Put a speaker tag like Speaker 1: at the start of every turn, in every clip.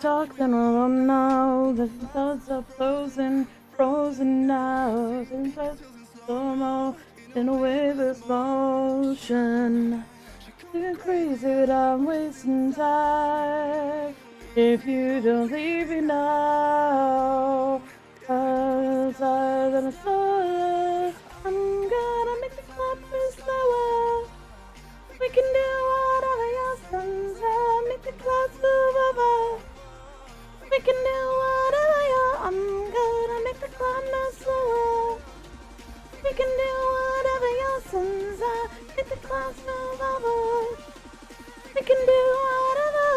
Speaker 1: TikTok, then I don't know. The thoughts are frozen now. Since I slow mo in a waveless motion. You're crazy, but I'm wasting time. If you don't leave me now, outside than a solar, I'm gonna make the clock move slower. We can do whatever your sons are. Make the clouds move over. We can do whatever your I'm gonna make the clock move slower. We can do whatever your sons are. Make the clouds move over. We can do whatever.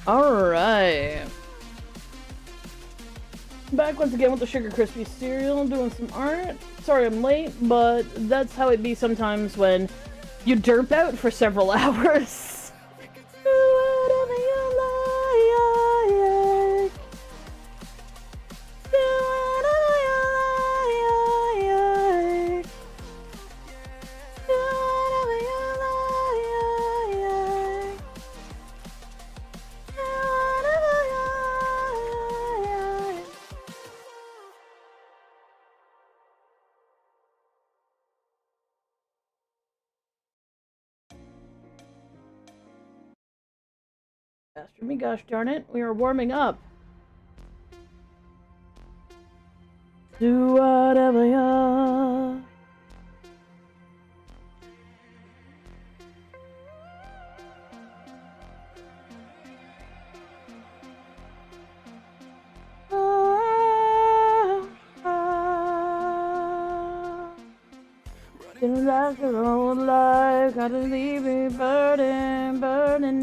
Speaker 1: Alright. Back once again with the Sugar Crispy cereal, doing some art. Sorry I'm late, but that's how it be sometimes when you derp out for several hours. Do whatever you like. Do whatever you like. Do whatever you like. Do whatever you like. Bastard me, gosh darn it, we are warming up. Do whatever you. Feeling like a whole life, gotta leave me burning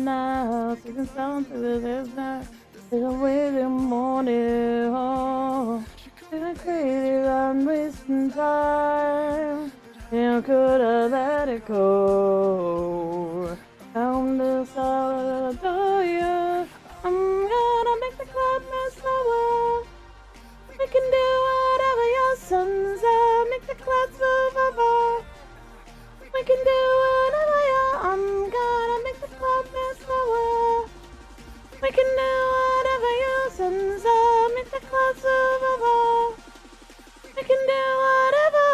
Speaker 1: now. Singing songs to this night, feeling with the morning. Oh, feeling crazy, I'm wasting time. You could have let it go. I'm the sorrow that I adore you. I'm gonna make the clock move slower. We can do whatever your sons are. Make the clouds move over. We can do whatever I'm gonna make the clock move slower. We can do whatever your sons are. Make the clouds move over. We can do whatever.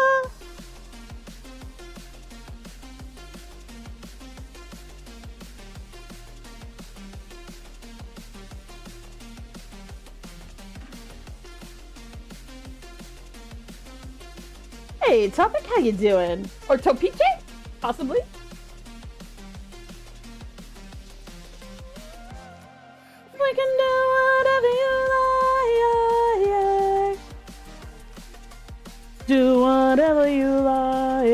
Speaker 1: Hey, Topic, how you doing? Or Topiche? Possibly? We can do whatever you like. Do whatever you like.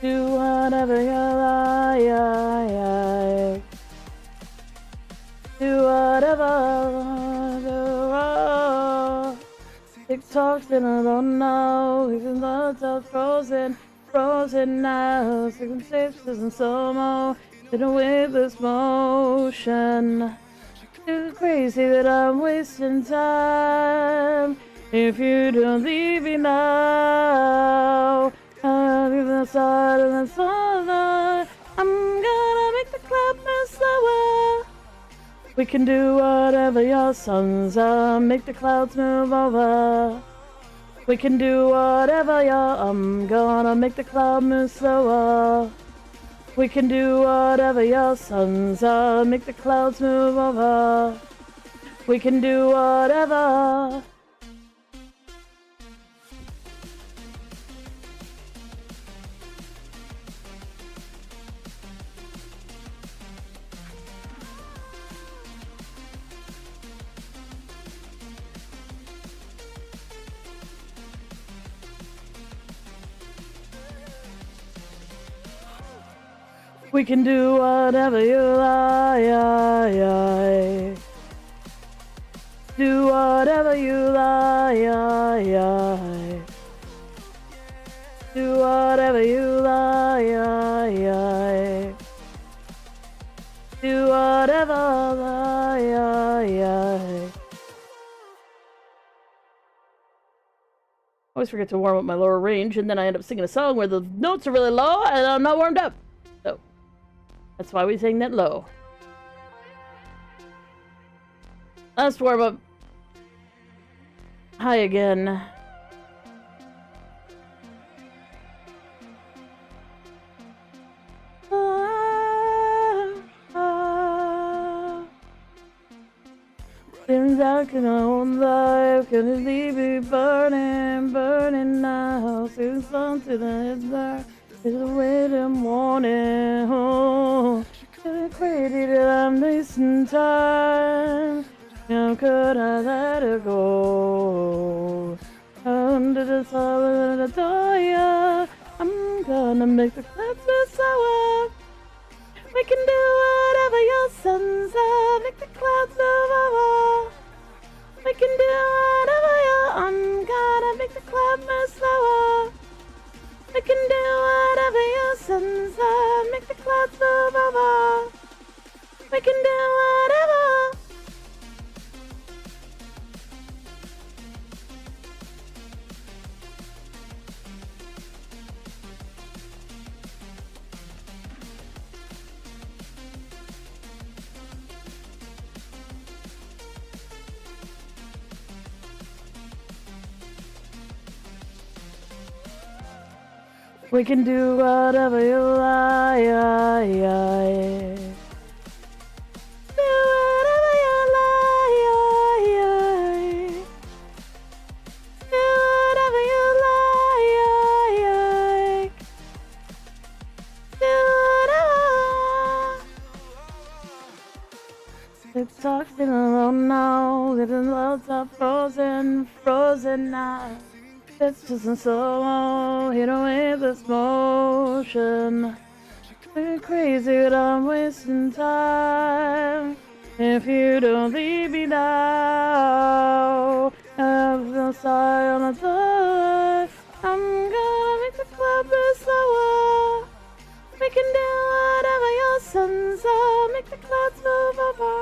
Speaker 1: Do whatever you like. Do whatever. TikToks and I don't know. Even though it's frozen now. Second shapes and slow-mo. In a waveless motion. Too crazy that I'm wasting time. If you don't leave me now, I'll leave the side and the sunlight. I'm gonna make the cloud move slower. We can do whatever your sons are. Make the clouds move over. We can do whatever I'm gonna make the cloud move slower. We can do whatever your sons are. Make the clouds move over. We can do whatever. We can do whatever you like. Do whatever you like. Do whatever you like. Do whatever like. always forget to warm up my lower range, and then I end up singing a song where the notes are really low and I'm not warmed up. So that's why we sing that low. Last warm up. High again. Seems I can own life, can it be burning, burning now? Seems something that's dark, it's a winter morning. Oh, it's crazy that I'm wasting time. How could I let it go? Under the sun of the door, I'm gonna make the clouds move slower. We can do whatever your sun's up. Make the clouds move over. We can do whatever I'm gonna make the clouds move slower. We can do whatever your sun's up. Make the clouds move over. We can do whatever. We can do whatever you like. Do whatever you like. Do whatever you like. Do whatever. TikTok's been alone now. Living loves are frozen, frozen now. It's just in slow-mo, hit away this motion. We're crazy, but I'm wasting time. If you don't leave me now, I've no sign on the door. I'm gonna make the club move slower. We can do whatever your sun's up. Make the clouds move over.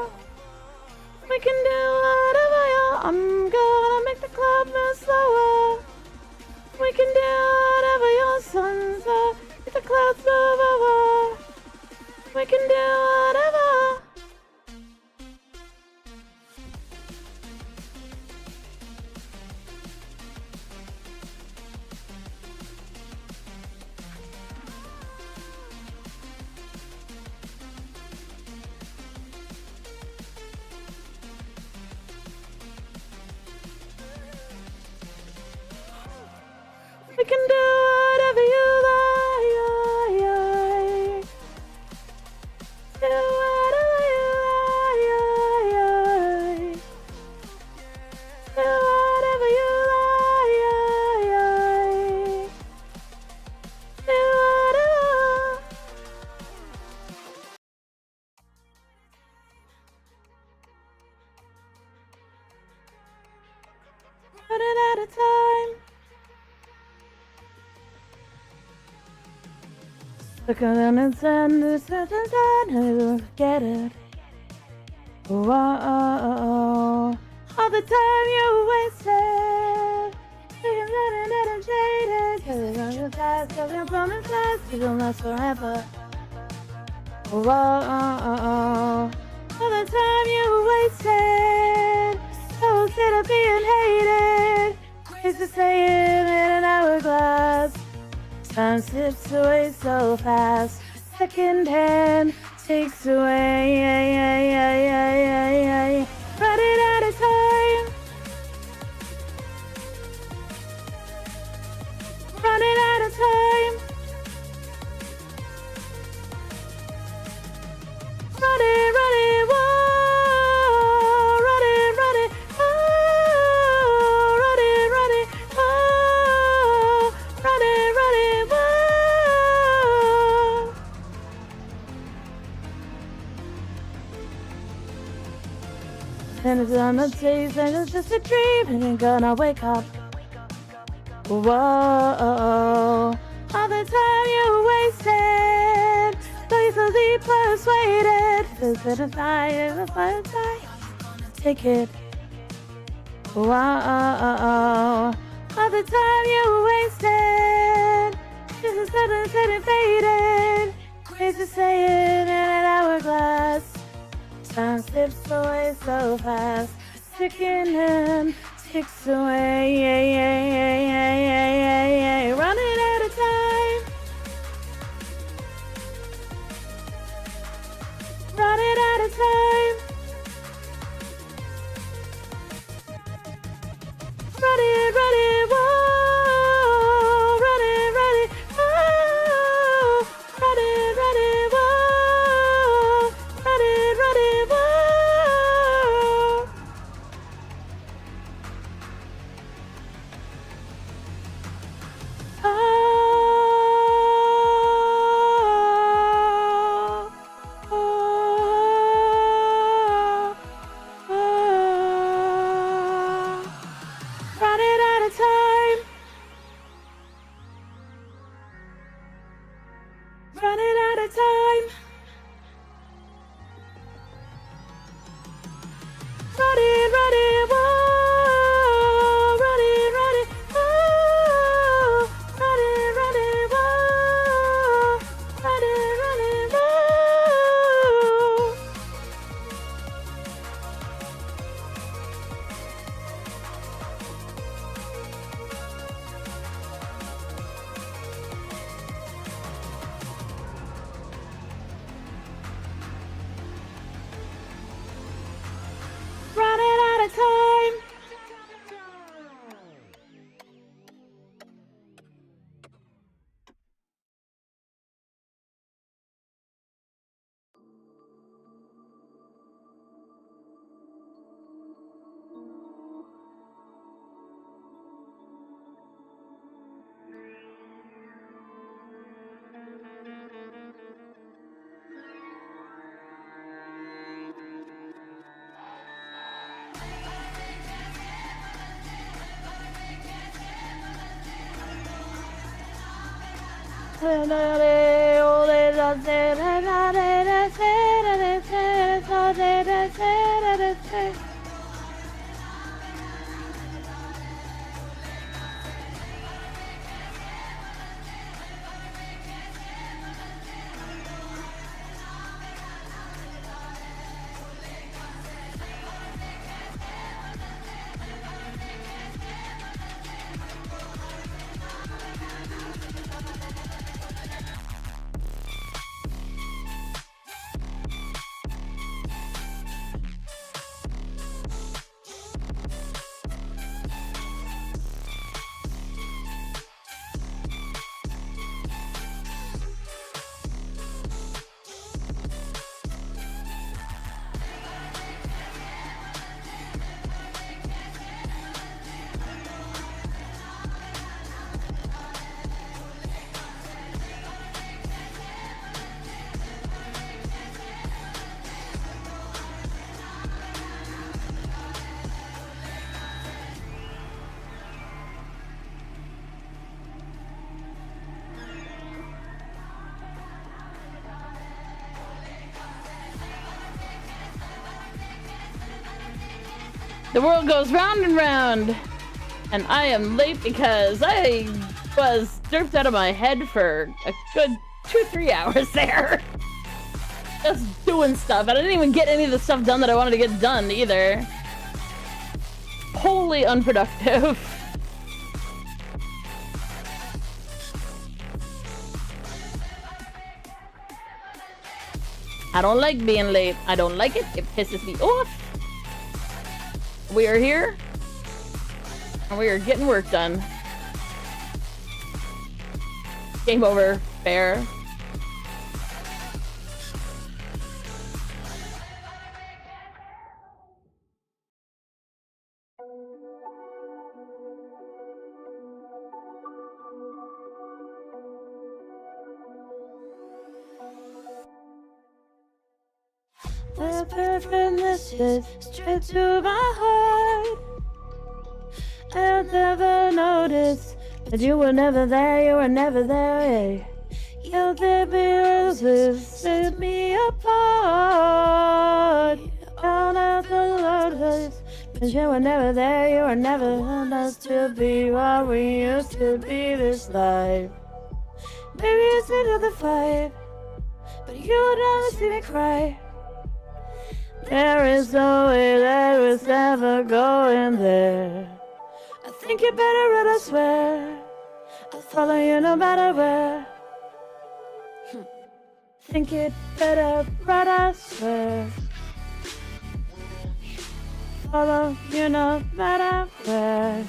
Speaker 1: We can do whatever I'm gonna make the club move slower. We can do whatever your sun's up. Make the clouds move over. We can do whatever. We can do whatever you like. Do whatever you like. Do whatever you like. Do whatever. Running out of time. Look down and send this and don't forget it. Whoa, all the time you wasted. Thinking that I'm jaded. Cause it's on your past, cause your promises, you don't last forever. Whoa, all the time you wasted. So instead of being hated, it's the same in an hourglass. Time slips away so fast. Second hand takes away. Running out of time. Running out of time. Running, running, whoa. Running, running, oh. Running, running, oh. Running, running, whoa. And it's on the taste and it's just a dream and you're gonna wake up. Whoa, all the time you wasted, so easily persuaded. This is a fire, the fire time. Take it. Whoa, all the time you wasted. Just instead of getting faded. Ways to say it in an hourglass. Time slips away so fast. Sticking and sticks away. Running out of time. Running out of time. Running, running, whoa. Running, running, whoa. Running, running, whoa. Running, running, whoa. Oh, oh, oh, oh. Running out of time. Running out of time. Running, running, whoa. Running, running, whoa. Running, running, whoa. Running, running, whoa. Running out of time. The world goes round and round, and I am late because I was derped out of my head for a good 2 or 3 hours there. Just doing stuff. I didn't even get any of the stuff done that I wanted to get done either. Wholly unproductive. I don't like being late. I don't like it. It pisses me off. We are here, and we are getting work done. Game over. Fair. The perfectness is straight to my heart. I'll never notice that you were never there, you were never there. You'll give me roses, set me apart. Down at the lotus, 'Cause you were never there, you were never us to be what we used to be this life. Maybe it's another fight, but you would never see me cry. There is no way that was ever going there. I think you better run, I swear. I'll follow you no matter where. Think you'd better run, I swear. Follow you no matter where.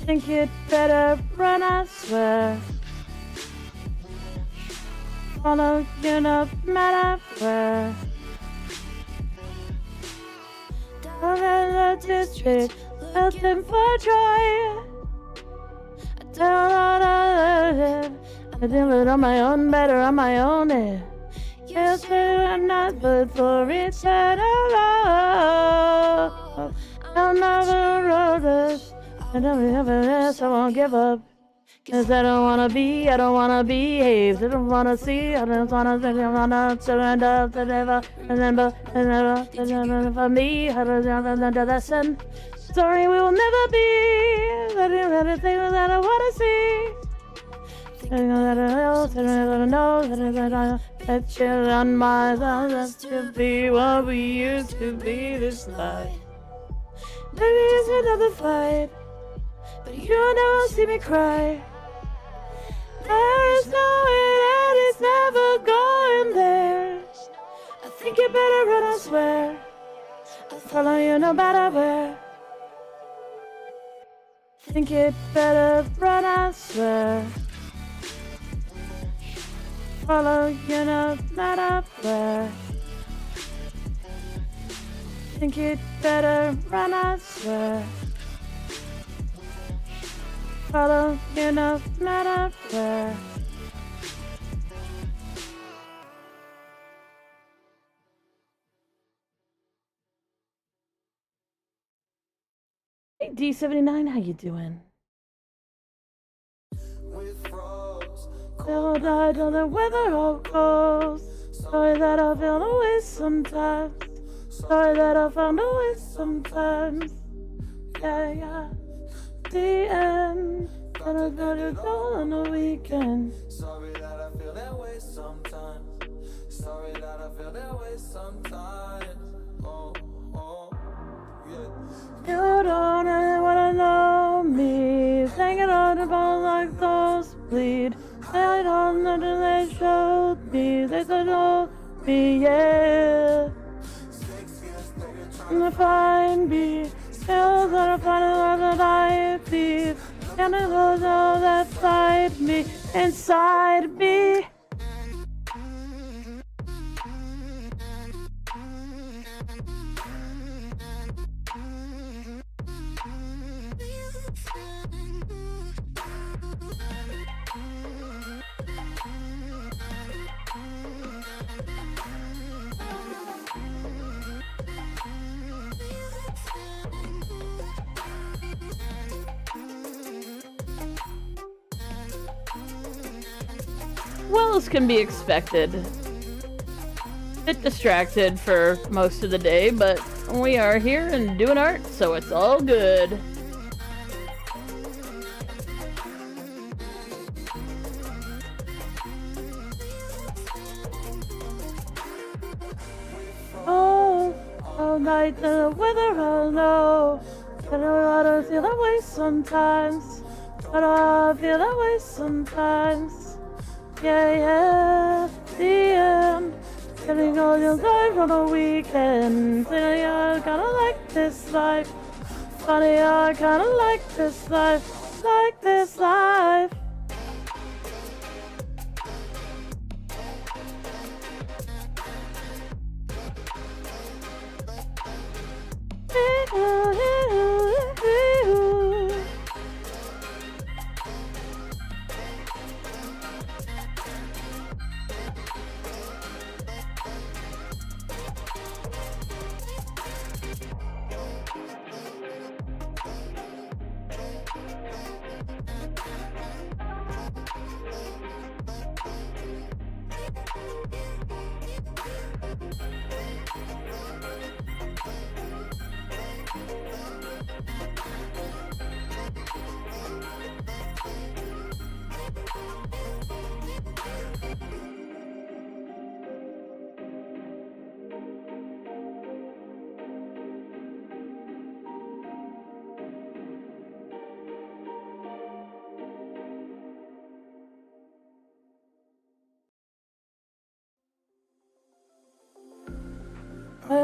Speaker 1: Think you'd better run, I swear. Follow you no matter where. Down in the district, looking for joy. I don't wanna live. I do it on my own, better on my own. Yes, I'm not good for eternal love. I'll never roll this. I don't ever this, I won't give up. 'Cause I don't wanna behave. I don't wanna see, I don't wanna surrender, to never, for me, I don't know, lesson. Sorry, we will never be. Letting everything that I wanna see. That I know, that you're on my life to be what we used to be this life. Maybe it's another fight, but you'll never see me cry. There is no way that it's never going there. I think you better run, I swear. I'll follow you no matter where. Think you better run, I swear. Follow you no matter where. Think you'd better run, I swear. Follow you no matter where. Hey D79, how you doing? Till I don't know where the road goes. Sorry that I feel away sometimes. Sorry that I found a way sometimes. Yeah, yeah. The end. And I got you go on the weekend. Sorry that I feel that way sometimes. Sorry that I feel that way sometimes. Oh, oh, yeah. You don't really wanna know me. Hanging on the bone like those bleed. I don't know that they showed me. They could know me, yeah. And I find me. Still gonna find out that I be. And I know that fight me inside me. Well, as can be expected. Bit distracted for most of the day, but we are here and doing art, so it's all good. Oh, all night the weather, I'll know. But I don't feel that way sometimes. But I feel that way sometimes. Yeah, yeah, the end. Getting all your life on a weekend. Funny, I kinda like this life. Funny, I kinda like this life. Like this life.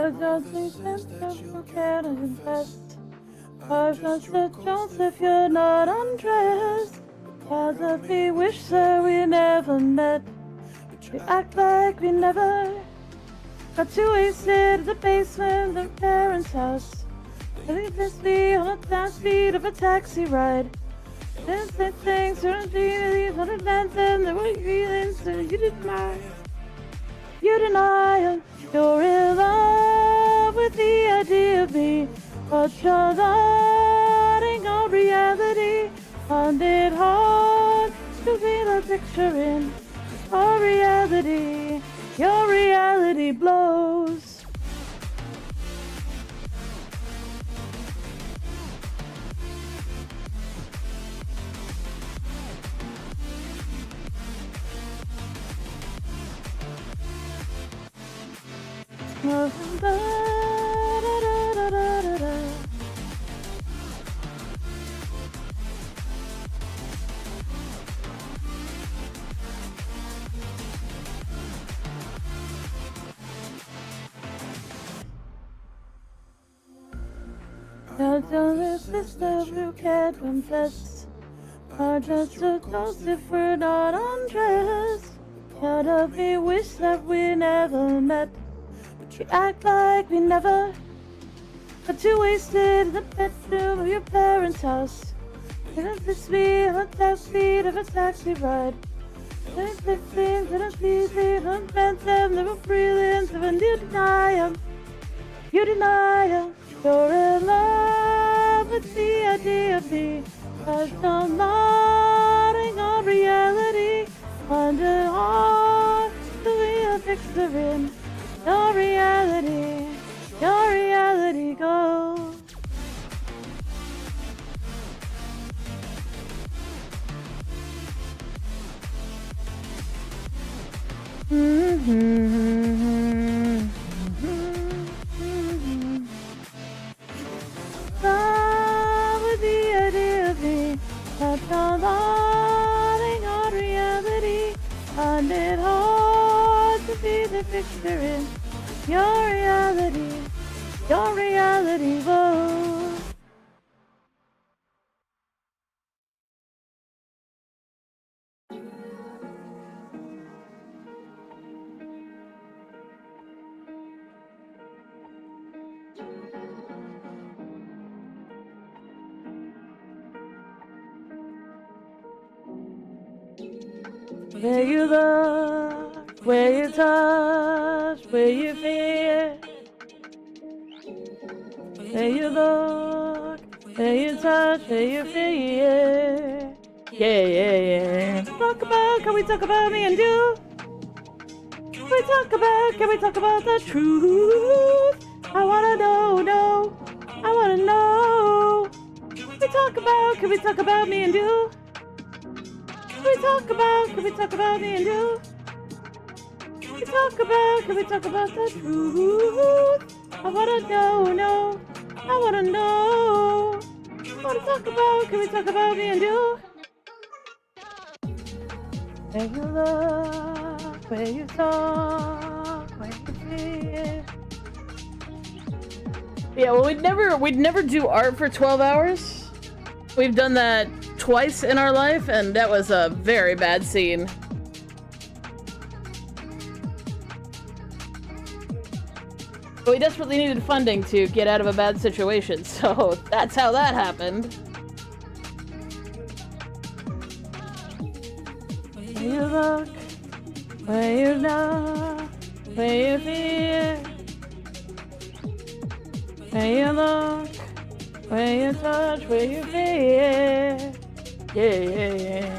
Speaker 1: I don't think that you can invest. I've not said Jones if you're not undressed. Had that we wish that we never met. We act like we never got too wasted in the basement of parents' house. I think this be on a down speed of a taxi ride. Then said things to these on advancing there were feelings so you deny. You deny you're in love with the idea of me, but you're letting on reality. Find it hard to be the picture in our reality. Your reality blows. Now don't resist if you can't confess. I just took those if we're not undressed. Gotta be wish that we never met. You act like we never got too wasted in the bedroom of your parents' house. Didn't this be on the speed of a taxi ride? Didn't this things that are easy to invent them? They were brilliant, and you deny them. You deny them. You're in love with the idea of me. But I'm nodding on reality. Find it hard to be a picture in your reality. Your reality goes. Love with the idea of me, but I'm nodding on reality. Find it hard to be the picture in your reality. Your reality goes. Where you look, where you touch, where you feel. Where you look, where you touch, where you feel. Yeah. Can we talk about me and you? Can we talk about the truth? I wanna know, no, I wanna know. Can we talk about me and you? Can we talk about me and you? Can we talk about the truth? I wanna know, no, I wanna know. Can we talk about me and you? Where you look, where you talk, where you feel. Yeah, well, we'd never do art for 12 hours. We've done that twice in our life, and that was a very bad scene. But we desperately needed funding to get out of a bad situation, so that's how that happened. Where you look, where you know, where you feel. Where you look, where you touch, where you feel. Yeah.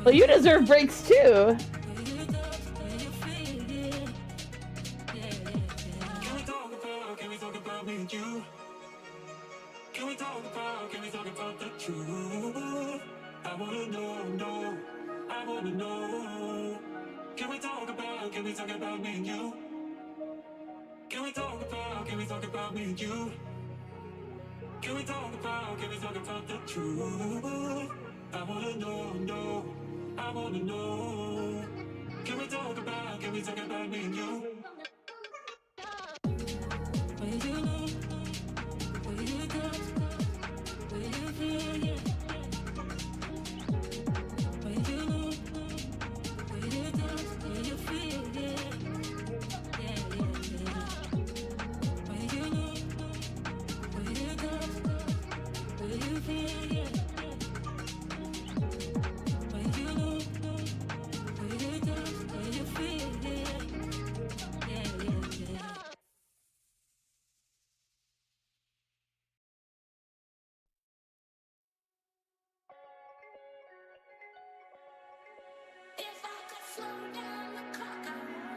Speaker 1: Well, you deserve breaks too.
Speaker 2: Can we talk about the truth? I wanna know, I wanna know. Can we talk about me and you? Can we talk about me and you? Can we talk about the truth? I wanna know, I wanna know. Can we talk about me and you? Where you look, where you go, where you feel, yeah. Where you look, where you go, where you feel, yeah. Yeah, yeah, yeah. Where you look, where you go, where you feel, yeah. Where you look, where you go, where you feel, yeah. Yeah, yeah, yeah.
Speaker 3: If I could slow down the clock, I would.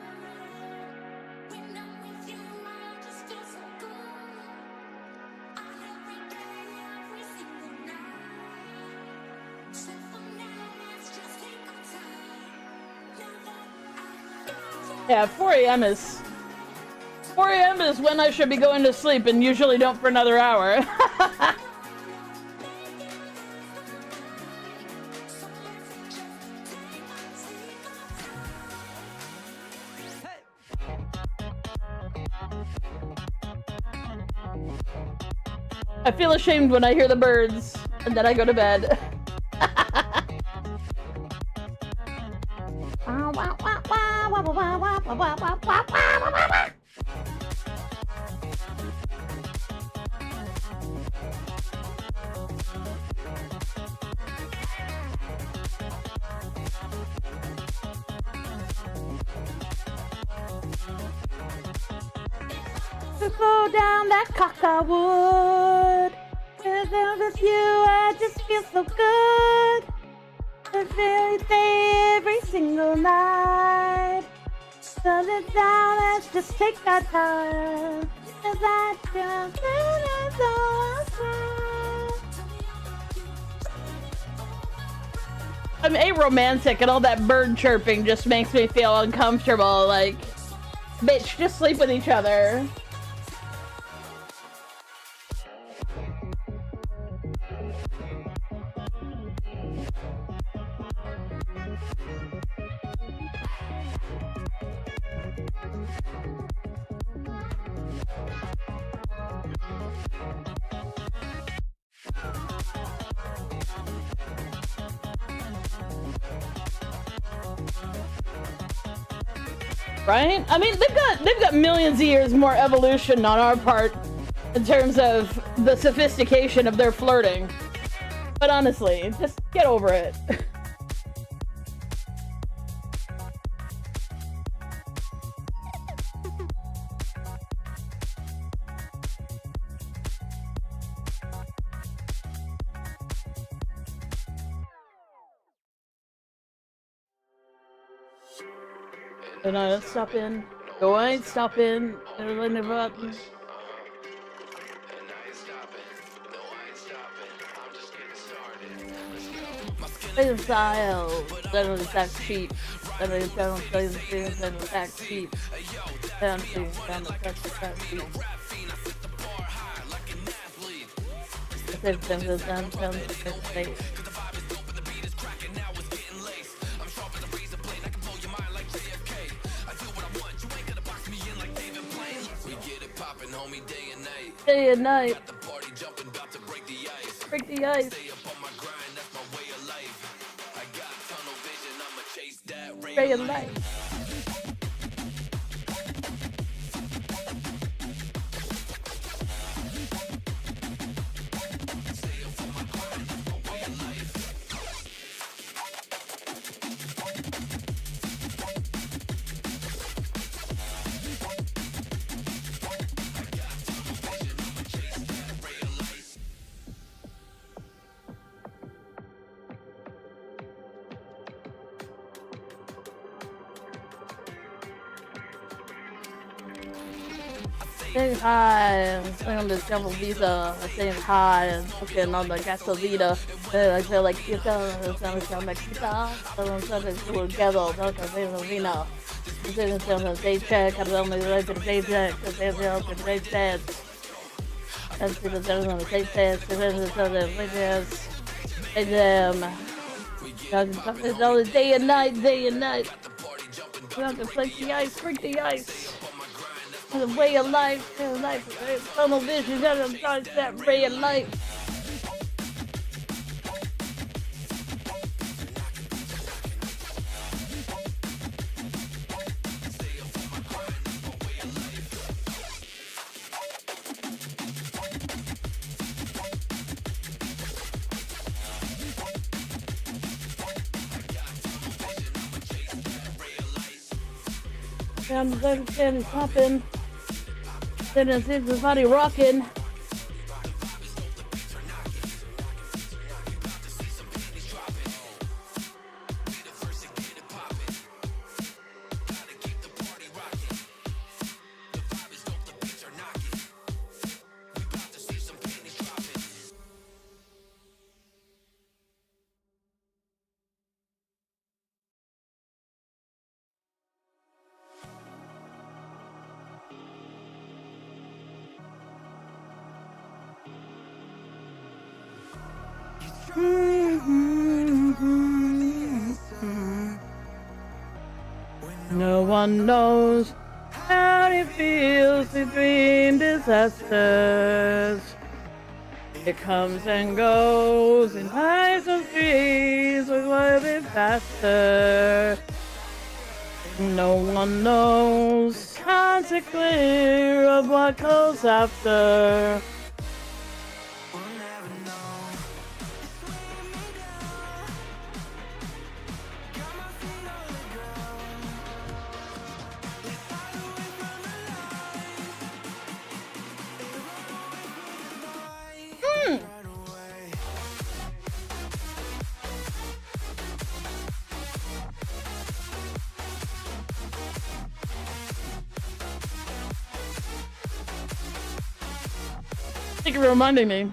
Speaker 3: When I'm with you, I just feel so good. On every day, every single night. So for now, let's just take our time. Now that I
Speaker 1: Yeah, 4 a.m. is 4 a.m. is when I should be going to sleep, and usually don't for another hour. I feel ashamed when I hear the birds, and then I go to bed. To go down that cock I would. With you, I just feel so good. Every day, every single night. Shut it down, let's just take our time. 'Cause I just feel I'm aromantic, and all that bird chirping just makes me feel uncomfortable. Like, bitch, just sleep with each other. Right? I mean, they've got millions of years more evolution on our part in terms of the sophistication of their flirting. But honestly, just get over it. And I don't stop in. Go ain't stopping. And the button. Play the style. Then the back sheep. Then the channel plays the things. Then the back sheep. Down to down the back sheep. Then the down the face. Day and night. Break the ice. Day and night. Saying hi, I'm on the travel visa, saying hi, and looking on the gasolina, and I feel like kita, sound like kita, something together, like a vino. Didn't sound like day check, I don't know the day check, because they have the day check. And see the day on the day check, and then the videos. And it's all day and night, day and night. We have to flick the ice, break the ice. The way of life, tunnel vision, that ray of light. I'm standing popping. Then it seems his body rocking. No one knows how it feels between disasters. It comes and goes in times of trees with a bit faster. No one knows how to clear of what goes after. Thank you for reminding me.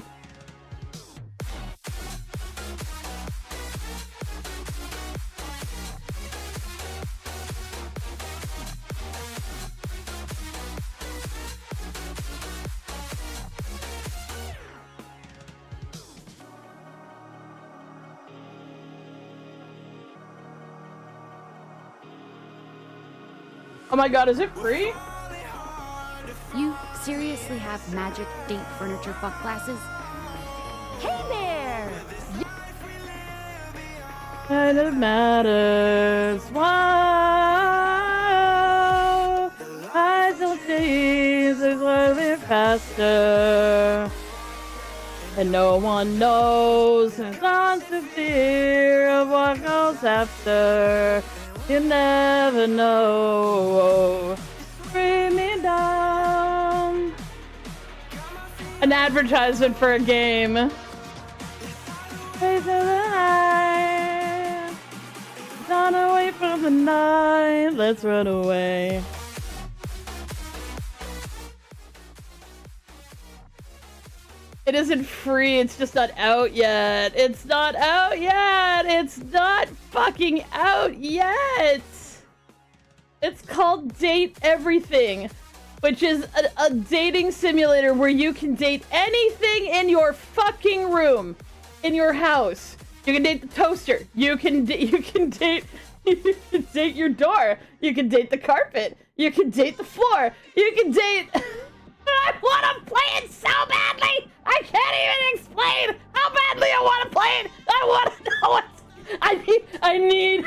Speaker 1: Oh my god, is it free?
Speaker 4: You seriously have magic date furniture fuck classes? Hey there!
Speaker 1: And it matters. Wow! I don't change, it's living faster. And no one knows, and not to fear of what goes after. You never know. Bring me down. An advertisement for a game. Face of the night. Run away from the night. Let's run away. It isn't free, it's just not out yet. It's not out yet. It's not fucking out yet. It's called Date Everything, which is a dating simulator where you can date anything in your fucking room, in your house. You can date the toaster. You can date your door. You can date the carpet. You can date the floor. You can date. I want to play it so badly. I can't even explain how badly I want to play it. I want to know it. I need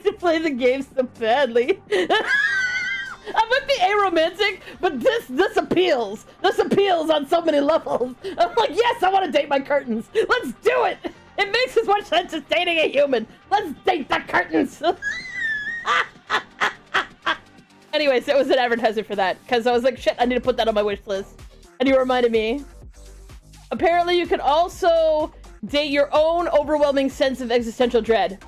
Speaker 1: to play the game so badly. I'm with the aromantic, but this appeals. This appeals on so many levels. I'm like, yes, I want to date my curtains. Let's do it. It makes as much sense as dating a human. Let's date the curtains. Anyways, it was an advertisement for that, because I was like, shit, I need to put that on my wish list. And you reminded me. Apparently, you can also date your own overwhelming sense of existential dread.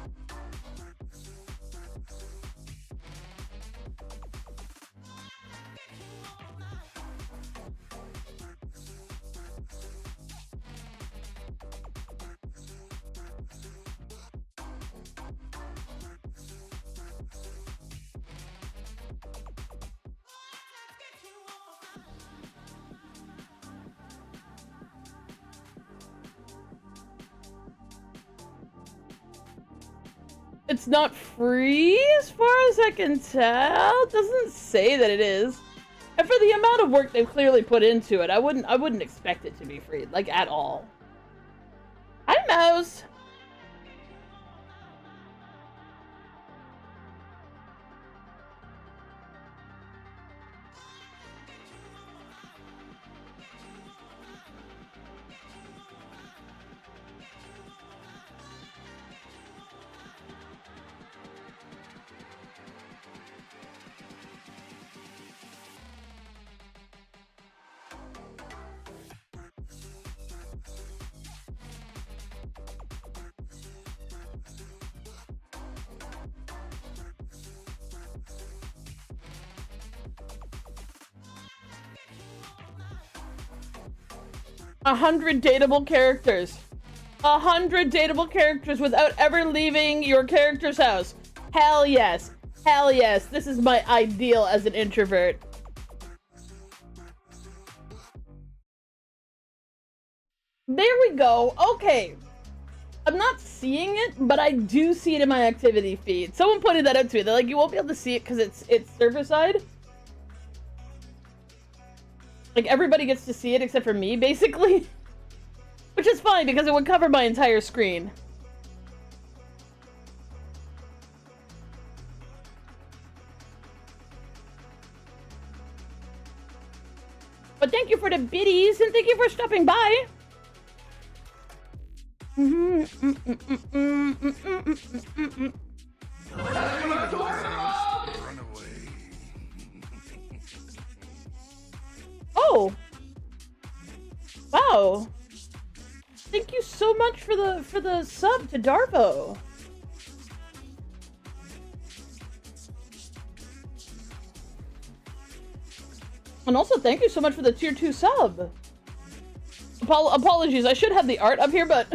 Speaker 1: It's not free as far as I can tell. It doesn't say that it is. And for the amount of work they've clearly put into it, I wouldn't expect it to be free, like at all. Hi, Mouse. A 100 dateable characters. 100 dateable characters without ever leaving your character's house. Hell yes. Hell yes. This is my ideal as an introvert. There we go. Okay. I'm not seeing it, but I do see it in my activity feed. Someone pointed that out to me. They're like, you won't be able to see it because it's server side. Like, everybody gets to see it except for me, basically. Which is fine, because it would cover my entire screen. But thank you for the biddies, and thank you for stopping by. Oh. Wow. Thank you so much for the sub to Darvo. And also thank you so much for the tier 2 sub. Apologies, I should have the art up here, but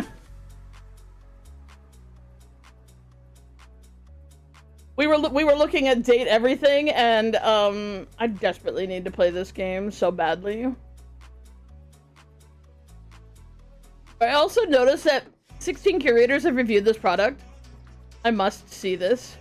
Speaker 1: we were looking at date everything, and I desperately need to play this game so badly. I also noticed that 16 curators have reviewed this product. I must see this.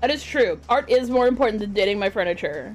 Speaker 1: That is true. Art is more important than dating my furniture.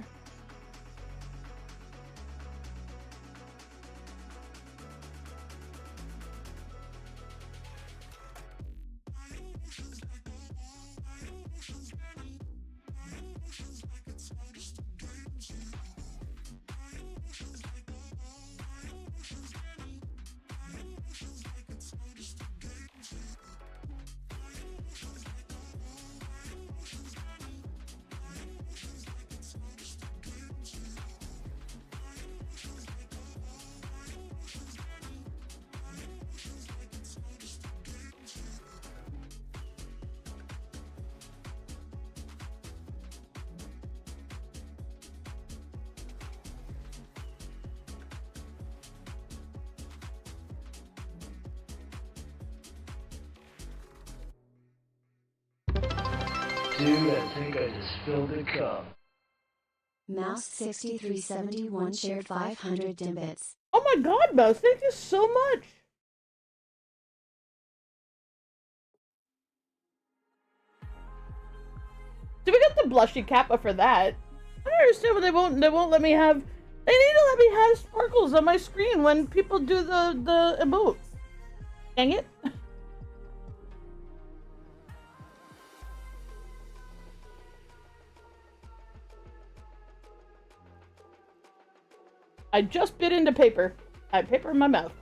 Speaker 5: Dude, I think I just spilled a cup.
Speaker 6: Mouse6371 shared 500 Dimbits.
Speaker 1: Oh my god, Mouse, thank you so much. Do we get the blushy kappa for that? I don't understand why they won't let me have. They need to let me have sparkles on my screen when people do the emote. Dang it. I just bit into paper. I had paper in my mouth.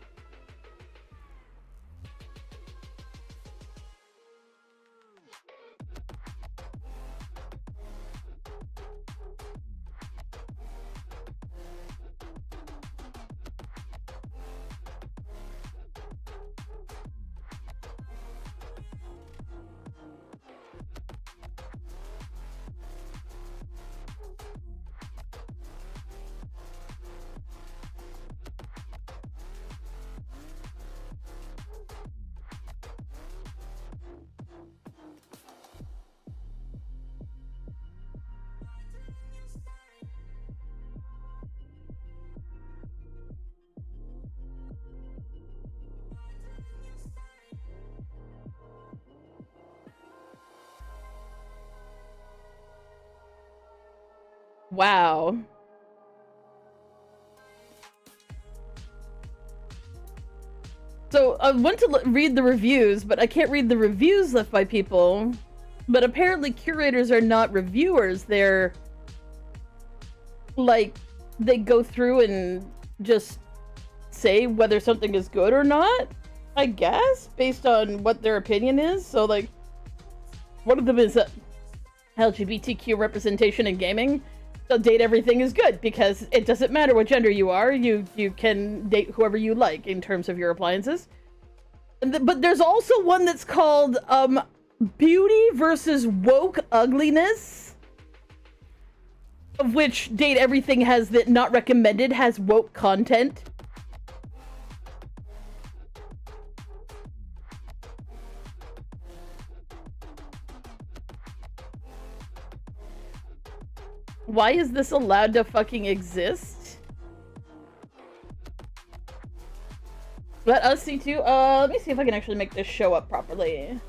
Speaker 1: Wow. So I went to read the reviews, but I can't read the reviews left by people. But apparently curators are not reviewers. They're like, they go through and just say whether something is good or not, I guess, based on what their opinion is. So like, one of them is LGBTQ representation in gaming. So date everything is good because it doesn't matter what gender you are. You can date whoever you like in terms of your appliances. But there's also one that's called beauty versus woke ugliness, of which date everything has that not recommended has woke content. Why is this allowed to fucking exist? Let us see too. Let me see if I can actually make this show up properly.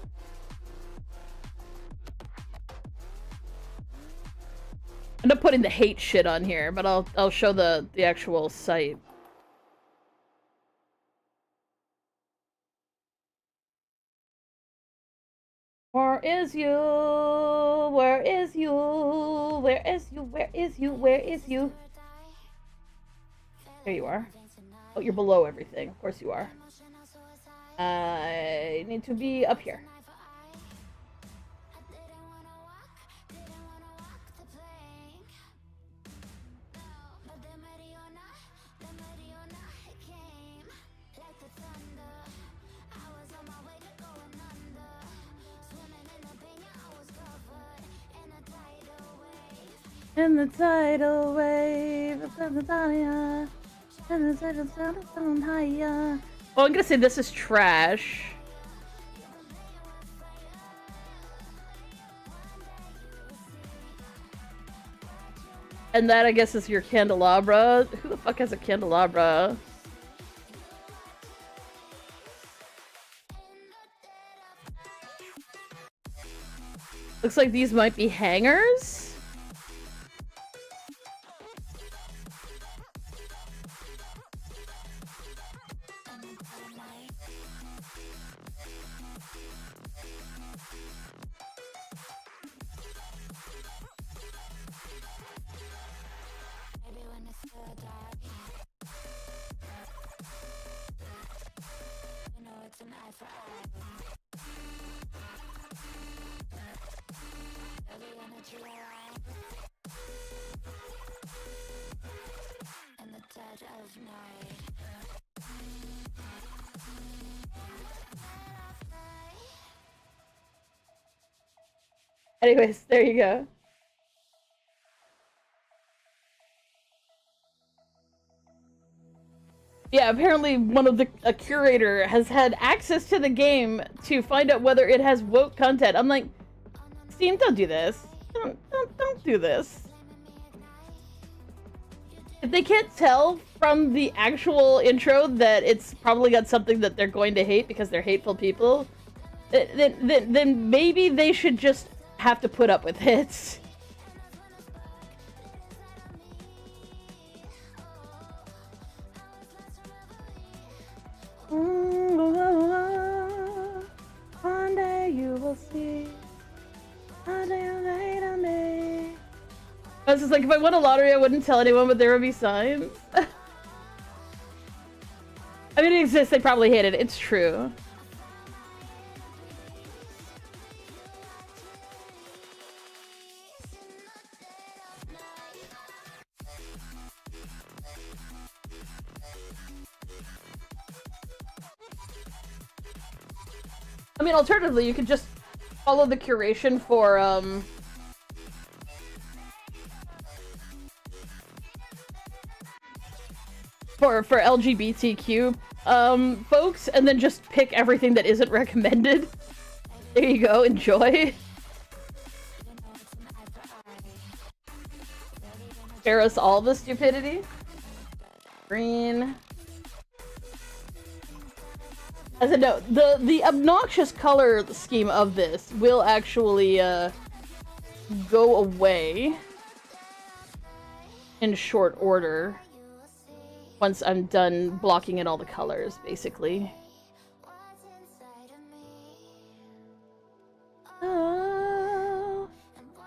Speaker 1: I'm not putting the hate shit on here, but I'll show the actual site. Where is you? Where is you? Where is you? Where is you? Where is you? There you are. Oh, you're below everything. Of course you are. I need to be up here. In the tidal wave, and the tidal sound higher. Oh, I'm gonna say this is trash. And that, I guess, is your candelabra. Who the fuck has a candelabra? Looks like these might be hangers. Anyways, there you go. Yeah, apparently a curator has had access to the game to find out whether it has woke content. I'm like, Steam, don't do this. Don't do this. If they can't tell from the actual intro that it's probably got something that they're going to hate because they're hateful people, then maybe they should just have to put up with it. One day you will see. One day you'll wait on me. I was just like, if I won a lottery, I wouldn't tell anyone, but there would be signs. I mean, it exists. They probably hate it. It's true. I mean, alternatively, you could just follow the curation for LGBTQ folks, and then just pick everything that isn't recommended. There you go, enjoy. Spare us all the stupidity. Green. As a note, the obnoxious color scheme of this will actually go away. in short order once I'm done blocking in all the colors, basically. Oh,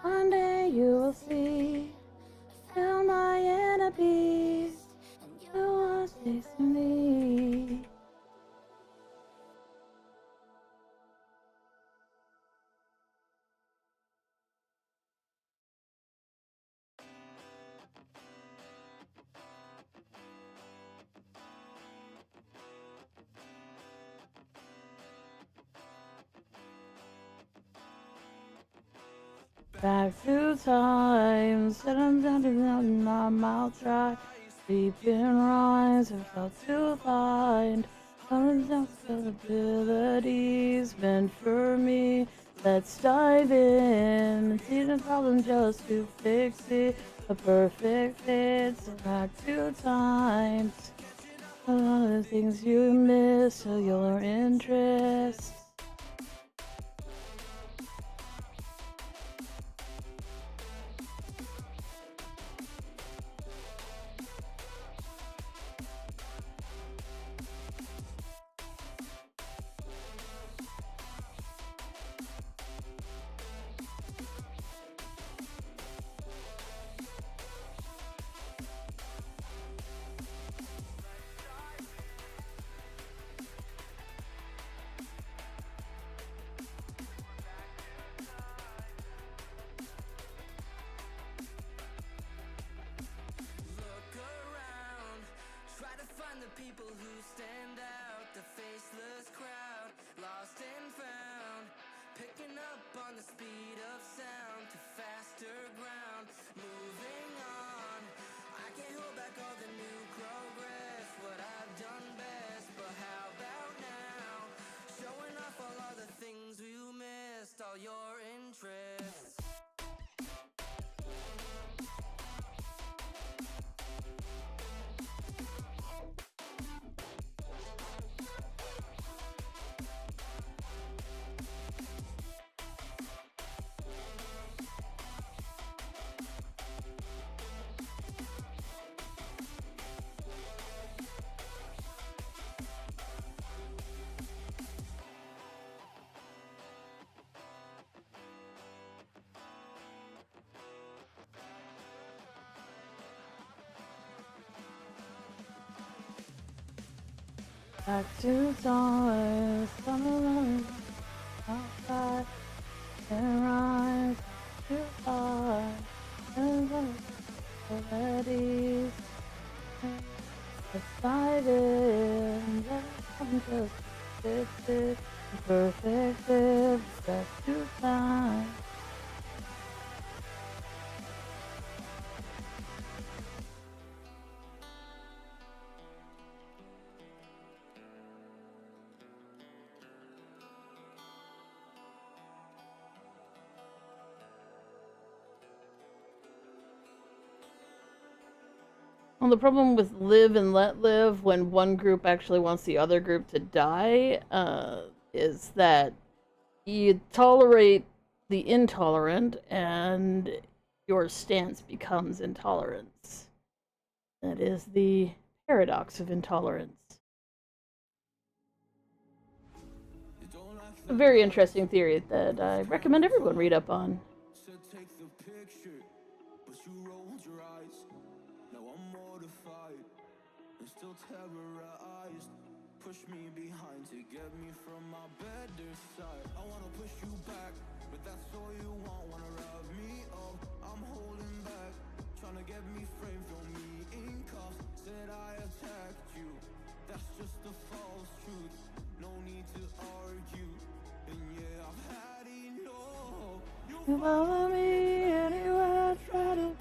Speaker 1: one day you will see all my enemies who was chasing me. Back to times that I'm down my mouth dry. Deep in rhymes, I felt to find abilities meant for me. Let's dive in and see the problem just to fix it. A perfect fit, so back to times. All of the things you miss, so your interest. Back to stars, summer outside, and rise too far, and already decided that I'm just fit, perfect fit, back to time. Well, the problem with live and let live when one group actually wants the other group to die is that you tolerate the intolerant and your stance becomes intolerance. That is the paradox of intolerance. A very interesting theory that I recommend everyone read up on.
Speaker 2: Terrorized, push me behind to get me from my better side. I wanna push you back, but that's all you want. Wanna rub me up, I'm holding back, trying to get me framed, throw me in cuffs. Said I attacked you, that's just a false truth. No need to argue, and yeah, I've had enough.
Speaker 1: You follow me anywhere I try to,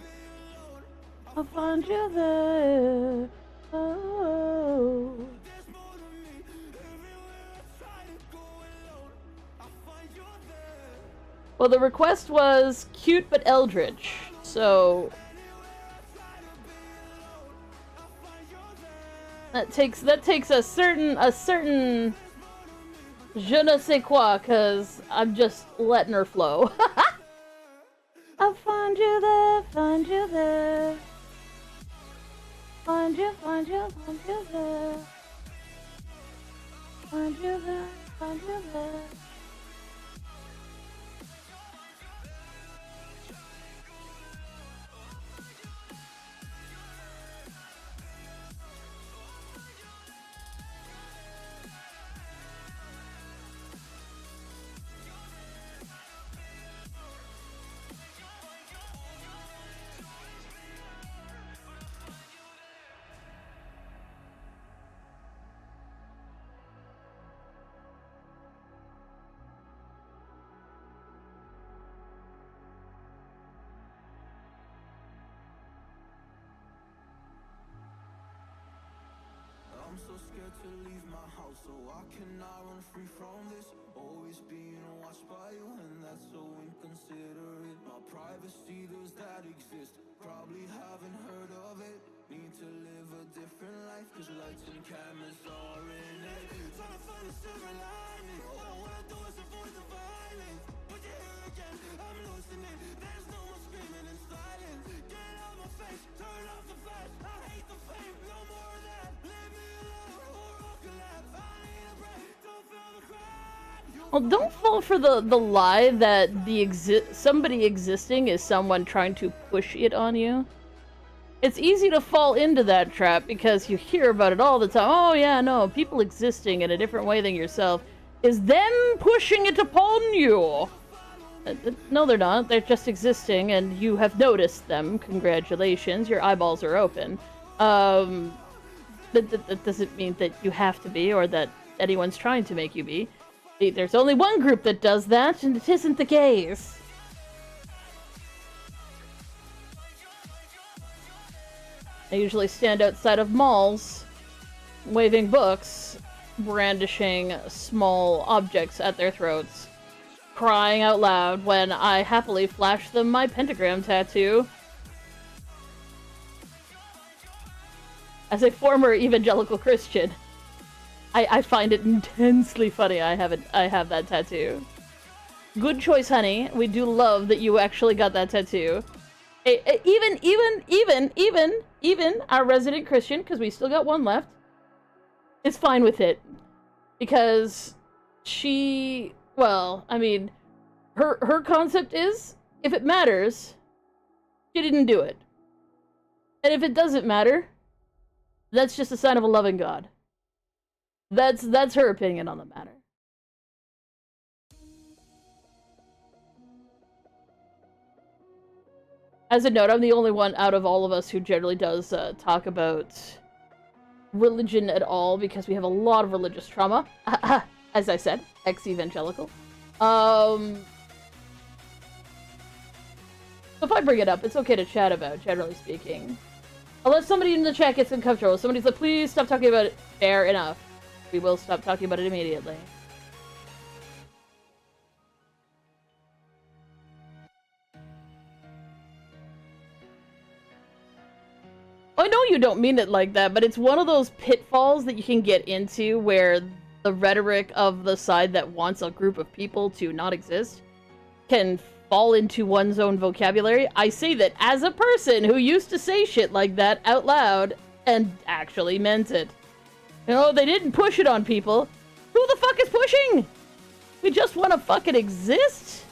Speaker 1: I'll find you there. Oh. Well, the request was cute but eldritch, so that takes a certain je ne sais quoi, cause I'm just letting her flow. I'll find you there, find you there. Find you, find you, find you there. Find you there, find you there.
Speaker 7: I'm so scared to leave my house, so I cannot run free from this. Always being watched by you, and that's so inconsiderate. My privacy, does that exist? Probably haven't heard of it. Need to live a different life, cause lights and cameras are in it. Trying to find a silver lining. All I do is avoid the violence. But you're here again, I'm losing it. There's no more screaming in silence. Get out my face, turn off the flash. I hate the fame, no more of that. Leave me alone, or I'll collapse. I need a break, don't feel the crack.
Speaker 1: Well, don't fall for the lie that somebody existing is someone trying to push it on you. It's easy to fall into that trap because you hear about it all the time. Oh yeah, no, people existing in a different way than yourself is them pushing it upon you. No, they're not. They're just existing, and you have noticed them. Congratulations, your eyeballs are open. That doesn't mean that you have to be, or that anyone's trying to make you be. There's only one group that does that, and it isn't the gays. They usually stand outside of malls, waving books, brandishing small objects at their throats, crying out loud when I happily flash them my pentagram tattoo. As a former evangelical Christian, I find it intensely funny I have that tattoo. Good choice, honey. We do love that you actually got that tattoo. Even our resident Christian, because we still got one left, is fine with it. Because she, well, I mean, her concept is, if it matters, she didn't do it. And if it doesn't matter, that's just a sign of a loving God. That's her opinion on the matter. As a note, I'm the only one out of all of us who generally does talk about religion at all, because we have a lot of religious trauma. As I said, ex-evangelical. If I bring it up, it's okay to chat about, generally speaking. Unless somebody in the chat gets uncomfortable. Somebody's like, please stop talking about it. Fair enough. We will stop talking about it immediately. I know you don't mean it like that, but it's one of those pitfalls that you can get into where the rhetoric of the side that wants a group of people to not exist can fall into one's own vocabulary. I say that as a person who used to say shit like that out loud and actually meant it. You know, they didn't push it on people. Who the fuck is pushing? We just want to fucking exist?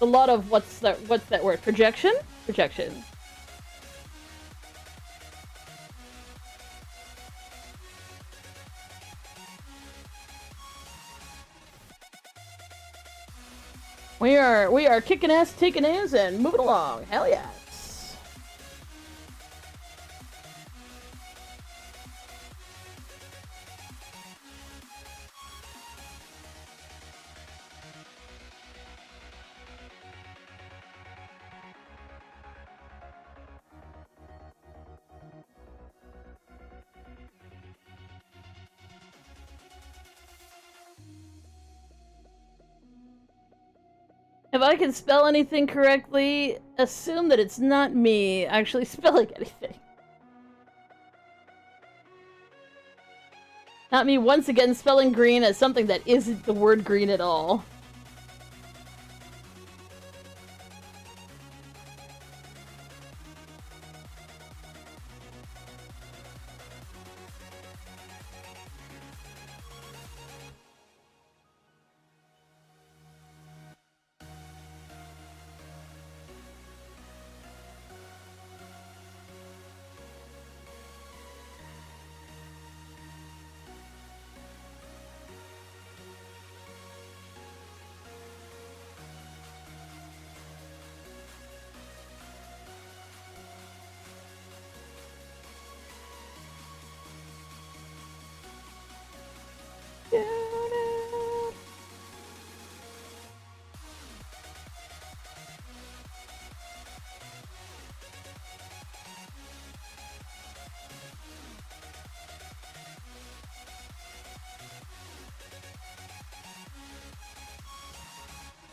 Speaker 1: A lot of what's that word? Projection? Projection. We are kicking ass, taking names, and moving along. Hell yes. If I can spell anything correctly, assume that it's not me actually spelling anything. Not me once again spelling green as something that isn't the word green at all.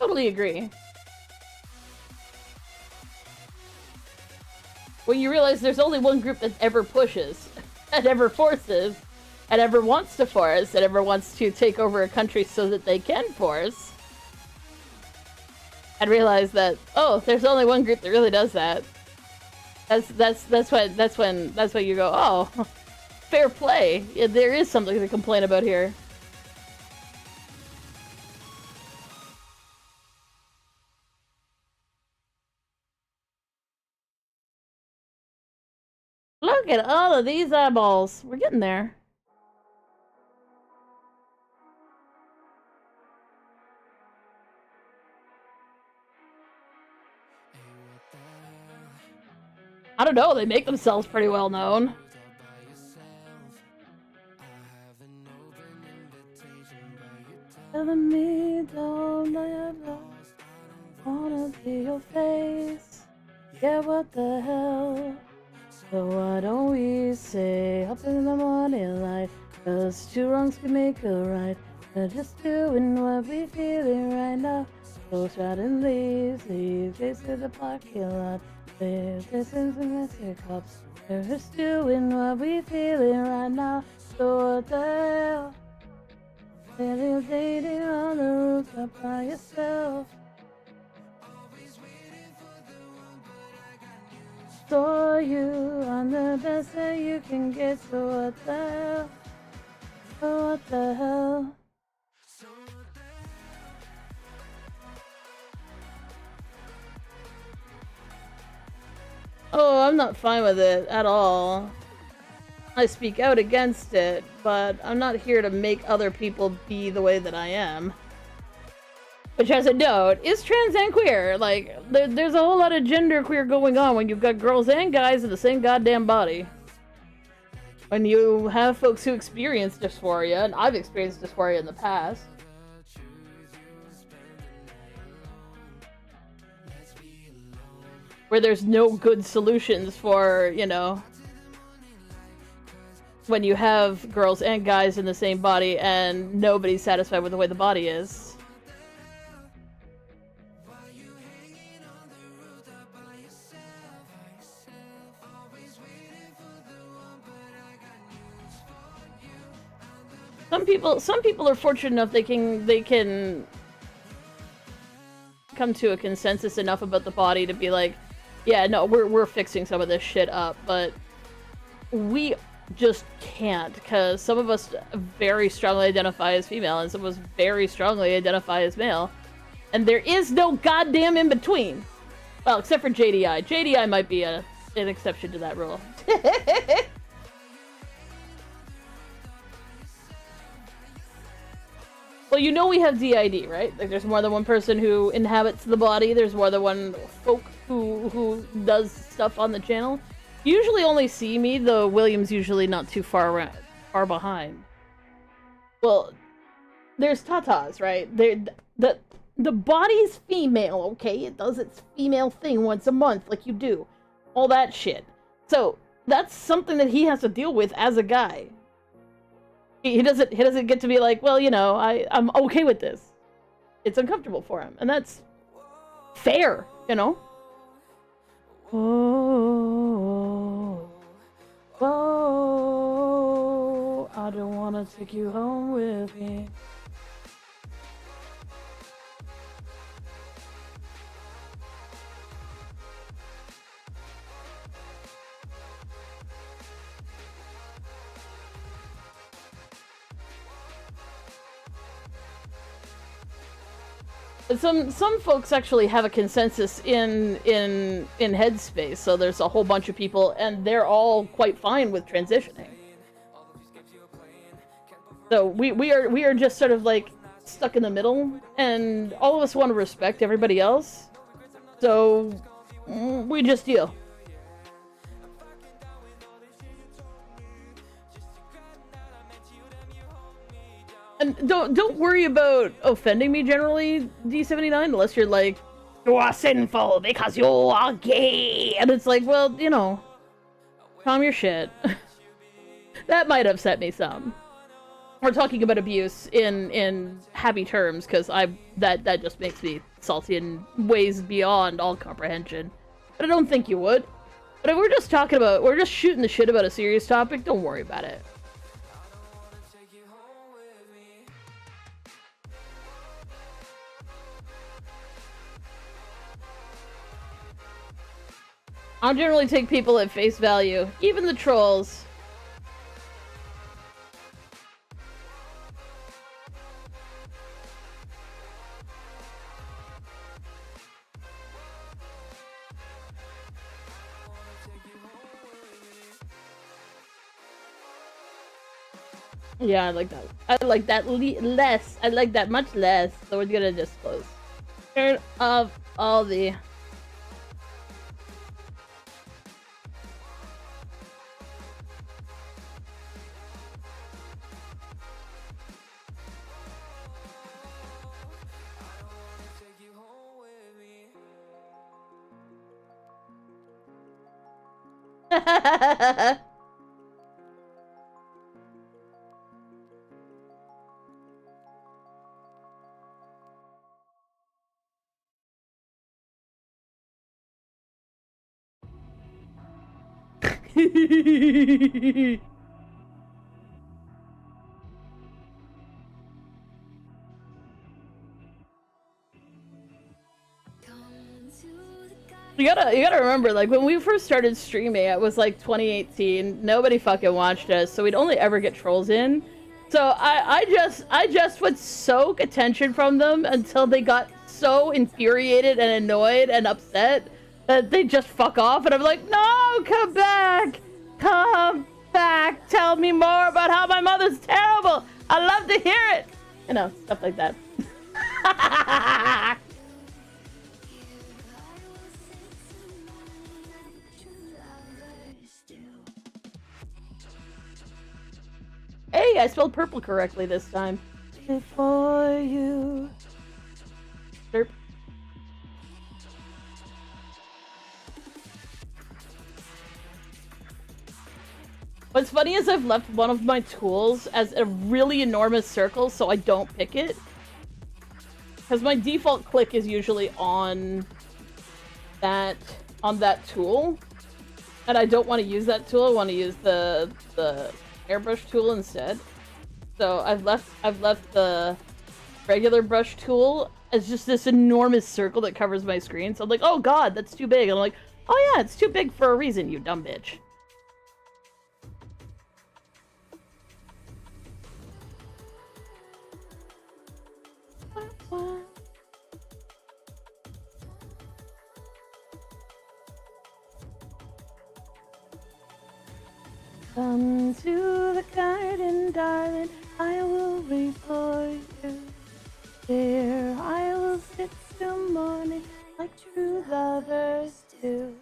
Speaker 1: Totally agree. When you realize there's only one group that ever pushes, and ever forces, and ever wants to force, and ever wants to take over a country so that they can force, and realize that, oh, there's only one group that really does that. That's when you go, oh, fair play. Yeah, there is something to complain about here. Look at all of these eyeballs. We're getting there. I don't know, they make themselves pretty well known. Telling me don't ever wanna see your face. Yeah, what the hell? So why don't we say up in the morning light? 'Cause two wrongs can make a right. We're just doing what we feeling right now. So try to leave face to the parking lot. There's some messy cops. We're just doing what we feeling right now. So what the hell? You're dating on the rooftop by yourself. Saw you on the best that you can get. So what the hell? So what the hell? Oh, I'm not fine with it at all. I speak out against it, but I'm not here to make other people be the way that I am. Which, as a note, is trans and queer. Like, there's a whole lot of gender queer going on when you've got girls and guys in the same goddamn body. When you have folks who experience dysphoria, and I've experienced dysphoria in the past. Where there's no good solutions for, you know, when you have girls and guys in the same body and nobody's satisfied with the way the body is. Some people are fortunate enough they can come to a consensus enough about the body to be like, yeah, no, we're fixing some of this shit up, but we just can't, because some of us very strongly identify as female and some of us very strongly identify as male, and there is no goddamn in between. Well, except for JDI. JDI might be an exception to that rule. Well, you know we have DID, right? Like, there's more than one person who inhabits the body. There's more than one folk who does stuff on the channel. You usually only see me, though William's usually not too far behind. Well, there's tatas, right? The body's female, okay? It does its female thing once a month, like you do. All that shit. So, that's something that he has to deal with as a guy. He doesn't get to be like, well, you know, I'm okay with this. It's uncomfortable for him, and that's fair, you know? Oh, oh, I don't wanna take you home with me. Some folks actually have a consensus in Headspace, so there's a whole bunch of people, and they're all quite fine with transitioning. So we are just sort of like stuck in the middle, and all of us want to respect everybody else, so we just deal. And don't worry about offending me generally, D79, unless you're like, you are sinful because you are gay. And it's like, well, you know, calm your shit. That might upset me some. we're talking about abuse in happy terms, because that just makes me salty in ways beyond all comprehension. But I don't think you would. But if we're just shooting the shit about a serious topic, don't worry about it. I'll generally take people at face value, even the trolls. Yeah, I like that. I like that less. I like that much less. So we're gonna just close. Turn off all the... You gotta remember, like, when we first started streaming, it was like 2018. Nobody fucking watched us, so we'd only ever get trolls in. So I just would soak attention from them until they got so infuriated and annoyed and upset that they just fuck off. And I'm like, no, come back, tell me more about how my mother's terrible. I love to hear it. You know, stuff like that. Hey, I spelled purple correctly this time. Before you. Derp. What's funny is I've left one of my tools as a really enormous circle so I don't pick it. Because my default click is usually on that tool. And I don't want to use that tool, I want to use the airbrush tool instead. So I've left the regular brush tool as just this enormous circle that covers my screen. So I'm like, oh god, that's too big. And I'm like, oh yeah, it's too big for a reason, you dumb bitch. Come to the garden, darling, I will wait for you. There I will sit till morning, like true lovers do.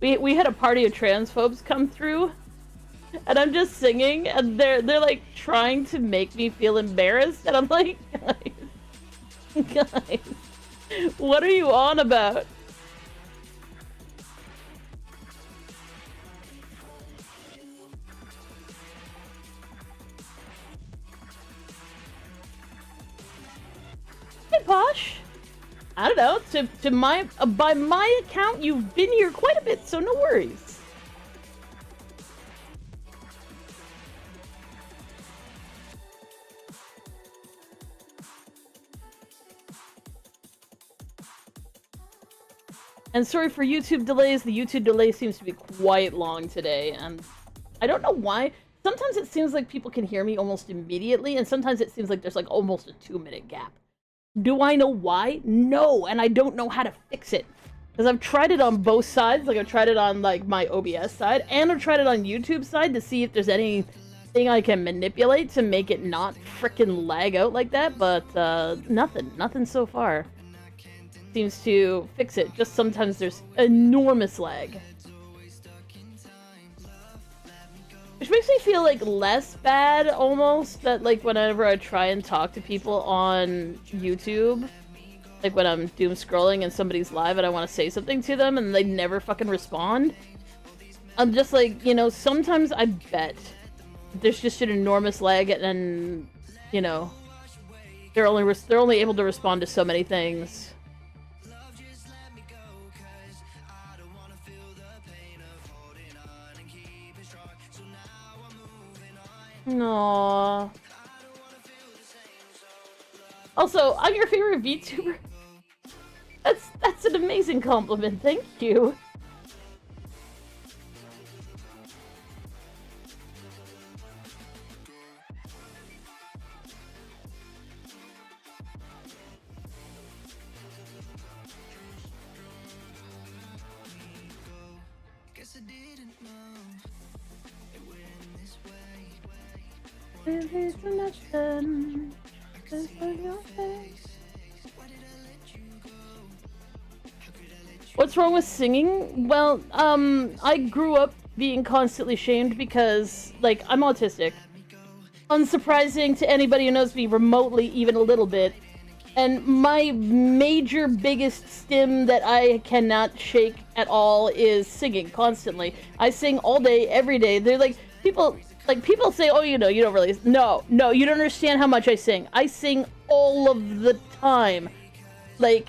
Speaker 1: We had a party of transphobes come through, and I'm just singing, and they're like trying to make me feel embarrassed, and I'm like, guys, what are you on about? Posh, I don't know. By my account, you've been here quite a bit, so no worries. And sorry for YouTube delays. The YouTube delay seems to be quite long today, and I don't know why. Sometimes it seems like people can hear me almost immediately, and sometimes it seems like there's like almost a 2-minute gap. Do I know why? No, and I don't know how to fix it. Because I've tried it on both sides, like I've tried it on like my OBS side, and I've tried it on YouTube side to see if there's anything I can manipulate to make it not frickin' lag out like that, but nothing so far seems to fix it. Just sometimes there's enormous lag. Which makes me feel like less bad almost, that like whenever I try and talk to people on YouTube, like when I'm doom scrolling and somebody's live and I want to say something to them and they never fucking respond, I'm just like, you know, sometimes I bet there's just an enormous lag, and you know, they're only able to respond to so many things. Aww. Also, I'm your favorite VTuber. That's an amazing compliment. Thank you. What's wrong with singing? Well, I grew up being constantly shamed because, like, I'm autistic. Unsurprising to anybody who knows me remotely, even a little bit. And my major, biggest stim that I cannot shake at all is singing constantly. I sing all day, every day. They're like, people say, oh, you know, you don't really... No, you don't understand how much I sing. I sing all of the time. Like,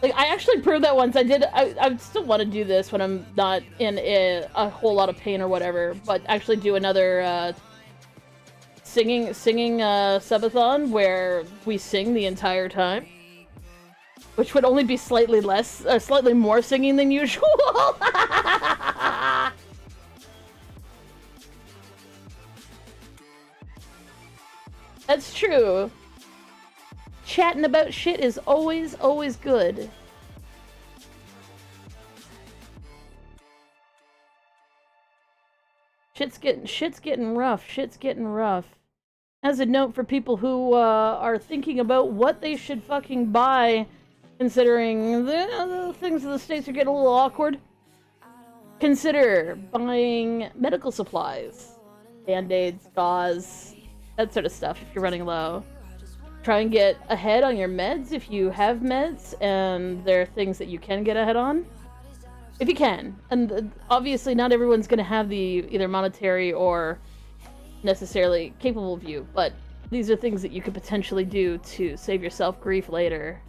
Speaker 1: I actually proved that once. I still want to do this when I'm not in a whole lot of pain or whatever, but actually do another, singing subathon where we sing the entire time. Which would only be slightly more singing than usual. That's true. Chatting about shit is always good. Shit's getting rough. As a note for people who are thinking about what they should fucking buy, considering the things in the States are getting a little awkward, consider buying medical supplies. Band-aids, gauze, that sort of stuff if you're running low. Try and get ahead on your meds if you have meds, and there are things that you can get ahead on. If you can. And obviously not everyone's going to have the either monetary or necessarily capable of you, but these are things that you could potentially do to save yourself grief later.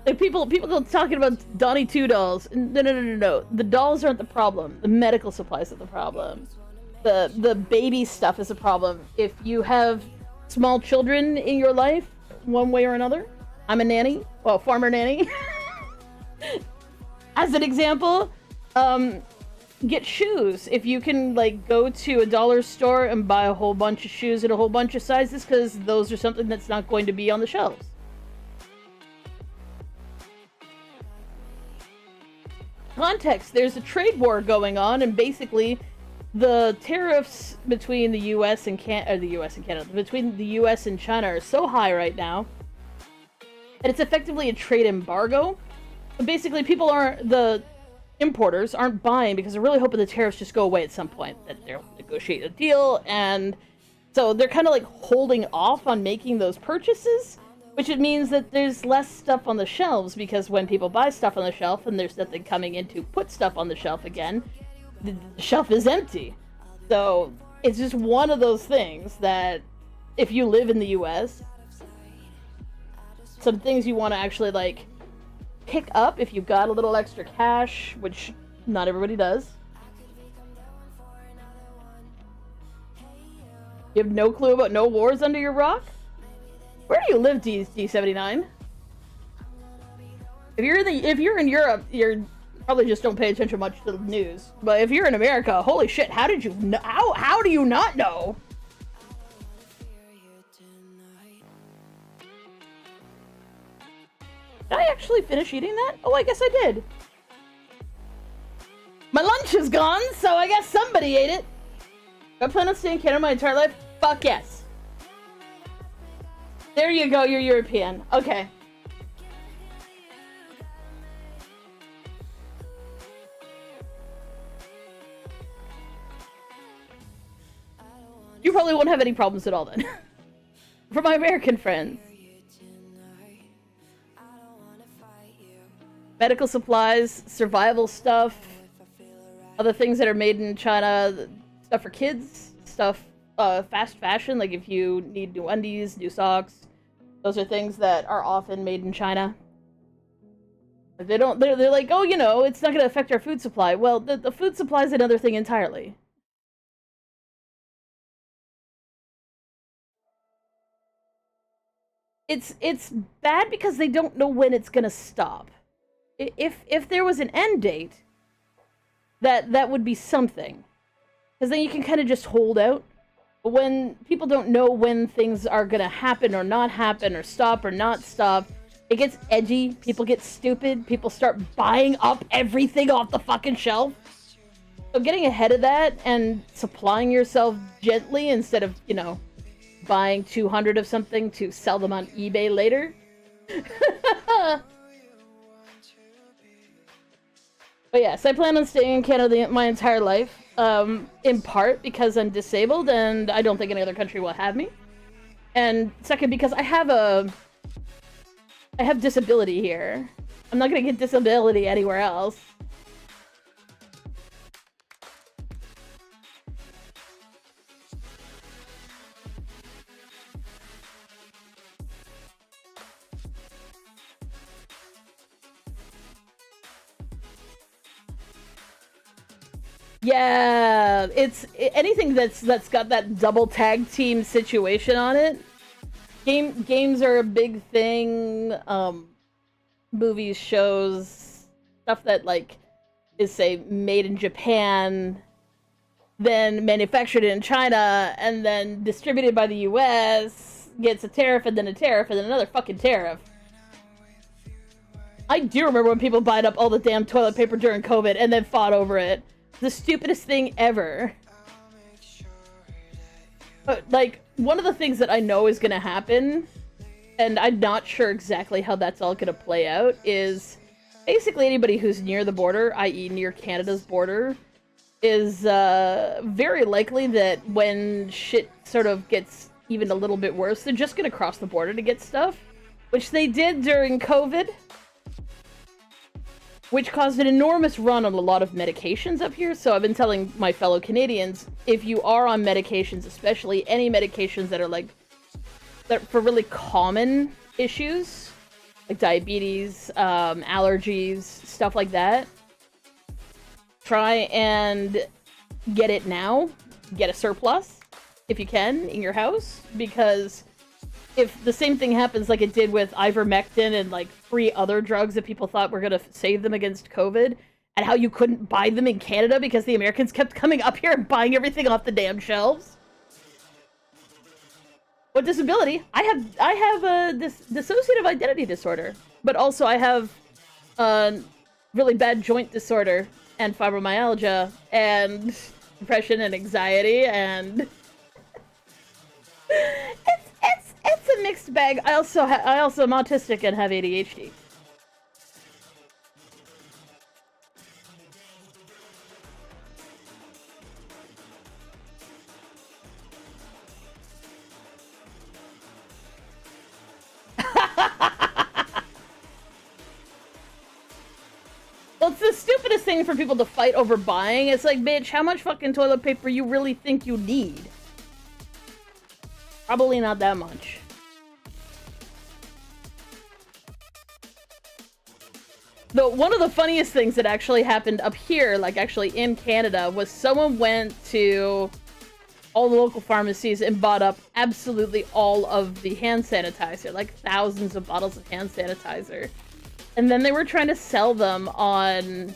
Speaker 1: Like people go talking about Donnie 2 dolls. No. The dolls aren't the problem. The medical supplies are the problem. The baby stuff is a problem. If you have small children in your life, one way or another, I'm a nanny, well, farmer nanny. As an example, get shoes. If you can, like, go to a dollar store and buy a whole bunch of shoes in a whole bunch of sizes, because those are something that's not going to be on the shelves. Context, there's a trade war going on, and basically the tariffs between the US and Canada, between the US and China are so high right now that it's effectively a trade embargo. But basically the importers aren't buying because they're really hoping the tariffs just go away at some point, that they'll negotiate a deal, and so they're kind of like holding off on making those purchases. Which it means that there's less stuff on the shelves, because when people buy stuff on the shelf and there's nothing coming in to put stuff on the shelf again, the shelf is empty. So it's just one of those things that if you live in the US, some things you want to actually like pick up if you've got a little extra cash, which not everybody does. You have no clue about no wars under your rock? Where do you live, D79? If you're in Europe, you're probably just don't pay attention much to the news. But if you're in America, holy shit, how did you know? How do you not know? Did I actually finish eating that? Oh, I guess I did. My lunch is gone, so I guess somebody ate it. Do I plan on staying in Canada my entire life? Fuck yes. There you go, you're European. Okay. You probably won't have any problems at all then. For my American friends. Medical supplies, survival stuff, other things that are made in China, stuff for kids, stuff, fast fashion, like if you need new undies, new socks, those are things that are often made in China. They're like, oh, you know, it's not going to affect our food supply. Well, the food supply is another thing entirely. It's bad because they don't know when it's going to stop. If there was an end date, that would be something. Because then you can kind of just hold out. But when people don't know when things are going to happen or not happen or stop or not stop, it gets edgy, people get stupid, people start buying up everything off the fucking shelf. So getting ahead of that and supplying yourself gently instead of, you know, buying 200 of something to sell them on eBay later. But yes, I plan on staying in Canada my entire life, in part because I'm disabled and I don't think any other country will have me. And second, because I have disability here. I'm not gonna get disability anywhere else. Yeah, it's anything that's got that double tag team situation on it. Games are a big thing. Movies, shows, stuff that like is say made in Japan, then manufactured in China, and then distributed by the US, gets a tariff and then a tariff and then another fucking tariff. I do remember when people buyed up all the damn toilet paper during COVID and then fought over it. The stupidest thing ever. But, like, one of the things that I know is gonna happen, and I'm not sure exactly how that's all gonna play out, is basically anybody who's near the border, i.e. near Canada's border, is very likely that when shit sort of gets even a little bit worse, they're just gonna cross the border to get stuff, which they did during COVID. Which caused an enormous run on a lot of medications up here. So I've been telling my fellow Canadians, if you are on medications, especially any medications that are like, that for really common issues, like diabetes, allergies, stuff like that, try and get it now. Get a surplus, if you can, in your house, because if the same thing happens like it did with ivermectin and like 3 other drugs that people thought were going to save them against COVID, and how you couldn't buy them in Canada because the Americans kept coming up here and buying everything off the damn shelves. What disability? I have a dissociative identity disorder, but also I have really bad joint disorder and fibromyalgia and depression and anxiety and it's a mixed bag. I also am autistic and have ADHD. Well, it's the stupidest thing for people to fight over buying. It's like, bitch, how much fucking toilet paper you really think you need? Probably not that much. Though one of the funniest things that actually happened up here, like actually in Canada, was someone went to all the local pharmacies and bought up absolutely all of the hand sanitizer, like thousands of bottles of hand sanitizer. And then they were trying to sell them on...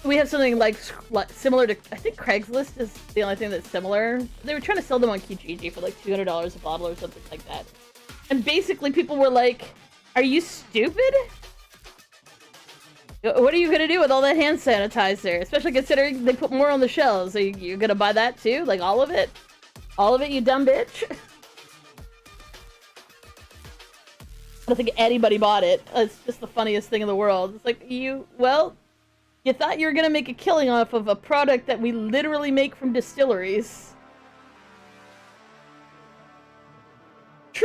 Speaker 1: We have something like similar to, I think Craigslist is the only thing that's similar. They were trying to sell them on Kijiji for like $200 a bottle or something like that. And basically people were like, are you stupid? What are you gonna do with all that hand sanitizer? Especially considering they put more on the shelves. So you're gonna buy that too? Like all of it? All of it, you dumb bitch? I don't think anybody bought it. It's just the funniest thing in the world. It's like, you thought you were gonna make a killing off of a product that we literally make from distilleries.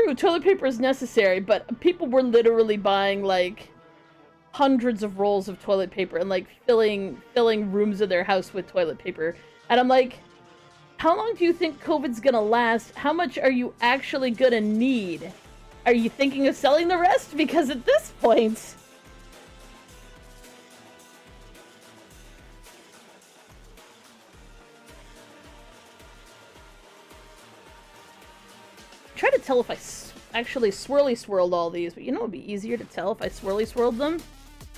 Speaker 1: true, toilet paper is necessary, but people were literally buying, like, hundreds of rolls of toilet paper and, like, filling rooms of their house with toilet paper. And I'm like, how long do you think COVID's gonna last? How much are you actually gonna need? Are you thinking of selling the rest? Because at this point... Try to tell if I actually swirly swirled all these, but you know what would be easier to tell if I swirly swirled them?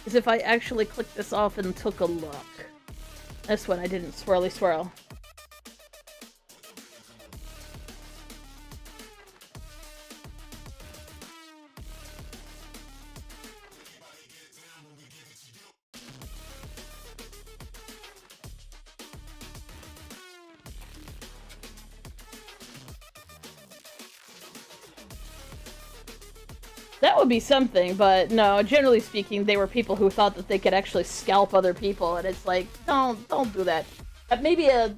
Speaker 1: Is if I actually clicked this off and took a look. This one I didn't swirly swirl. That would be something, but no, generally speaking, they were people who thought that they could actually scalp other people, and it's like, don't do that. That may be a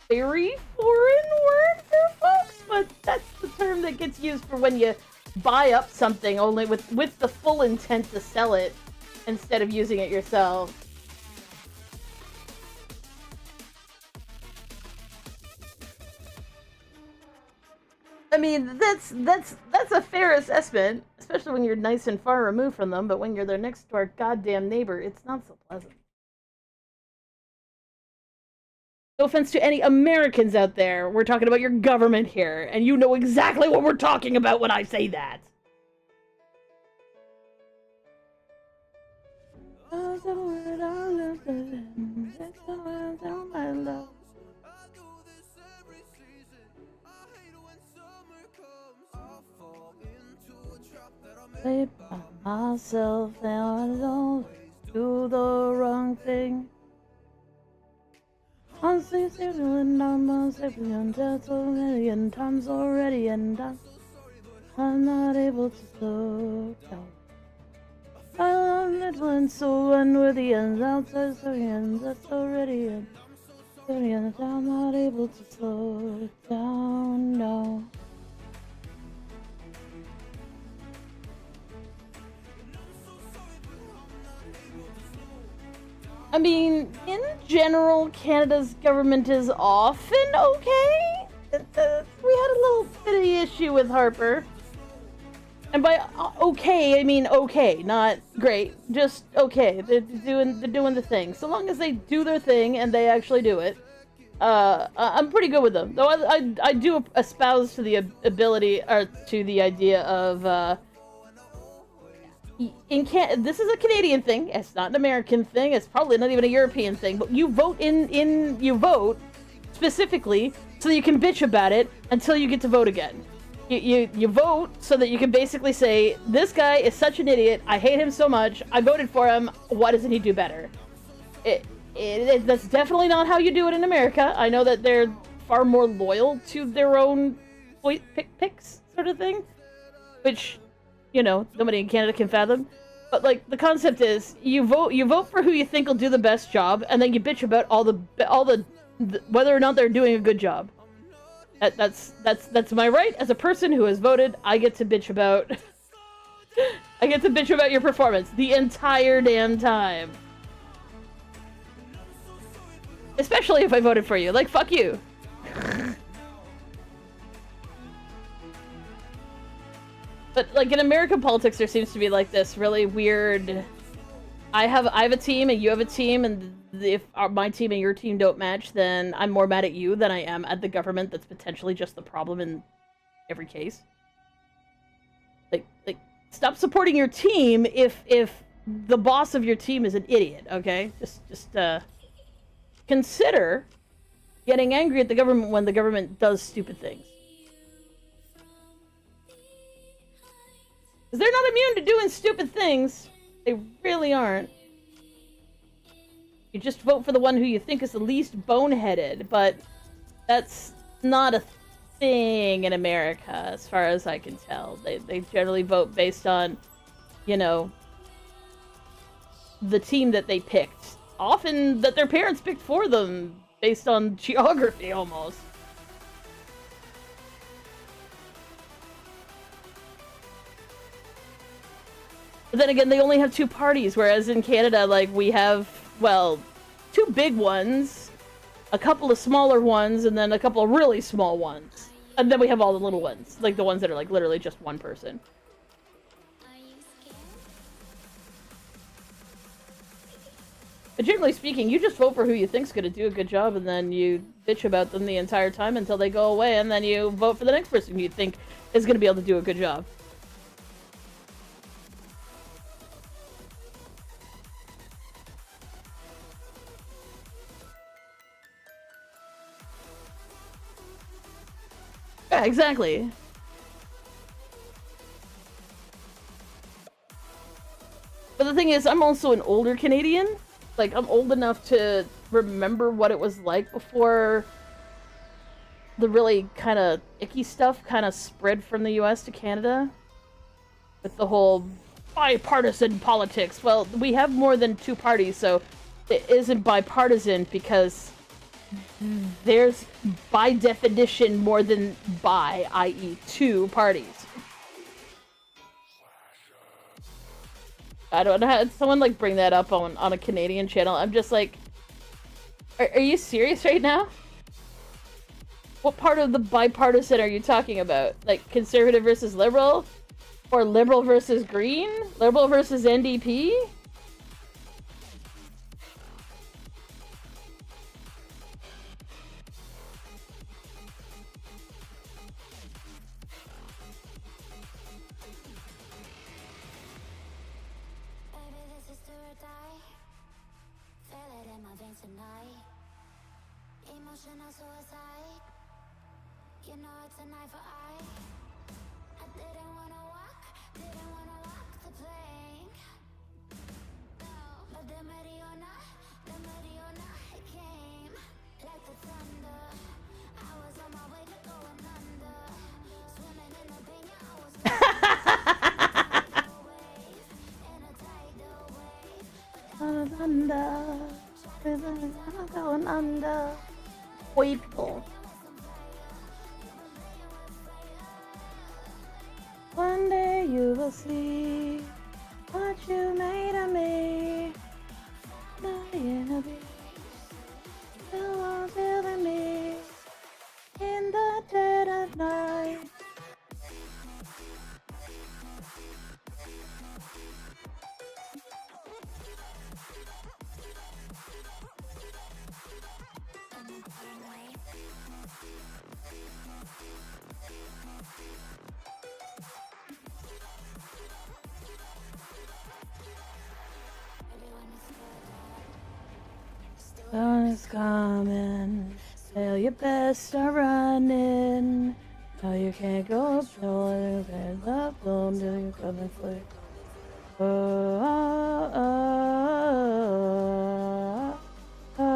Speaker 1: very foreign word for folks, but that's the term that gets used for when you buy up something only with the full intent to sell it instead of using it yourself. I mean, that's a fair assessment, especially when you're nice and far removed from them, but when you're their next door goddamn neighbor, it's not so pleasant. No offense to any Americans out there, we're talking about your government here, and you know exactly what we're talking about when I say that. Play by myself and I don't do the wrong thing. I'm doing almost every death a million times already, and I'm not able to slow down. I love little and so unworthy, and outside so and that's already and I'm not able to slow down now. I mean, in general, Canada's government is often okay. We had a little bit of the issue with Harper. And by okay, I mean okay, not great. Just okay. They're doing the thing. So long as they do their thing and they actually do it, I'm pretty good with them. Though I do espouse to the ability, or to the idea of, this is a Canadian thing. It's not an American thing. It's probably not even a European thing. But you vote you vote specifically so that you can bitch about it until you get to vote again. You vote so that you can basically say, this guy is such an idiot. I hate him so much. I voted for him. Why doesn't he do better? That's definitely not how you do it in America. I know that they're far more loyal to their own picks sort of thing, which, you know, nobody in Canada can fathom. But, like, the concept is, you vote for who you think will do the best job, and then you bitch about all the whether or not they're doing a good job. That's my right as a person who has voted. I get to bitch about I get to bitch about your performance the entire damn time. Especially if I voted for you. Like, fuck you. But, like, in American politics, there seems to be, like, this really weird... I have a team, and you have a team, and if my team and your team don't match, then I'm more mad at you than I am at the government that's potentially just the problem in every case. Like, stop supporting your team if the boss of your team is an idiot, okay? Just consider getting angry at the government when the government does stupid things. Because they're not immune to doing stupid things. They really aren't. You just vote for the one who you think is the least boneheaded, but that's not a thing in America, as far as I can tell. They generally vote based on, you know, the team that they picked. Often that their parents picked for them, based on geography, almost. But then again, they only have 2 parties, whereas in Canada, like, we have, well, 2 big ones, a couple of smaller ones, and then a couple of really small ones. And then we have all the little ones, like the ones that are, like, literally just one person. But generally speaking, you just vote for who you think's gonna do a good job, and then you bitch about them the entire time until they go away, and then you vote for the next person you think is gonna be able to do a good job. Yeah, exactly. But the thing is, I'm also an older Canadian. Like, I'm old enough to remember what it was like before the really kind of icky stuff kind of spread from the US to Canada. With the whole bipartisan politics. Well, we have more than 2 parties, so it isn't bipartisan because there's, by definition, more than bi, i.e. 2 parties. I don't know, had someone like bring that up on a Canadian channel. I'm just like, are you serious right now? What part of the bipartisan are you talking about? Like conservative versus liberal? Or liberal versus green? Liberal versus NDP?
Speaker 3: Baby, this is do or die. Feel it in my veins tonight. Emotional suicide. You know it's an eye for eye. I didn't wanna walk the plank. No, but the Mariona, it came like the thunder. I was on my way to going under. Swimming in the pain, yeah, I was in a tidal wave.
Speaker 1: I'm going under. People. One day you will see what you made of me. Lying a bit. Still on telling me in the dead of night. Sun is coming. Tell your best start running. Now you can't go up no there's up long till you come and flick. Oh, oh, oh, oh,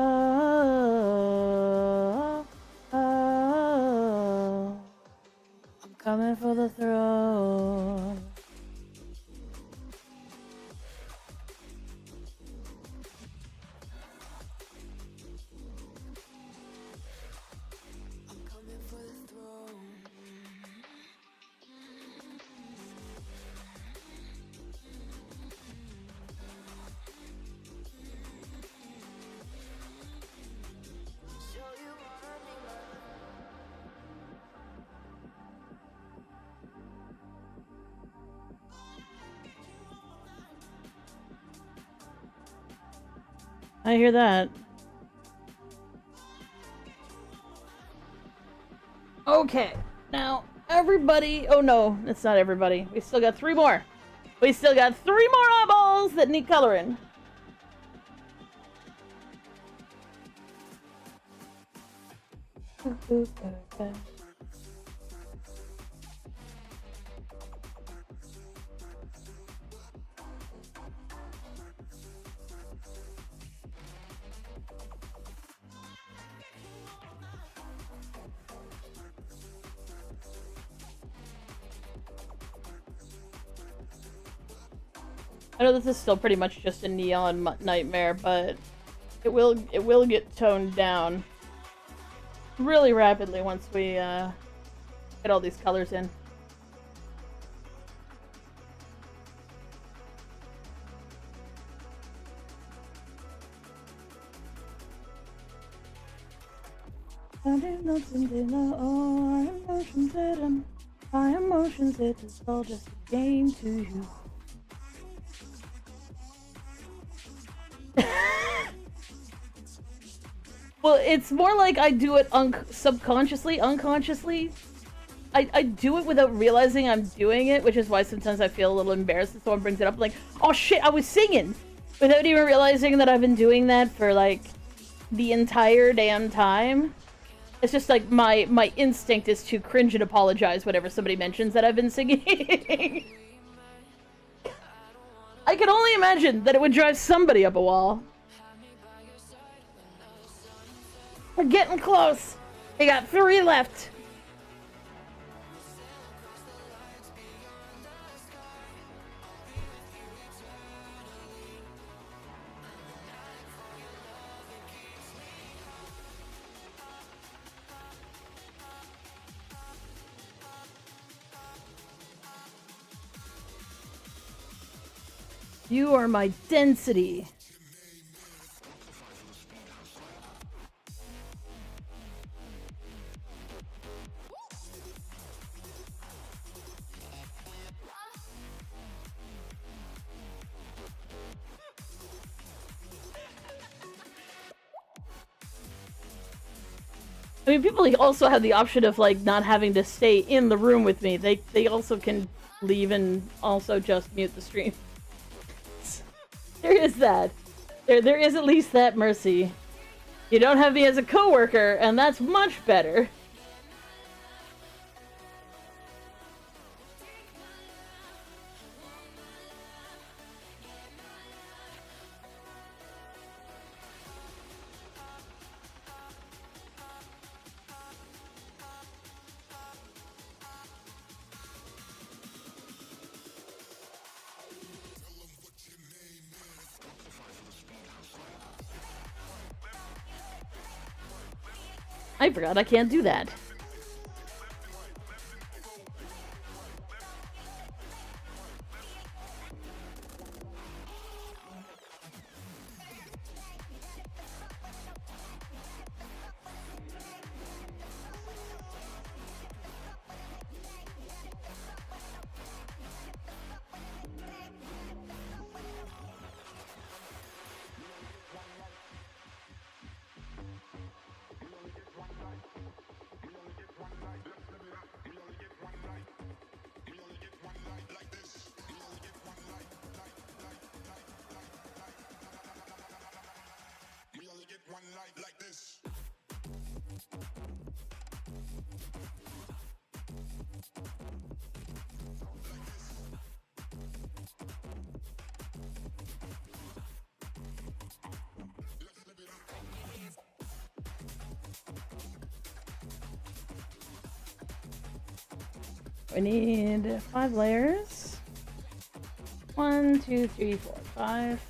Speaker 1: oh, oh. I'm coming for the throne. I hear that. Okay, now everybody. Oh no, it's not everybody. We still got 3 more. We still got 3 more eyeballs that need coloring. I know this is still pretty much just a neon nightmare, but it will get toned down really rapidly once we get all these colors in. I did nothing, did not all our emotions hidden. My emotions, it is all just a game to you. Well, it's more like I do it subconsciously, unconsciously. I do it without realizing I'm doing it, which is why sometimes I feel a little embarrassed if someone brings it up, like, oh shit, I was singing! Without even realizing that I've been doing that for, like, the entire damn time. It's just like my instinct is to cringe and apologize whenever somebody mentions that I've been singing. I can only imagine that it would drive somebody up a wall. We're getting close. We got 3 left. You are my density. I mean, people also have the option of, like, not having to stay in the room with me. They also can leave and also just mute the stream. There is that. There is at least that mercy. You don't have me as a coworker, and that's much better. I forgot I can't do that. We need 5 layers. 1, 2, 3, 4, 5.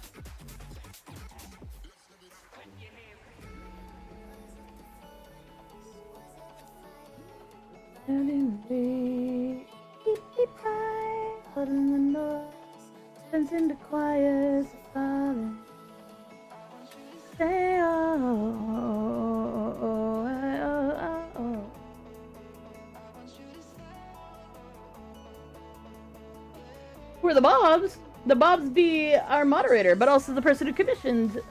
Speaker 1: Putting the noise turns into quiet silence. Say oh, oh, oh, oh, oh. We're the Bobs. The Bobs be our moderator, but also the person who commissioned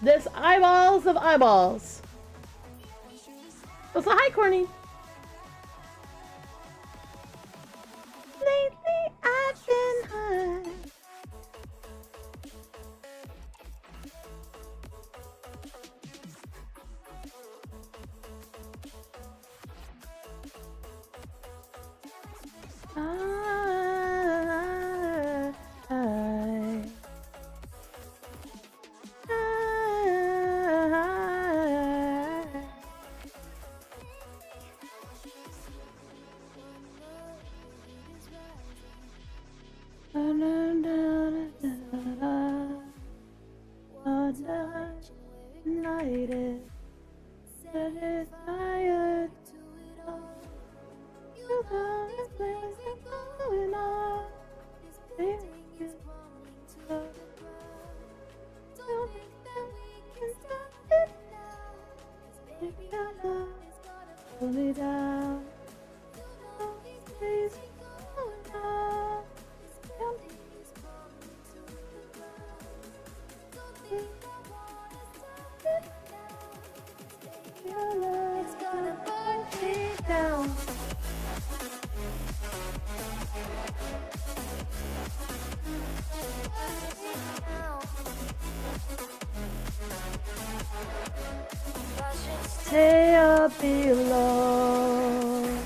Speaker 1: this Eyeballs of Eyeballs. So hi, Corny. Lately I've been high. United, set it fire to it all. You got a place to go. say I'll be alone.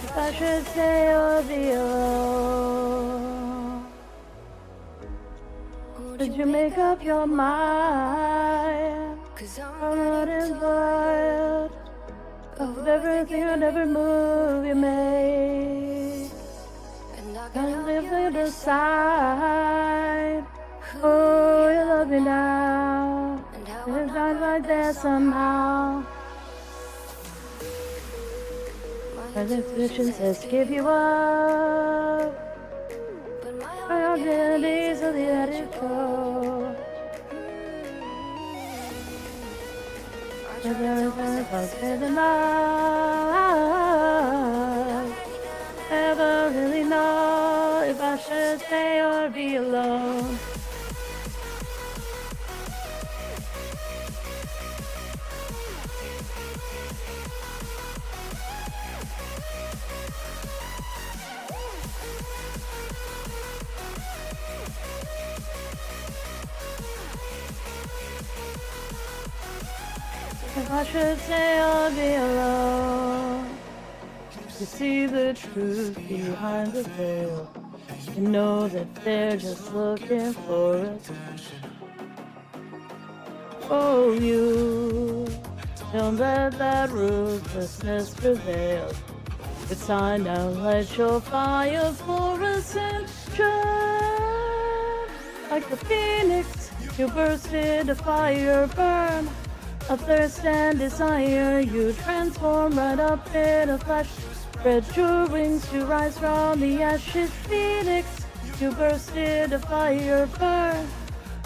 Speaker 1: If I should say I'll be alone, did you make up your mind? I'm not involved of everything and every move you made. And if you decide, oh, you love me now, it's not like that somehow. My intuition says to give you up, my identity's of the attitude. But there is a positive in love. Never really know if I should stay or be alone. If I should say I'll be alone, to see the truth behind the veil, to know that they're just looking for attention. Oh, you don't let that ruthlessness prevail. It's time now, let your fire for ascension. Like the phoenix, you burst into fire, burn. Of thirst and desire, you transform right up into flesh. Spread your wings to rise from the ashes, phoenix. You burst into fire, burn.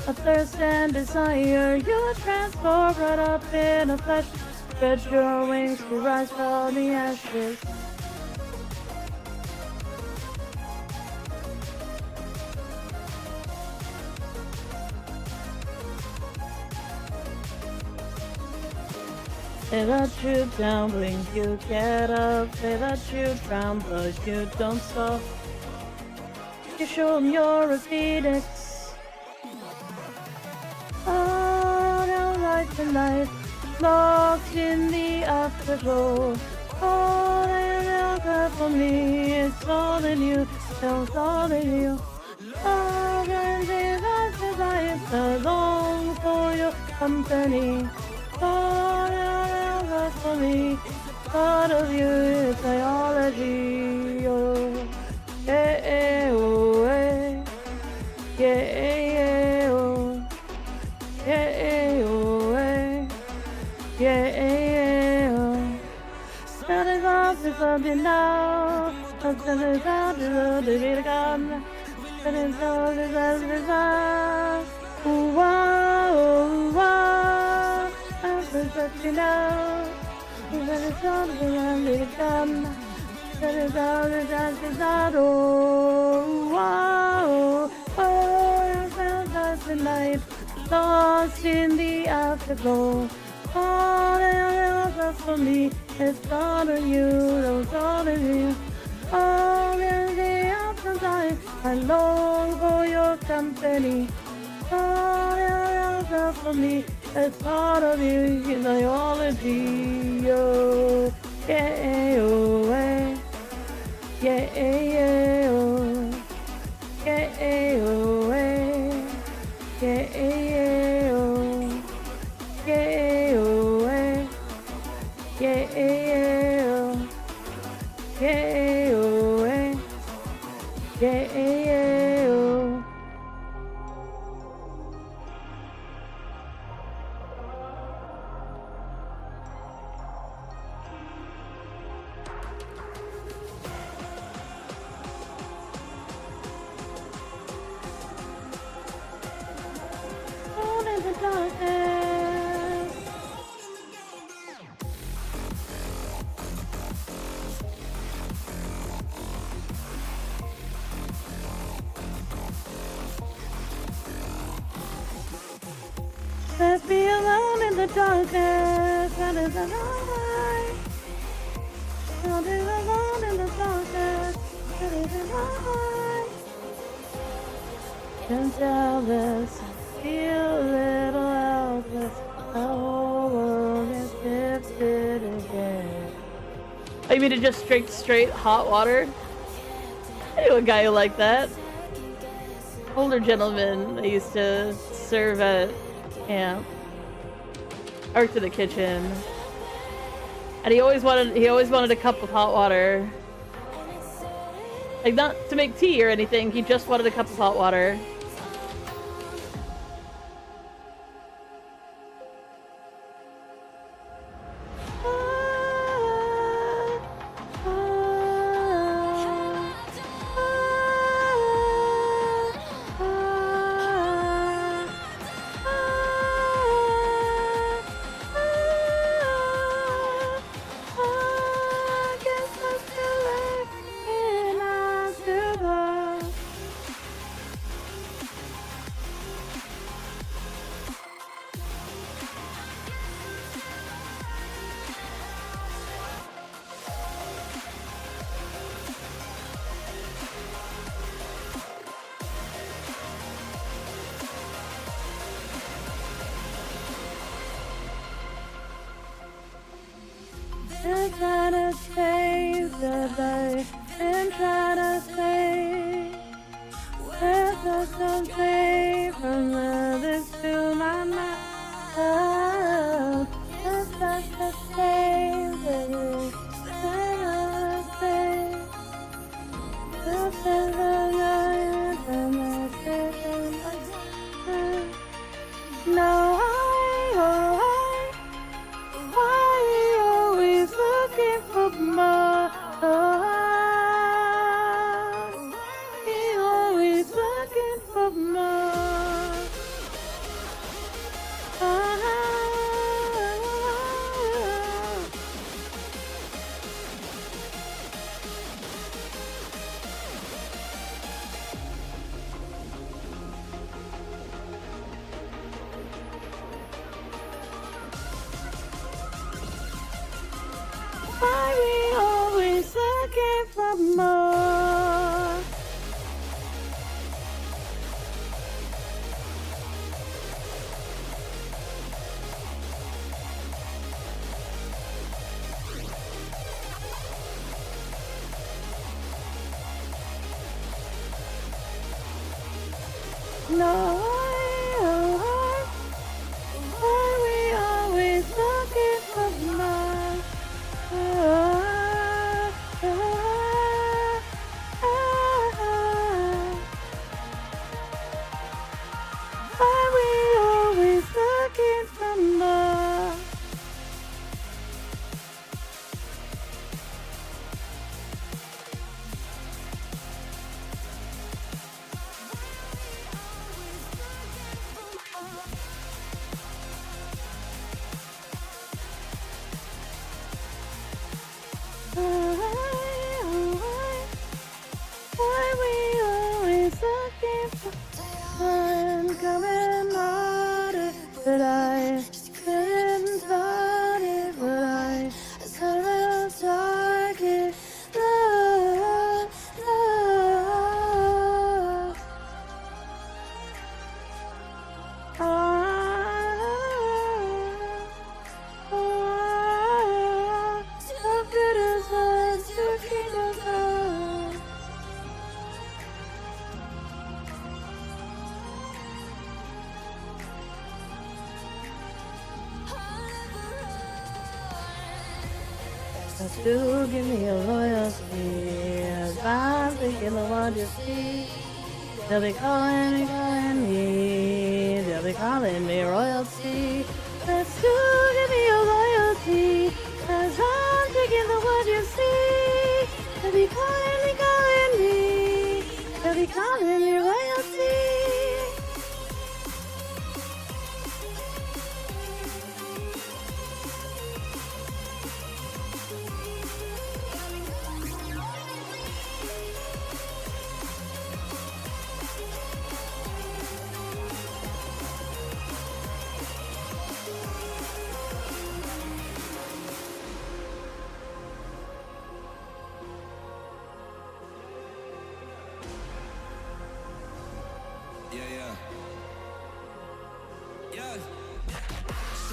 Speaker 1: Of thirst and desire, you transform right up into flesh. Spread your wings to rise from the ashes. They let you down when you get up. They let you drown, but you don't stop. You show them you're a phoenix. Oh, down like the night, locked in the afterglow. Oh, they look up for me. It's all in you, it's all in you. Oh, they like the light, I long for your company. Oh, for me, part of you is biology. Oh, yeah, oh, yeah, oh, yeah, oh, yeah, oh. Starting off with something now, something is out to the beat again. And it's all this as bizarre. Ooh, wow, ooh, wow. I'm such you know. That it's all the land it's done. That it's all the dance is out. Oh, wow. Oh, I felt like the night, lost in the afterglow. All that was for me, it's all of you, that was all of you. All in the afterlife, I long for your company. All that was for me, it's part of you, you know, biology. Oh, yeah, oh, yeah, yeah, oh, yeah, oh, yeah, yeah, oh, yeah, oh, yeah, yeah, oh, yeah, oh, yeah, yeah, oh. The darkness. Let's be alone in the darkness. That is a lie. I'll be alone in the darkness. I'm jealous, feel a little helpless. The whole world is shifted again. Oh, you mean to just drink straight hot water? I knew a guy who liked that. Older gentleman I used to serve at camp. I worked in the kitchen. And he always wanted a cup of hot water. Like, not to make tea or anything, he just wanted a cup of hot water. Been trying to change the life, been trying to say there's just something from others to my mind. There's just a change that is trying to say there's just a life from others to my mind. No, why always looking for more? He always looking for more. Why we always looking for more? No, why we always looking for more? Why we always looking for more? Why we always looking for one coming harder? But I couldn't start it, but I couldn't start it. Love, love. So good as us, so king of us. Do give me a loyalty, as I'm thinking of what you see. They'll be calling me, they'll be calling me royalty. Let's do give me a loyalty, as I'm thinking of what you see. They'll be calling me, they'll be calling me royalty.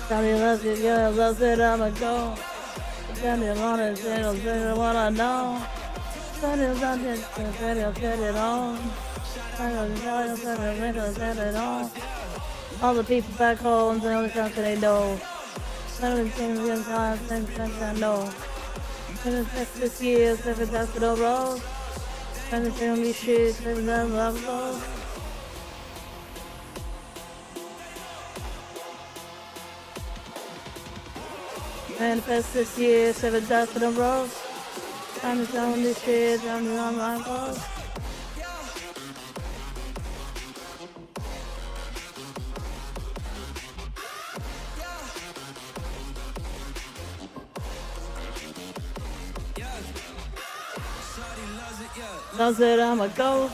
Speaker 1: Johnny loves you, girl, loves it, I'ma go. Johnny on it, Johnny what I know. Johnny's on it, Johnny'll get it on. Johnny'll get it on. All the people back home, the only country they know. None of the things in time, things I know. And it's this year, 7 times for the road. And it's only shit, 7 times love road. Manifest this year, 7 times for the road. And it's only shit, I'm on my road. Loves it, I'ma go.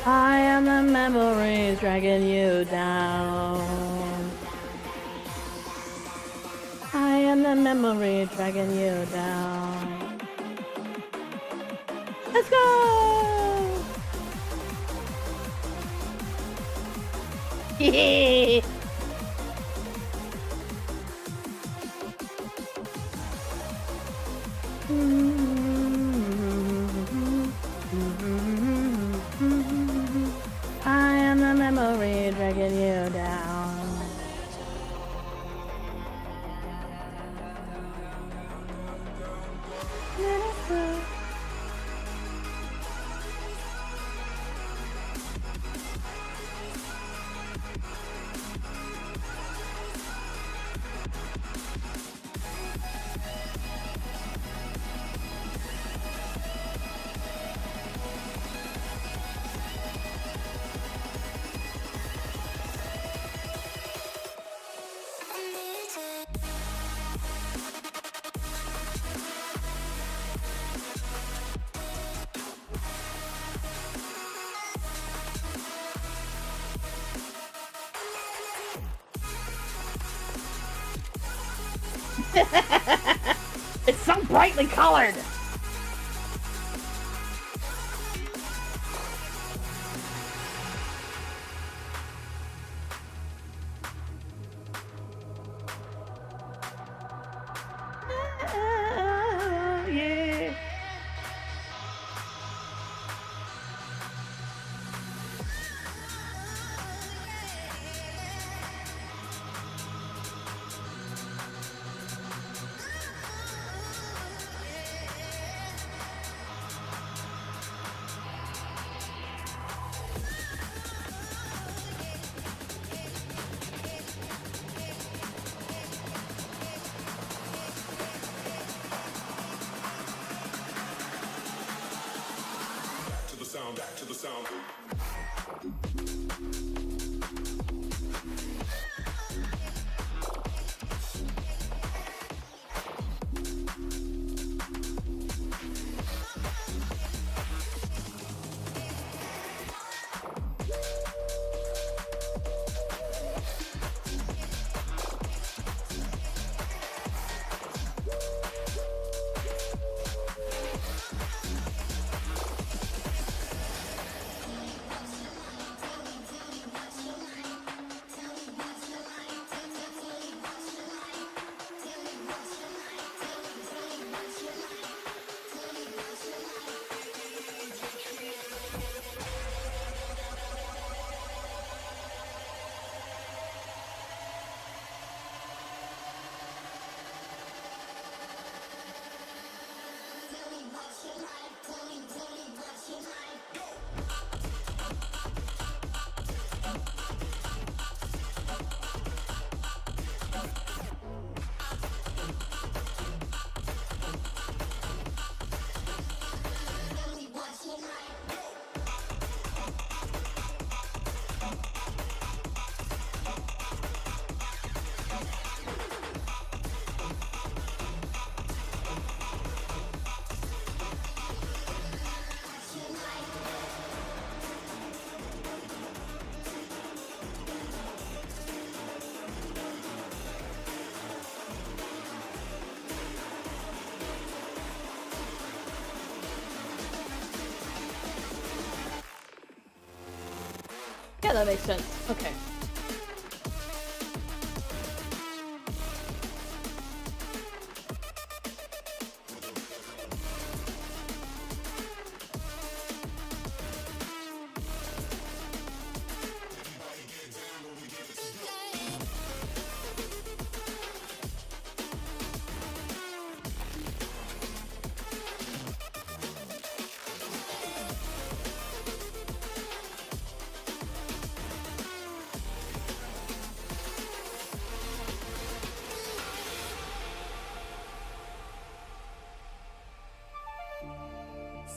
Speaker 1: I am the memories dragging you down. I am the memory dragging you down. Let's go! Yeah. I am the memory dragging you down. It's so brightly colored. Yeah.
Speaker 2: Back to the sound.
Speaker 1: Yeah, that makes sense. Okay.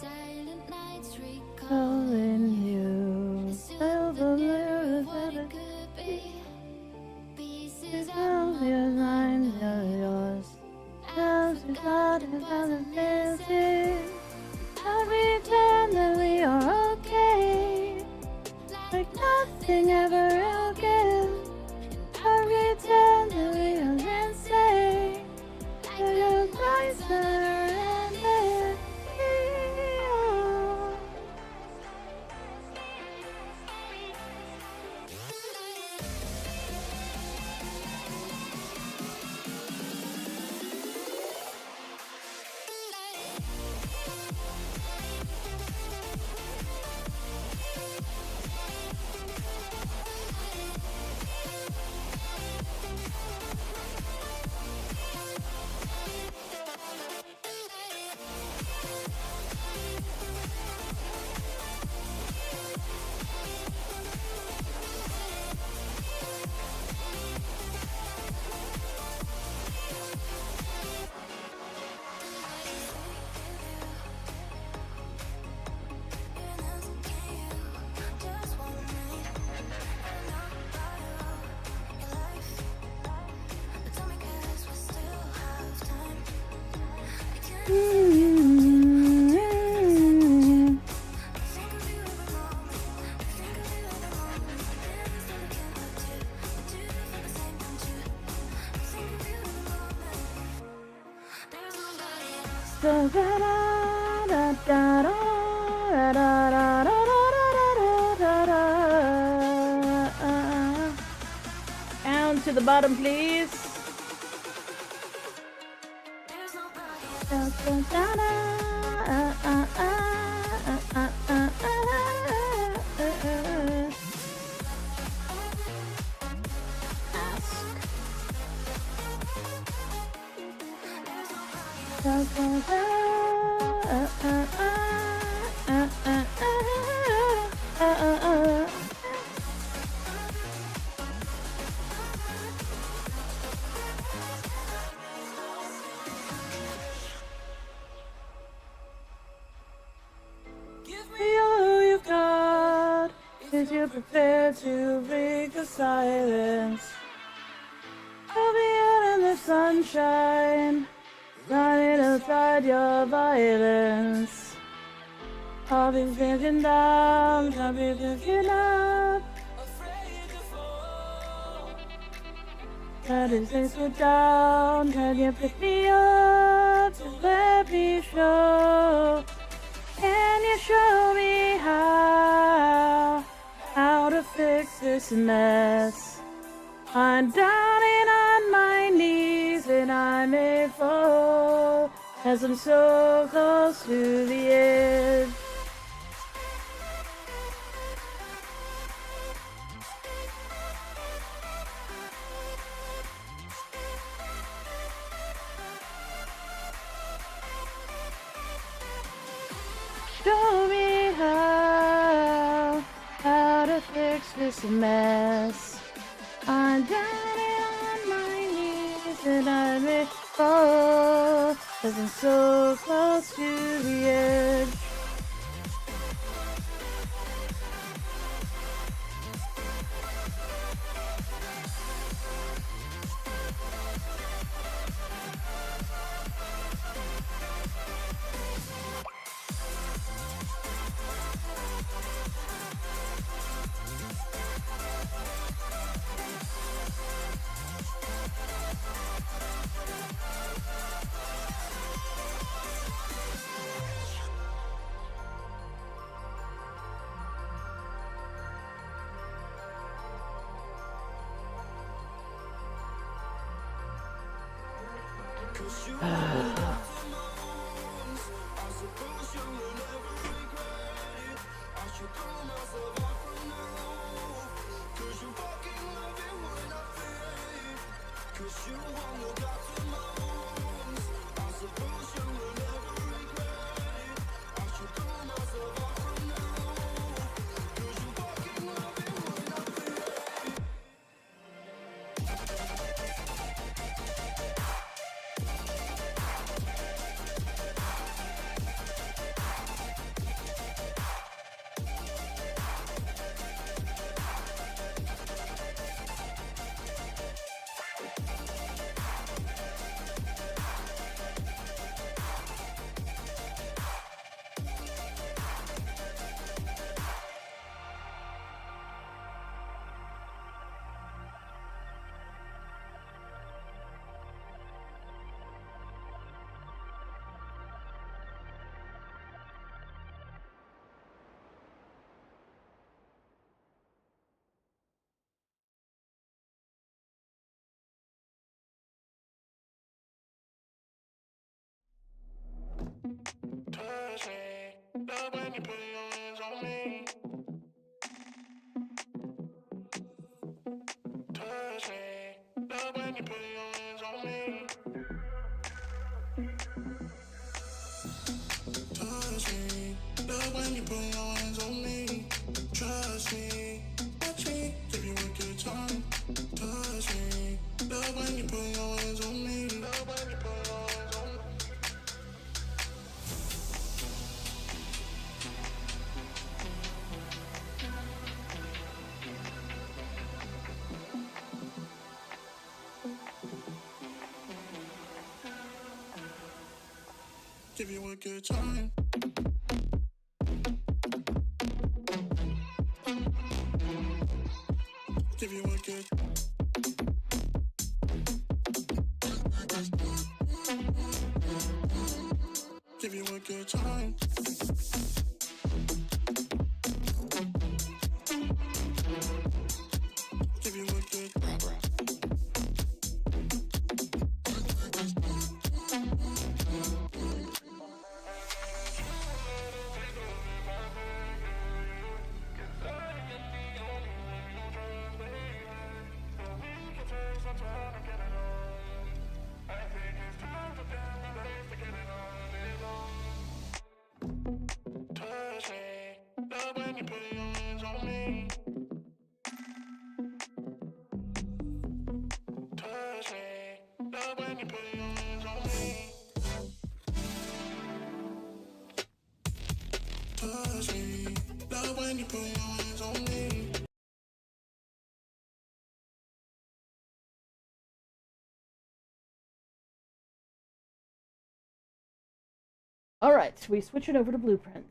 Speaker 3: Silent nights recall
Speaker 1: Calling you.
Speaker 3: silver mirror of what it could be. Pieces
Speaker 1: Tell
Speaker 3: of
Speaker 1: your
Speaker 3: my
Speaker 1: lines are yours. Tells you God it wasn't missing. I pretend that we are okay. Like nothing ever again. I pretend that we are insane. Like a price and then down to the bottom, please. All you've got is you're prepared to break the silence. I'll be out in the sunshine, running outside your violence. I'll be thinking down, I'll be thinking up. Try to stay so down, can you pick me up? Just let me show. Can you show me how to fix this mess? I'm down and on my knees and I may fall as I'm so close to the edge. Show me how to fix this mess. I'm down on my knees and I may fall as I'm so close to the edge.
Speaker 2: Touch me, love when you put your hands on me. Touch me, love when you put your hands on me. Touch me, love when you put your hands on me. Trust me, watch me, give you a good time. Touch me, love when you put your hands on me. Love when you put your hands on me. Give you a good time. Give you a good. Give you a good time. Give you a good. Touch me, love when you put your hands on me. Touch me, love when you put your hands on me. Touch me, love when you put your hands on me.
Speaker 1: Alright, we switch it over to blueprints.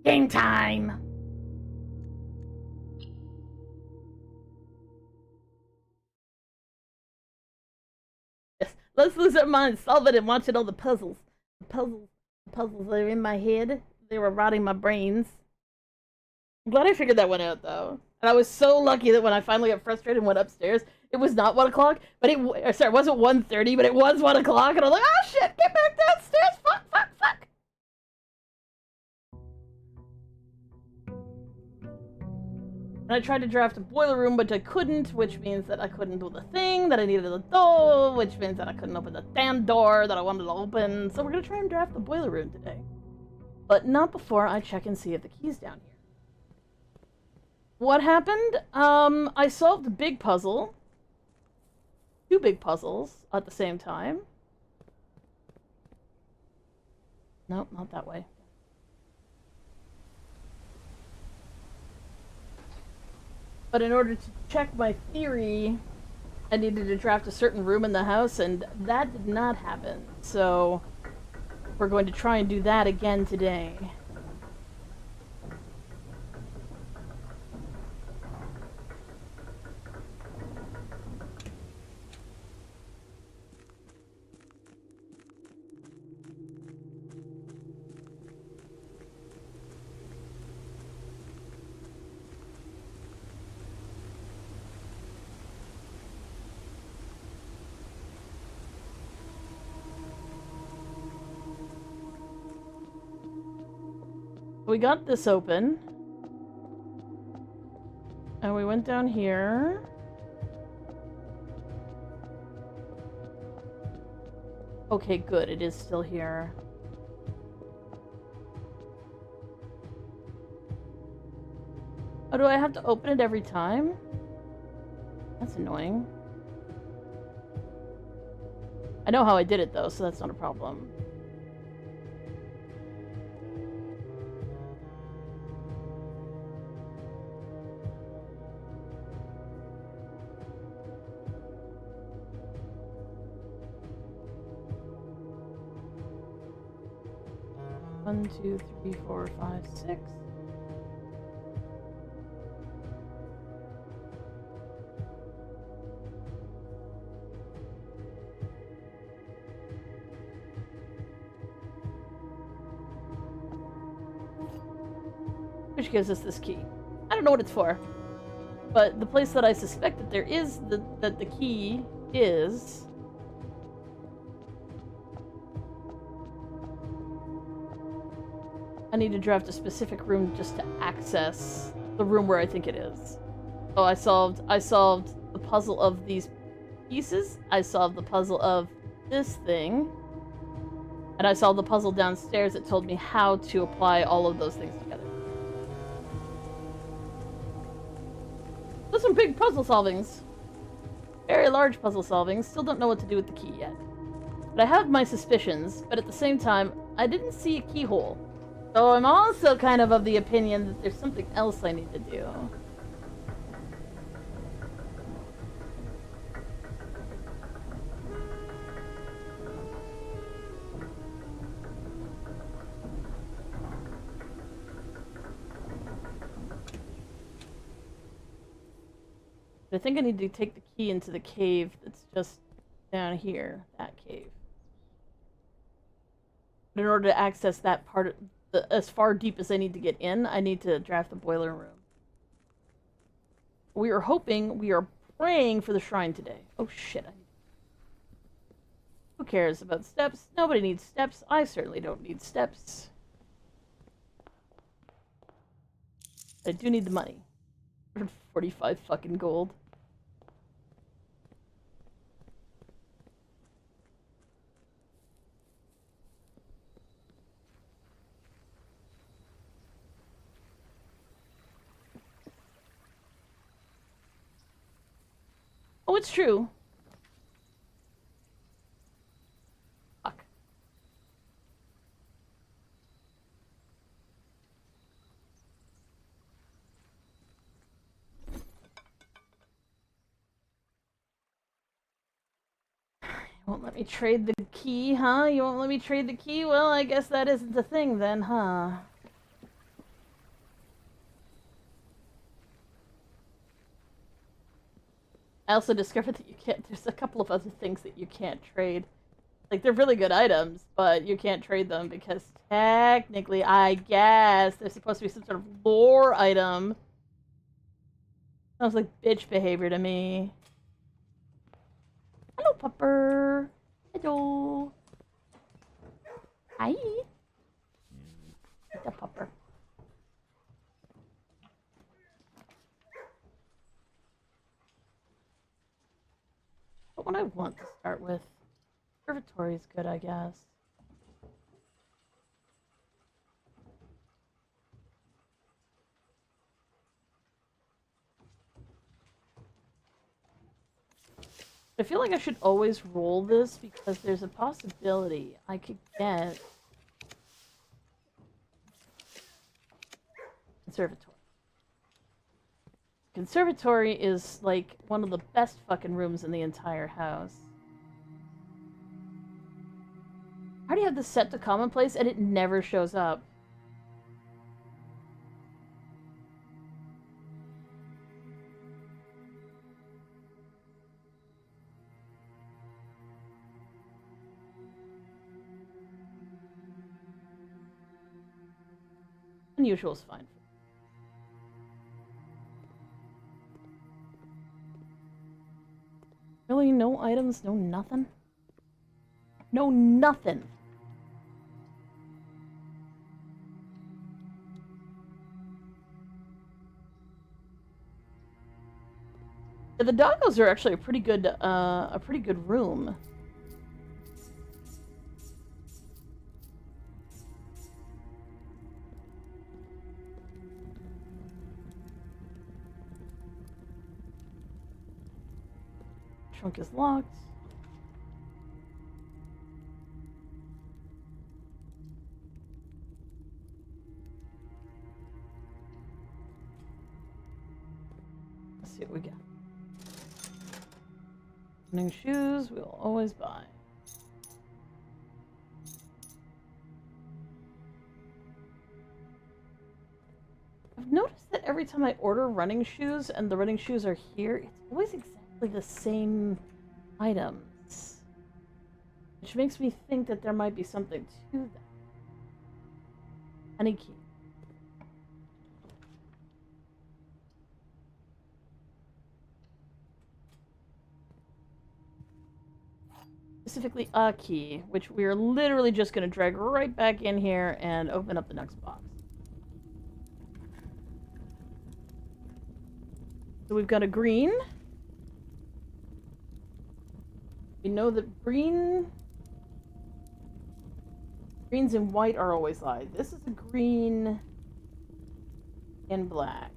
Speaker 1: Game time! Yes, let's lose our minds, solve it, and watch it all the puzzles. The puzzles that are in my head. They were rotting my brains. I'm glad I figured that one out, though. And I was so lucky that when I finally got frustrated and went upstairs, it was not 1 o'clock, but it wasn't 1:30, but it was 1 o'clock, and I was like, oh shit, get back downstairs, fuck. And I tried to draft a boiler room, but I couldn't, which means that I couldn't do the thing that I needed to do, which means that I couldn't open the damn door that I wanted to open. So we're gonna try and draft the boiler room today. But not before I check and see if the key's down here. What happened? I solved a big puzzle. 2 big puzzles at the same time. Nope, not that way. But in order to check my theory, I needed to draft a certain room in the house, and that did not happen. So we're going to try and do that again today. We got this open. And we went down here. Okay, good. It is still here. Oh, do I have to open it every time? That's annoying. I know how I did it, though, so that's not a problem. One, two, three, four, five, six. Which gives us this key. I don't know what it's for, but the place that I suspect that there is that the key is. I need to draft a specific room just to access the room where I think it is. Oh, I solved the puzzle of these pieces. I solved the puzzle of this thing. And I solved the puzzle downstairs that told me how to apply all of those things together. Those are some big puzzle solvings. Very large puzzle solvings. Still don't know what to do with the key yet. But I have my suspicions, but at the same time, I didn't see a keyhole. So I'm also kind of the opinion that there's something else I need to do. I think I need to take the key into the cave that's just down here, that cave. But in order to access that part of as far deep as I need to get in, I need to draft the boiler room. We are hoping, we are praying for the shrine today. Oh shit. Who cares about steps? Nobody needs steps. I certainly don't need steps. I do need the money. 145 fucking gold. Oh, it's true. Fuck. You won't let me trade the key, huh? You won't let me trade the key? Well, I guess that isn't the thing then, huh? I also discovered that you can't, there's a couple of other things that you can't trade. Like, they're really good items, but you can't trade them because technically, I guess, they're supposed to be some sort of lore item. Sounds like bitch behavior to me. Hello, pupper. Hello. Hi. The pupper. What would I want to start with? Conservatory is good, I guess. I feel like I should always roll this because there's a possibility I could get conservatory. Conservatory is like one of the best fucking rooms in the entire house. I already have this set to commonplace and it never shows up. Unusual is fine. Really? No items? No nothing? No nothing! Yeah, the doggos are actually a pretty good room. Trunk is locked. Let's see what we got. Running shoes, we'll always buy. I've noticed that every time I order running shoes and the running shoes are here, it's always exactly the same items. Which makes me think that there might be something to that. Honey key. Specifically a key, which we're literally just going to drag right back in here and open up the next box. So we've got a green. We know that greens and white are always live. This is a green and black.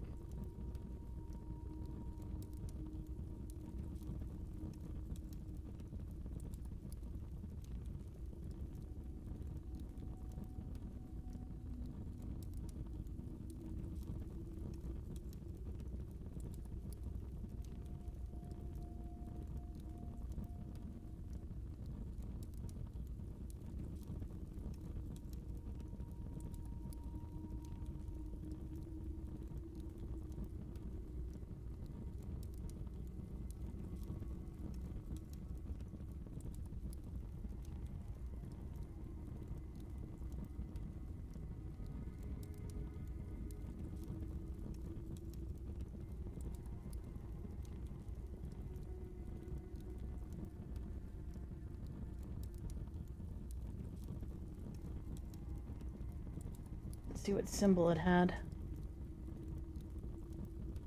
Speaker 1: Let's see what symbol it had.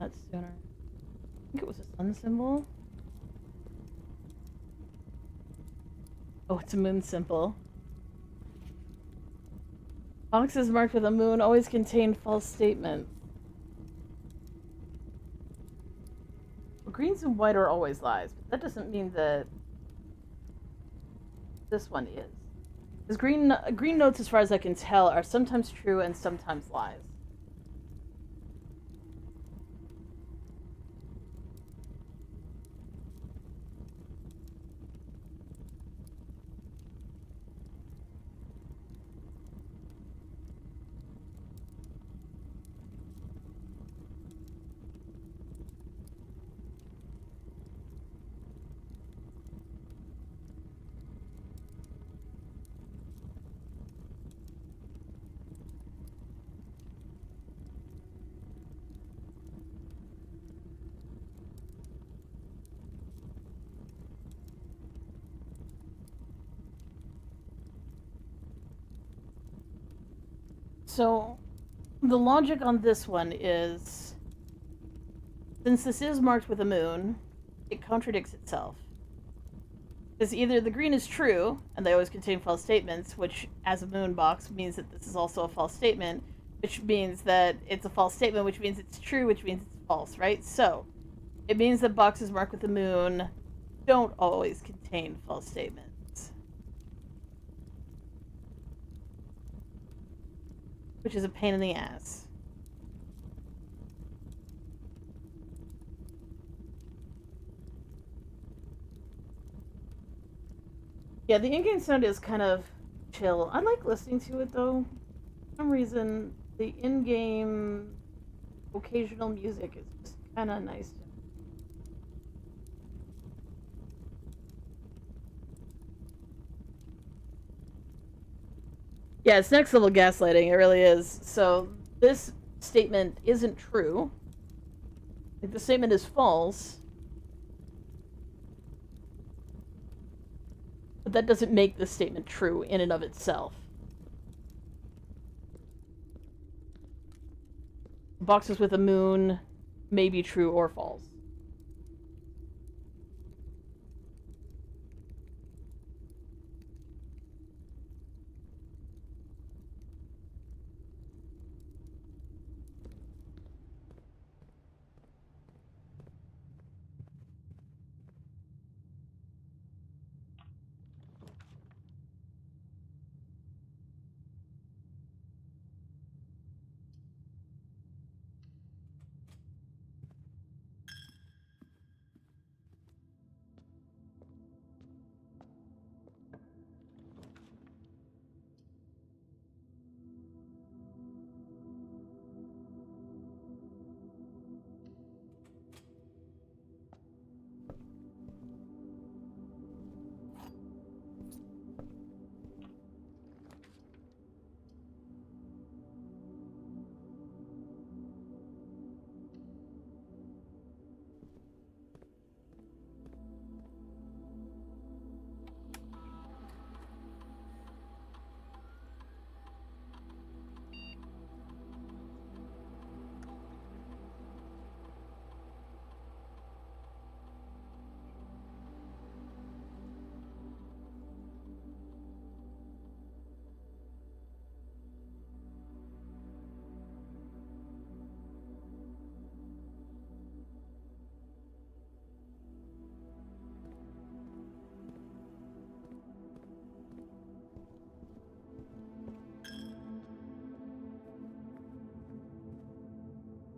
Speaker 1: That's sooner. I think it was a sun symbol. Oh, it's a moon symbol. Boxes marked with a moon always contain false statements. Well, greens and white are always lies, but that doesn't mean that this one is. Because green notes, as far as I can tell, are sometimes true and sometimes lies. So, the logic on this one is, since this is marked with a moon, it contradicts itself. Because either the green is true, and they always contain false statements, which, as a moon box, means that this is also a false statement, which means that it's a false statement, which means it's true, which means it's false, right? So, it means that boxes marked with the moon don't always contain false statements. Which is a pain in the ass. Yeah, the in-game sound is kind of chill. I like listening to it though. For some reason, the in-game occasional music is just kind of nice to me. Yeah, it's next level gaslighting, it really is. So, this statement isn't true. Like, the statement is false. But that doesn't make the statement true in and of itself. Boxes with a moon may be true or false.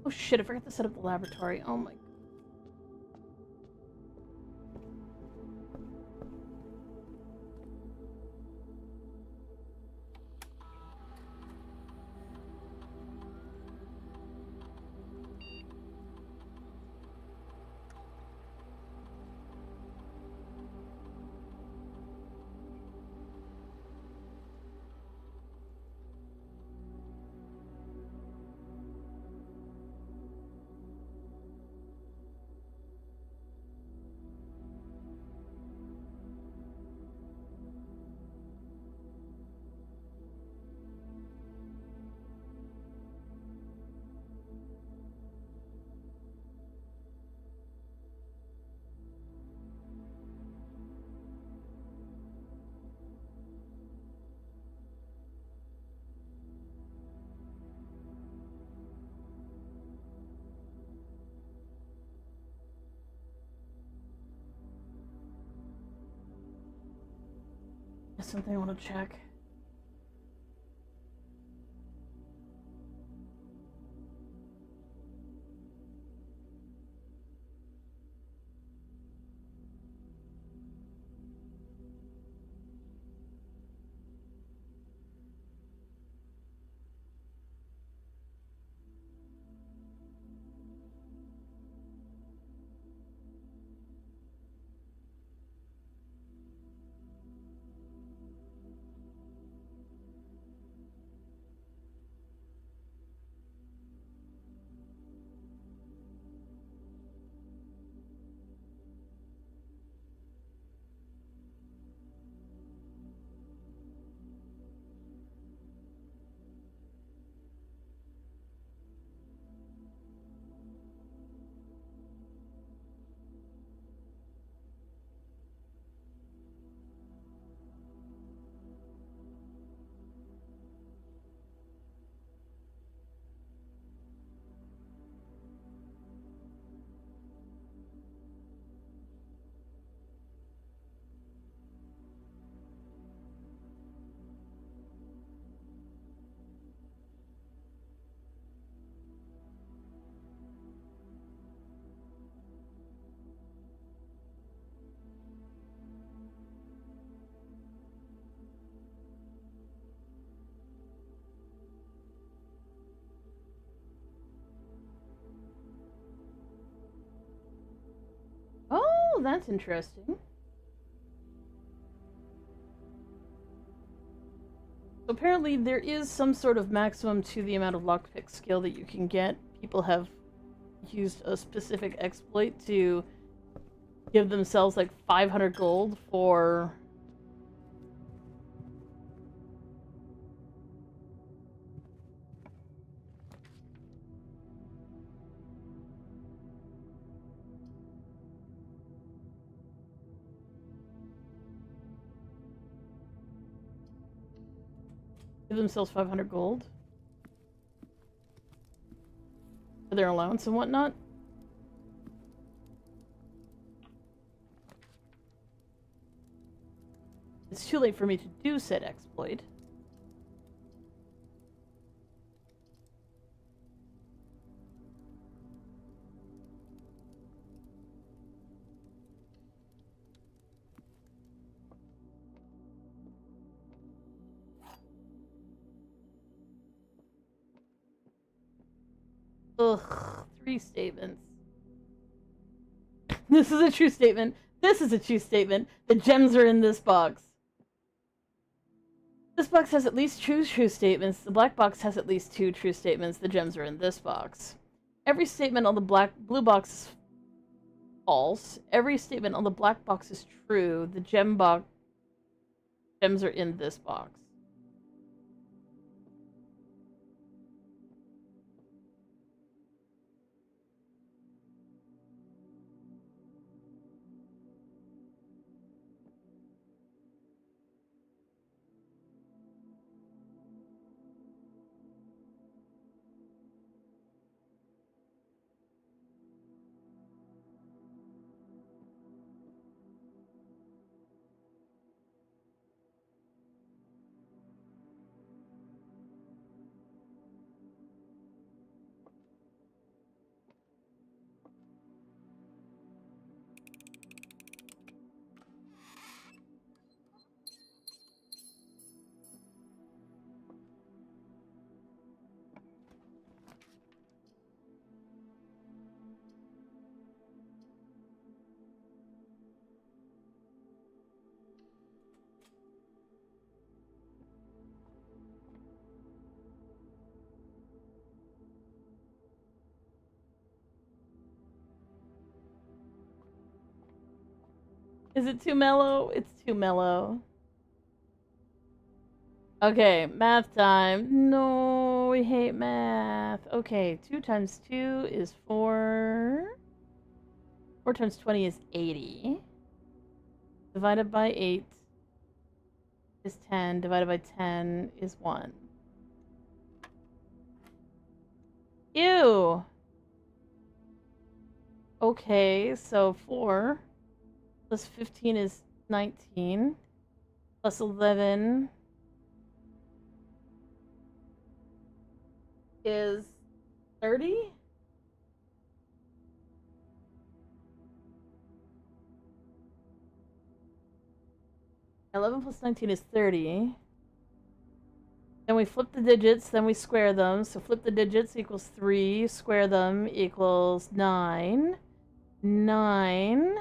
Speaker 1: Oh shit, I forgot to set up the laboratory. Oh my. That's something I want to check. Oh, that's interesting. Apparently, there is some sort of maximum to the amount of lockpick skill that you can get. People have used a specific exploit to give themselves like 500 gold for give themselves 500 gold for their allowance and whatnot. It's too late for me to do said exploit. Ugh, 3 statements. This is a true statement. This is a true statement. The gems are in this box. This box has at least 2 true statements. The black box has at least 2 true statements. The gems are in this box. Every statement on the blue box is false. Every statement on the black box is true. The gems are in this box. Is it too mellow? It's too mellow. Okay, math time. No, we hate math. Okay, 2 times 2 is 4. 4 times 20 is 80. Divided by 8 is 10. Divided by 10 is 1. Ew! Okay, so 4 plus 15 is 19. Plus 11 is 30? Eleven plus 19 is 30. Then we flip the digits, then we square them. So flip the digits equals 3, square them equals 9. 9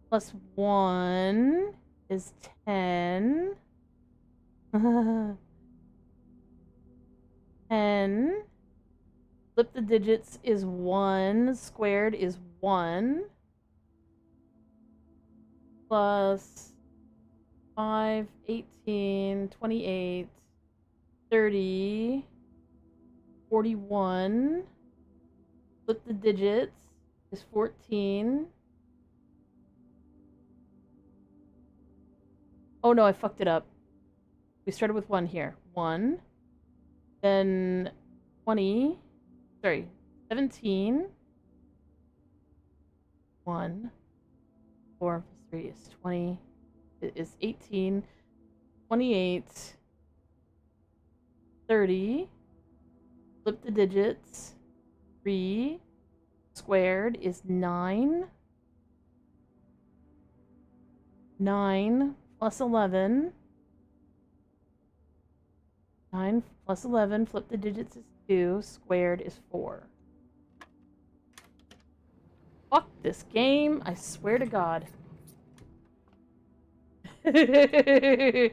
Speaker 1: plus 1 is 10. 10. Flip the digits is 1, squared is 1. Plus 5, 18, 28, 30, 41. Flip the digits is 14. Oh no, I fucked it up. We started with 1 here. 1. Then 20. Sorry, 17. 1. 4 plus 3 is 20. It is 18. 28. 30. Flip the digits. 3 squared is 9. 9 plus 11. 9 plus 11, flip the digits is 2, squared is 4. Fuck this game, I swear to God. There's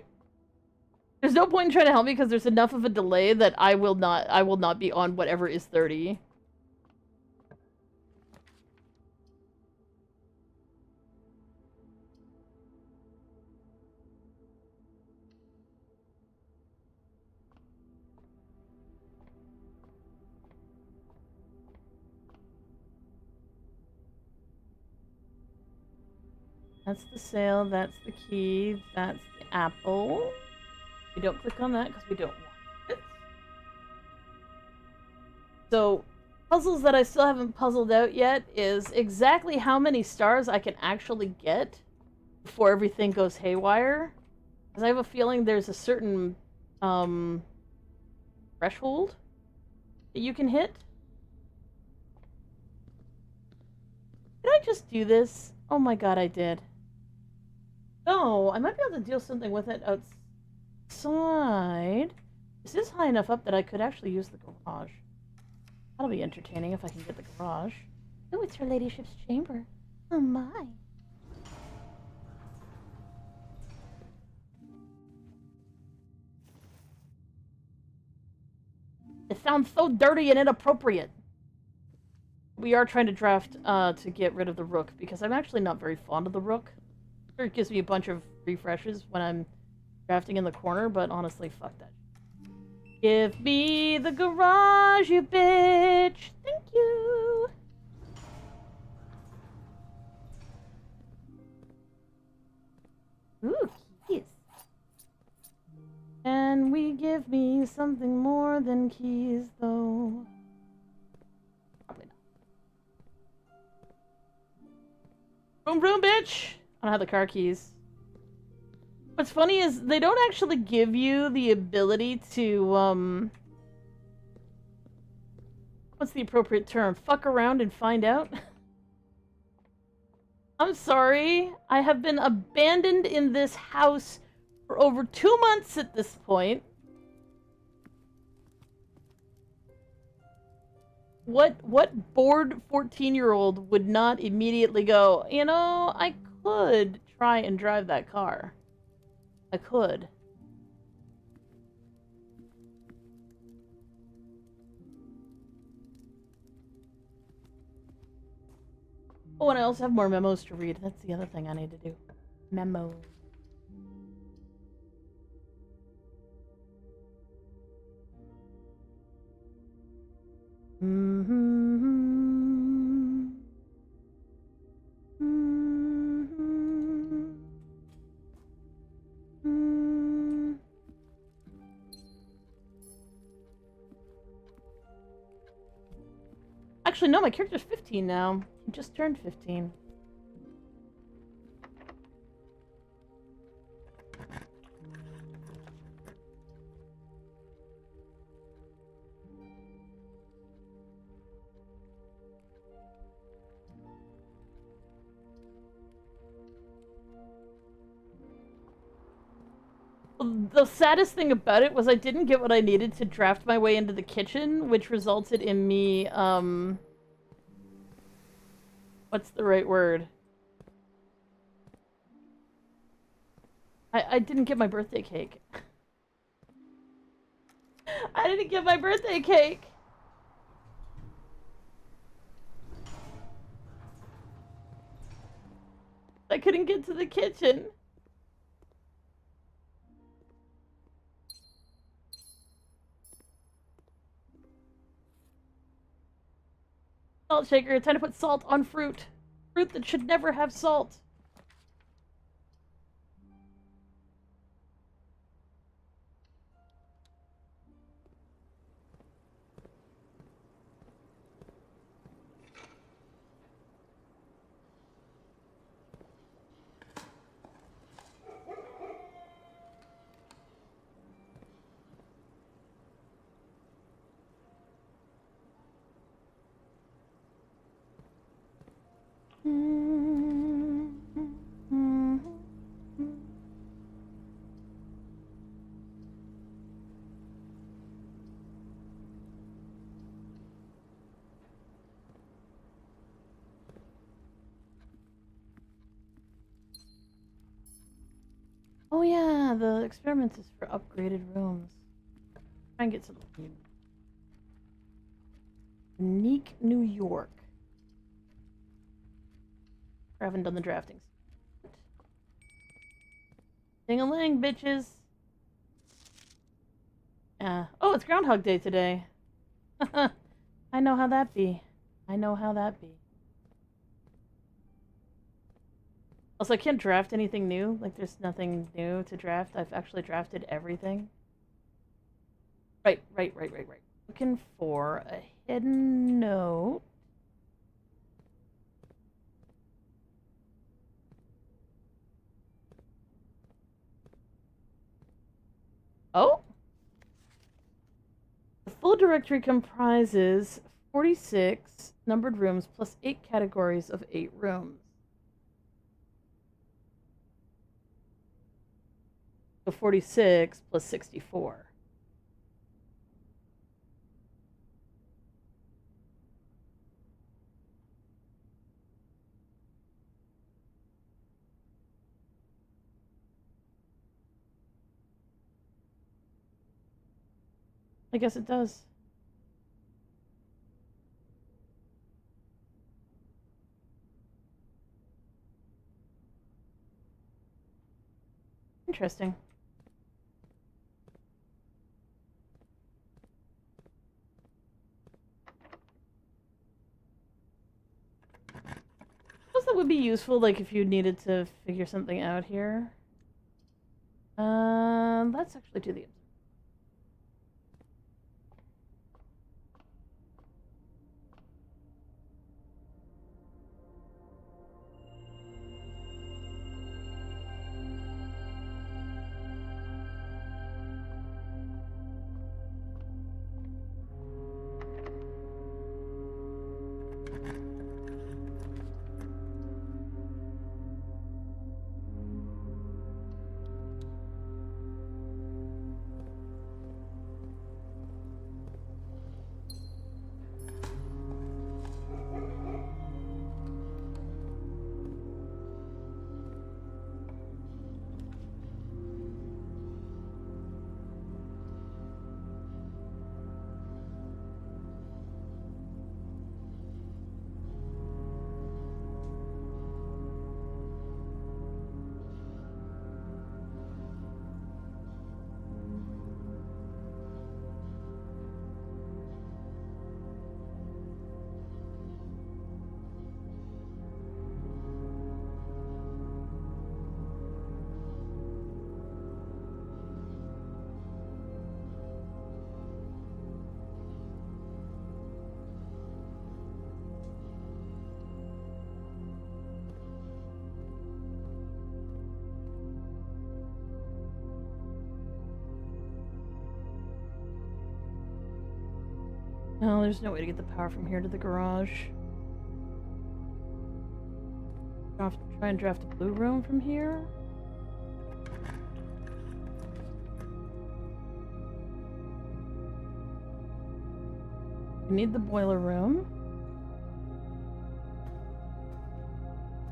Speaker 1: no point in trying to help me because there's enough of a delay that I will not be on whatever is 30. That's the sail, that's the key, that's the apple. We don't click on that because we don't want it. So, puzzles that I still haven't puzzled out yet is exactly how many stars I can actually get before everything goes haywire. Because I have a feeling there's a certain threshold that you can hit. Did I just do this? Oh my god, I did. No, I might be able to do something with it outside. This is high enough up that I could actually use the garage. That'll be entertaining if I can get the garage. Oh, it's her ladyship's chamber. Oh my. It sounds so dirty and inappropriate. We are trying to draft to get rid of the rook because I'm actually not very fond of the rook. It gives me a bunch of refreshes when I'm drafting in the corner, but honestly, fuck that. Give me the garage, you bitch! Thank you! Ooh, keys. Can we give me something more than keys, though? Probably not. Boom, boom, bitch! I don't have the car keys. What's funny is they don't actually give you the ability to, what's the appropriate term? Fuck around and find out? I'm sorry. I have been abandoned in this house for over 2 months at this point. What bored 14-year-old would not immediately go, you know, I could try and drive that car. I could. Oh, and I also have more memos to read. That's the other thing I need to do. Memo. Mm-hmm. Mm-hmm. Mm-hmm. Actually, no, my character's 15 now. He just turned 15. The saddest thing about it was I didn't get what I needed to draft my way into the kitchen, which resulted in me, what's the right word? I didn't get my birthday cake. I didn't get my birthday cake! I couldn't get to the kitchen. Salt shaker, time to put salt on fruit. Fruit that should never have salt. Oh yeah, the experiment is for upgraded rooms. Try and get some unique New York. I haven't done the drafting. Ding-a-ling, bitches. Yeah. Oh, it's Groundhog Day today. I know how that be. I know how that be. Also, I can't draft anything new. Like, there's nothing new to draft. I've actually drafted everything. Right. Looking for a hidden note. Oh? The full directory comprises 46 numbered rooms plus 8 categories of 8 rooms. So 46 plus 64. I guess it does. Interesting. I suppose that would be useful, like, if you needed to figure something out here. Let's actually do the... No, there's no way to get the power from here to the garage. I'll have to try and draft a blue room from here. We need the boiler room.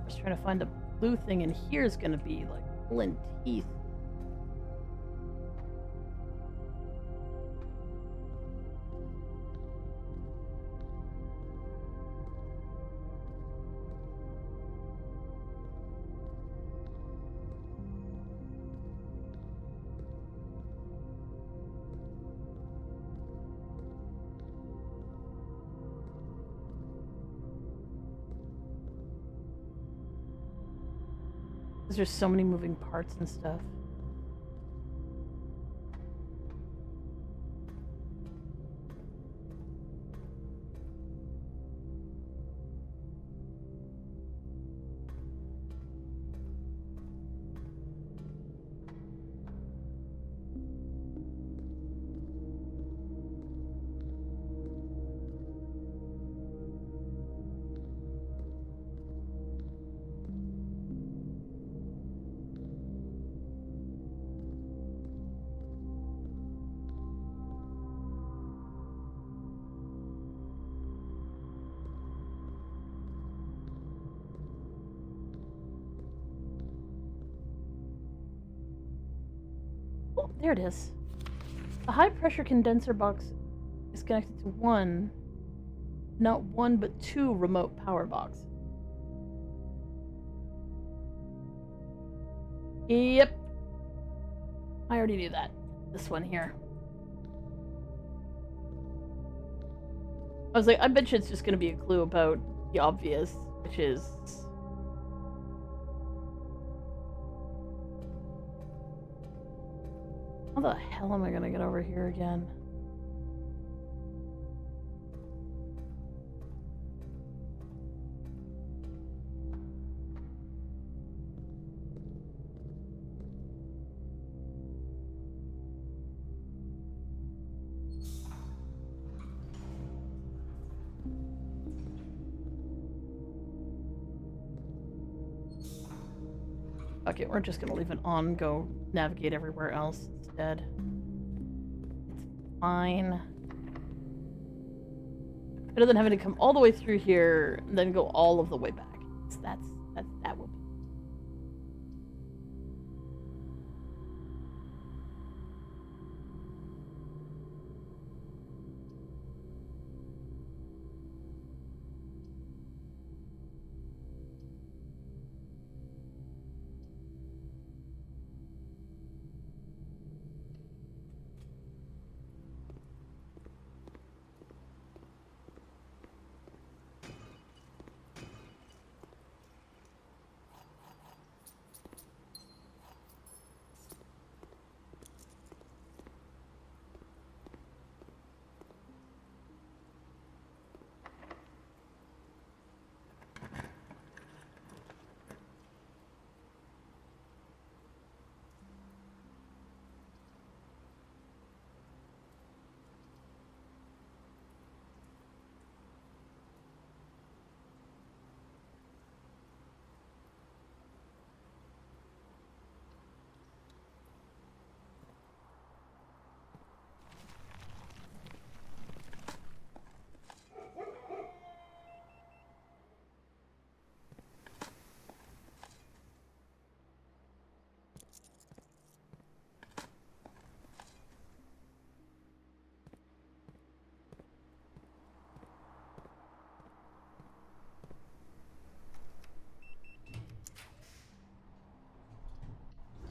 Speaker 1: I was trying to find a blue thing, and here's gonna be like pulling teeth. Because there's so many moving parts and stuff. Oh, there it is. The high pressure condenser box is connected to one, not one, but two remote power boxes. Yep. I already knew that. This one here. I was like, I bet you it's just gonna be a clue about the obvious, which is... How the hell am I gonna get over here again? Okay, we're just gonna leave it on, go navigate everywhere else instead. It's fine. Better than having to come all the way through here and then go all of the way back. That will be.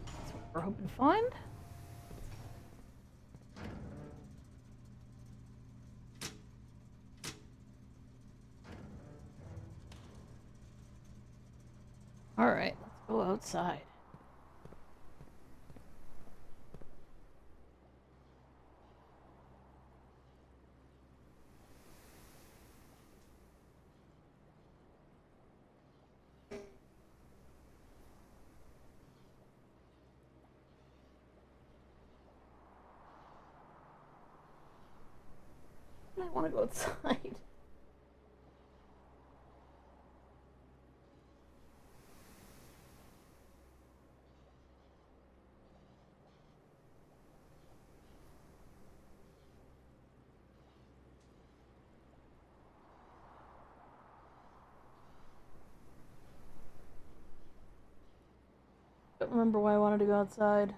Speaker 1: That's what we're hoping to find. Alright, let's go outside. I want to go outside? I don't remember why I wanted to go outside.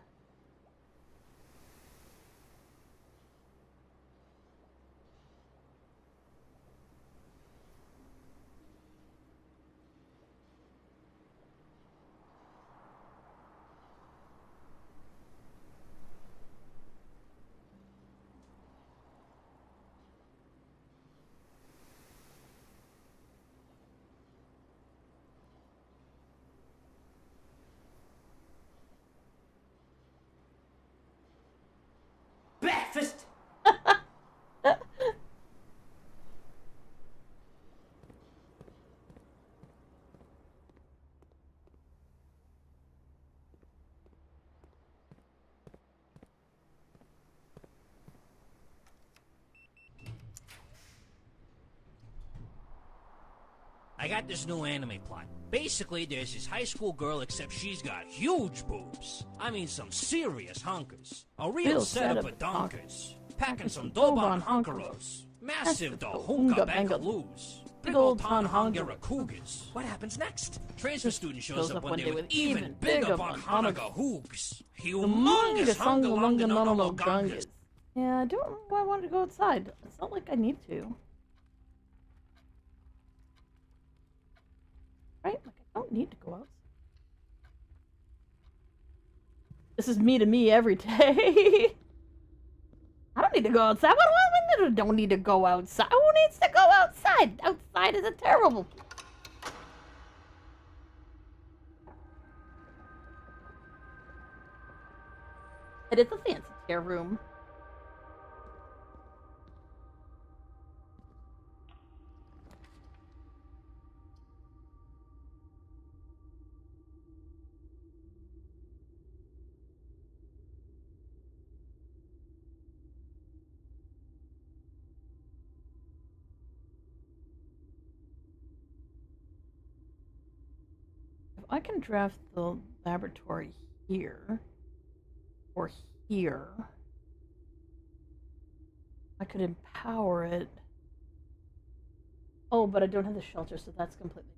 Speaker 8: Breakfast! I got this new anime plot. Basically, there's this high school girl, except she's got huge boobs. I mean, some serious hunkers. A real setup of donkers. Packing some Doban hunkeros. Massive Dahunga Bangaloos. Big old Tanhangira Cougars. What happens next? Transfer student shows up one day with even bigger Bonhanaga Hoogs. Humongous Hungalunga Gungas.
Speaker 1: Yeah, I don't know why I wanted to go outside. It's not like I need to. Right? Like, I don't need to go outside. This is me to me every day. I don't need to go outside. What do I mean? I don't need to go outside. Who needs to go outside? Outside is a terrible. It is a fancy chair room. If I can draft the laboratory here or here, I could empower it. Oh, but I don't have the shelter, so that's completely.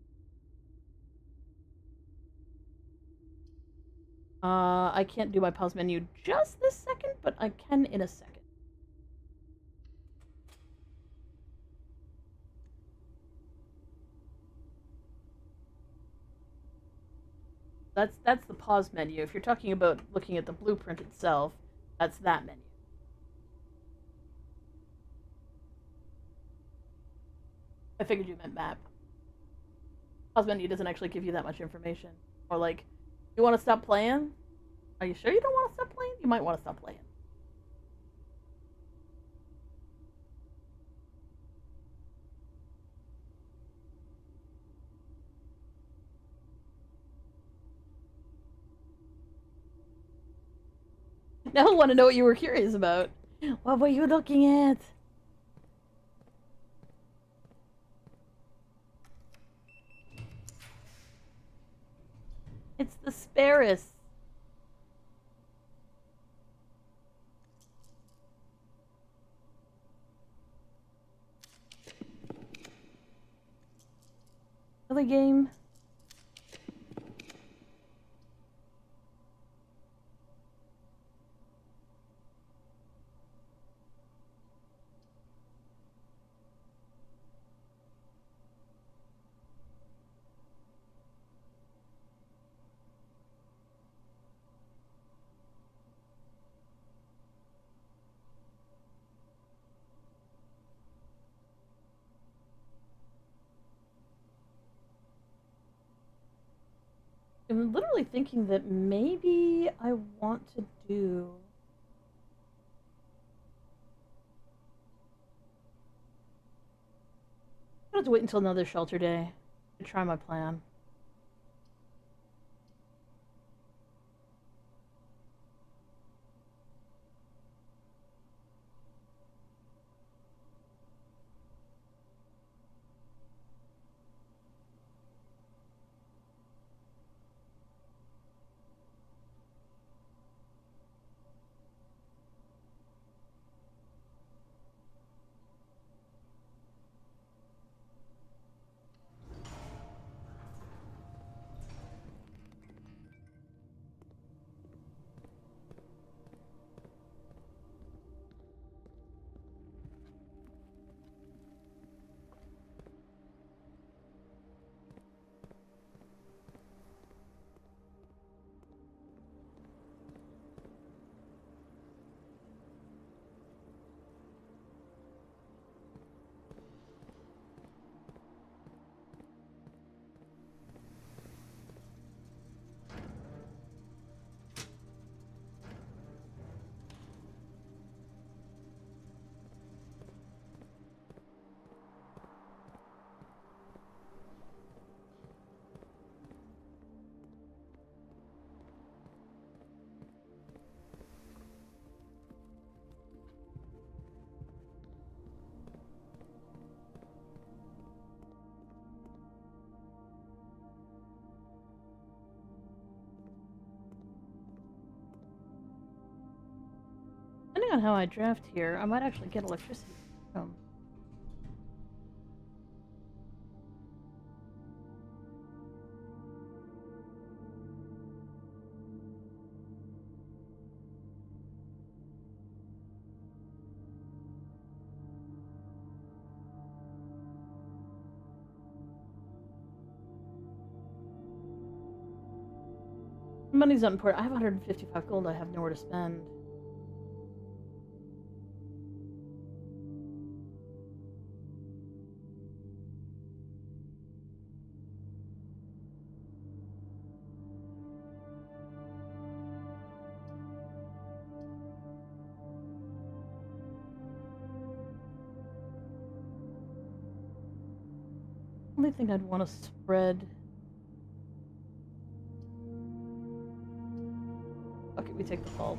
Speaker 1: I can't do my pause menu just this second, but I can in a second. That's the pause menu. If you're talking about looking at the blueprint itself, that's that menu. I figured you meant map. Pause menu doesn't actually give you that much information. Or like, you want to stop playing? Are you sure you don't want to stop playing? You might want to stop playing. Now I want to know what you were curious about. What were you looking at? It's the Sparus. Other game. I'm literally thinking that maybe I want to do. I have to wait until another shelter day to try my plan. on how I draft here, I might actually get electricity from. Money's not important. I have 155 gold. I have nowhere to spend. Only thing I'd want to spread. Okay, we take the vault.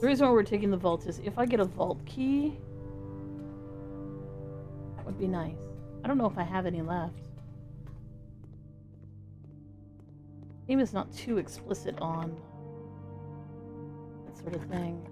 Speaker 1: The reason why we're taking the vault is if I get a vault key, that would be nice. I don't know if I have any left. Game is not too explicit on that sort of thing.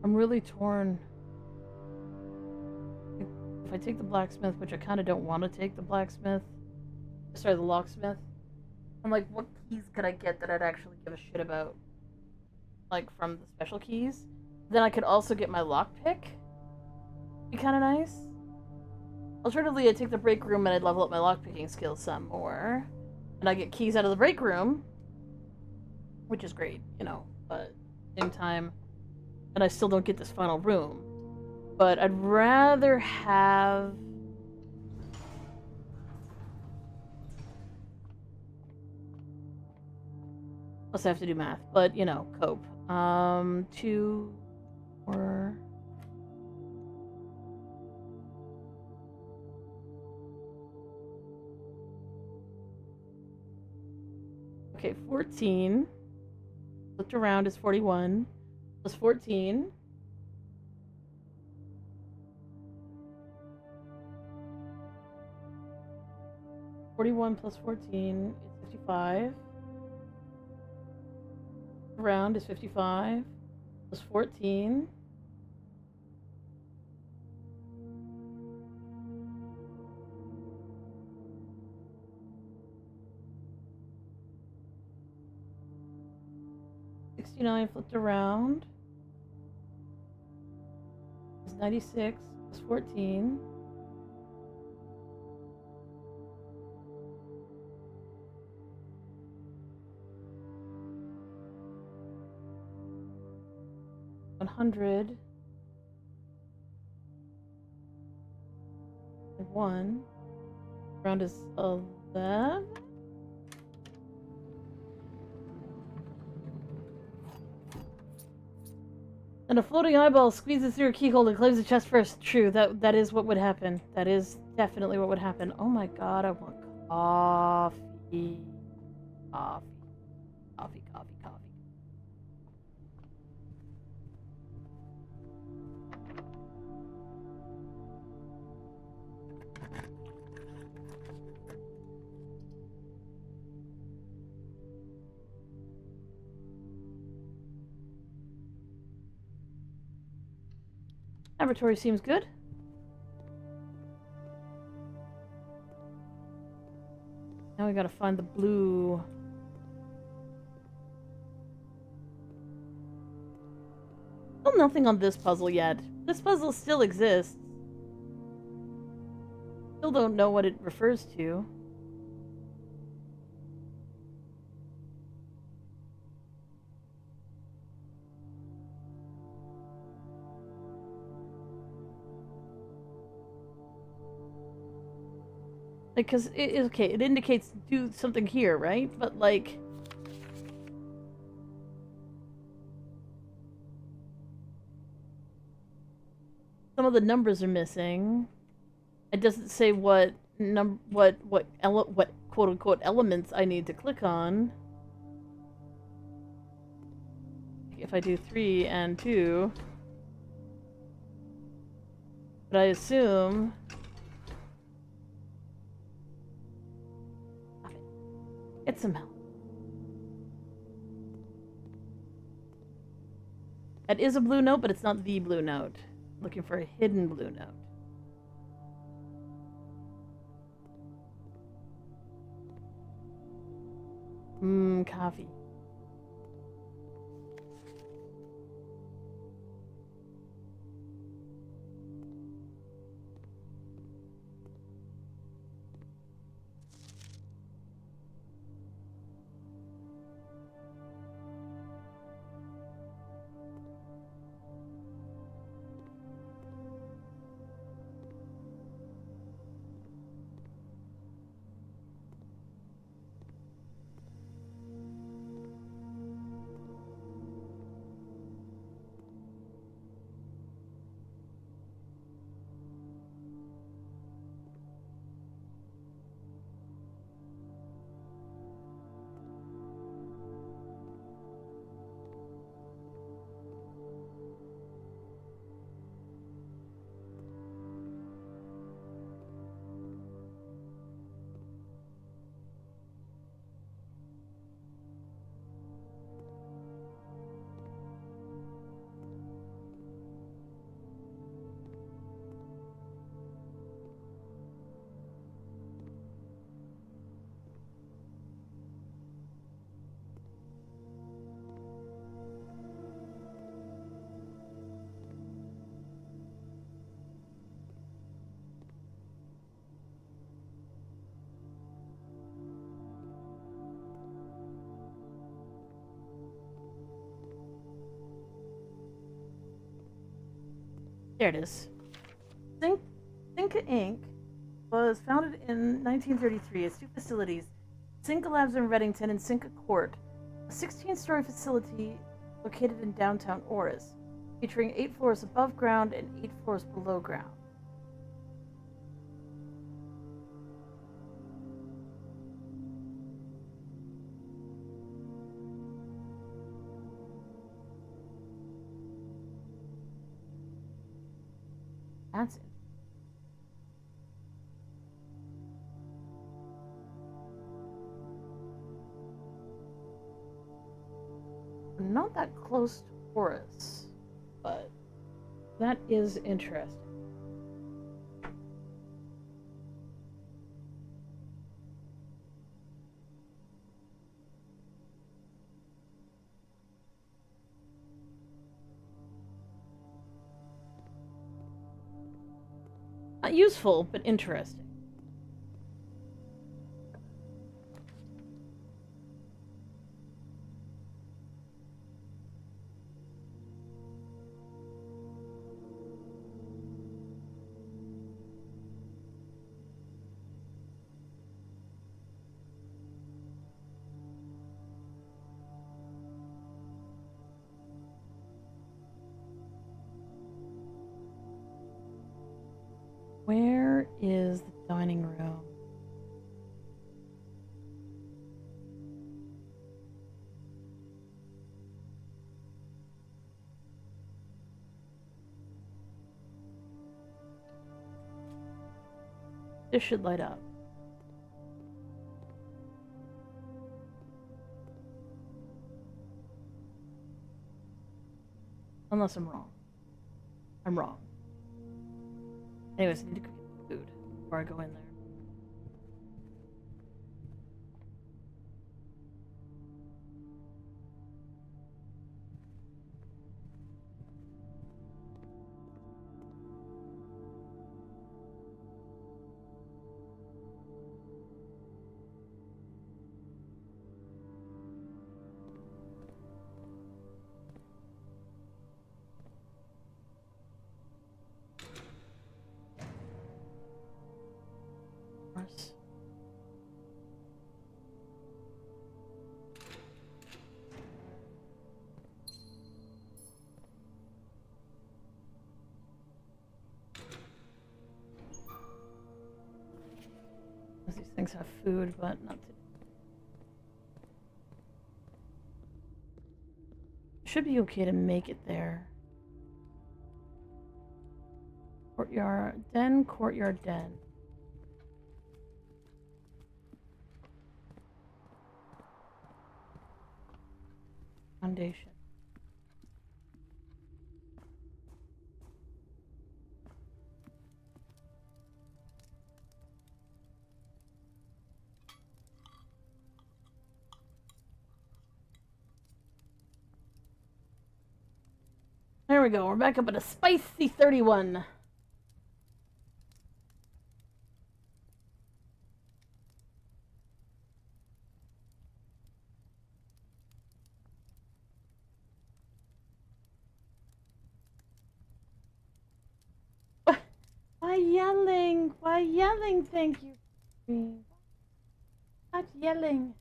Speaker 1: I'm really torn. If I take the blacksmith, which I kind of don't want to take the blacksmith, sorry, the locksmith, I'm like, what keys could I get that I'd actually give a shit about? Like, from the special keys? Then I could also get my lockpick. Be kind of nice. Alternatively, I'd take the break room and I'd level up my lockpicking skills some more. And I get keys out of the break room, which is great, you know, but at the same time, and I still don't get this final room. But I'd rather have... Plus I have to do math, but, you know, cope. 2 or... Okay, 14. Looked around is 41. Plus 14. (41 plus 14 is 55. Around is 55. Plus 14. (69) flipped around is 96 plus 14. (100) and 1. Round is 11. And a floating eyeball squeezes through a keyhole and claims the chest first. True, that is what would happen. That is definitely what would happen. Oh my god, I want coffee. Coffee. Coffee, coffee, coffee. laboratory seems good. Now we gotta find the blue. Still nothing on this puzzle yet. This puzzle still exists. Still don't know what it refers to. Because okay, it indicates do something here, right? But like, some of the numbers are missing. It doesn't say what quote unquote elements I need to click on. If I do 3 and 2, but I assume. Get some help. That is a blue note, but it's not the blue note. Looking for a hidden blue note. Coffee. There it is. Cinca Inc. was founded in 1933 as two facilities, Cinca Labs in Reddington and Cinca Court, a 16-story facility located in downtown Oris, featuring 8 floors above ground and 8 floors below ground. That's it. I'm not that close to Horus, but that is interesting. Not useful, but interesting. Where is the dining room? This should light up. Unless I'm wrong. I'm wrong. Anyways, I need to go get food before I go in there. Course. These things have food, but not to. Should be okay to make it there. Courtyard den, courtyard den. Foundation. There we go. We're back up at a spicy 31. Why yelling? Why yelling? Thank you. Not yelling.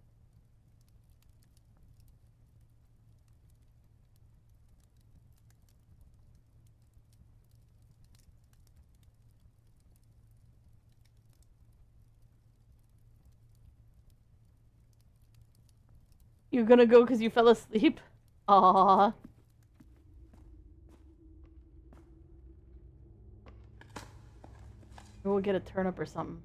Speaker 1: You're gonna go because you fell asleep? Aww. We'll get a turnip or something.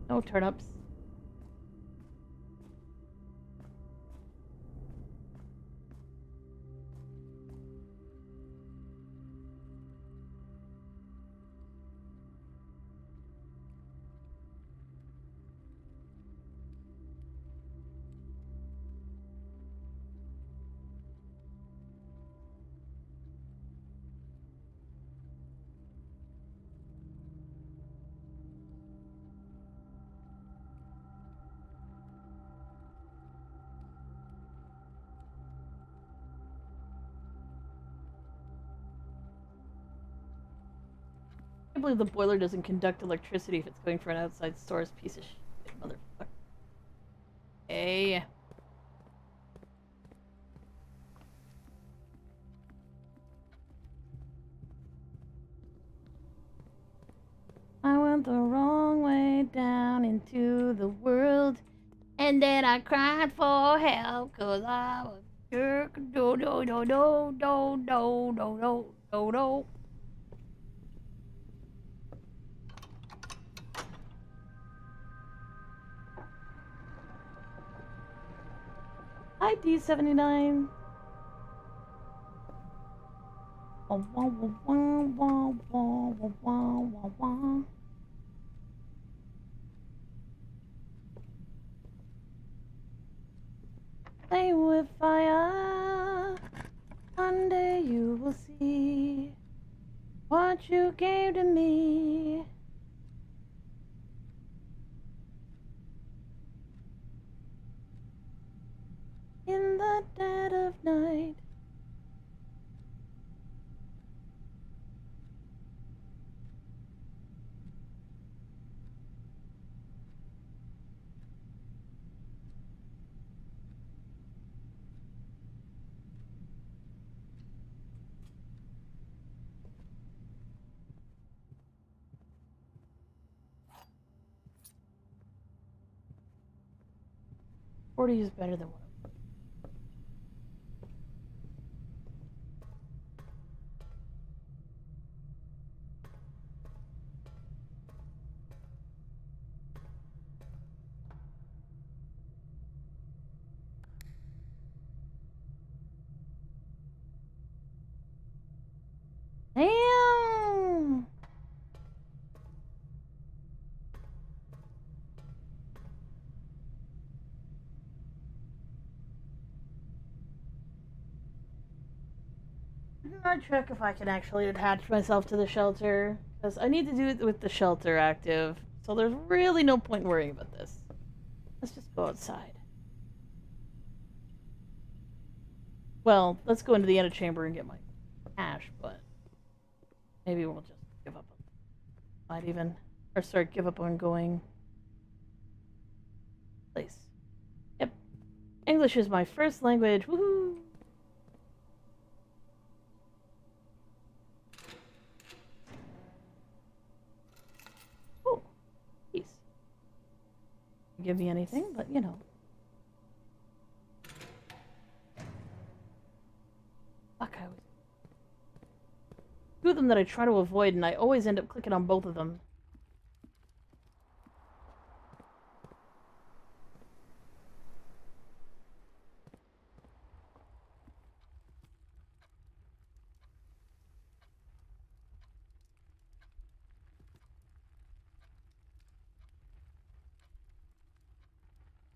Speaker 1: No turnips. I can't believe the boiler doesn't conduct electricity if it's going for an outside source. Piece of shit, motherfucker. Hey. I went the wrong way down into the world, and then I cried for help, cause I was a jerk. Do do do do do do do do do. Hi, D79. Wah, wah, wah, wah, wah, wah, wah, wah, wah. Play with fire. One day you will see what you gave to me. In the dead of night. Forty is better than one. Didn't I check if I can actually attach myself to the shelter? Because I need to do it with the shelter active. So there's really no point in worrying about this. Let's just go outside. Well, let's go into the antechamber and get my cash, but maybe we'll just give up. Might even, or sorry, give up on going. Place. Yep. English is my first language. Woohoo! Oh, peace. Give me anything, but you know. Fuck, I was. Two of them that I try to avoid, and I always end up clicking on both of them.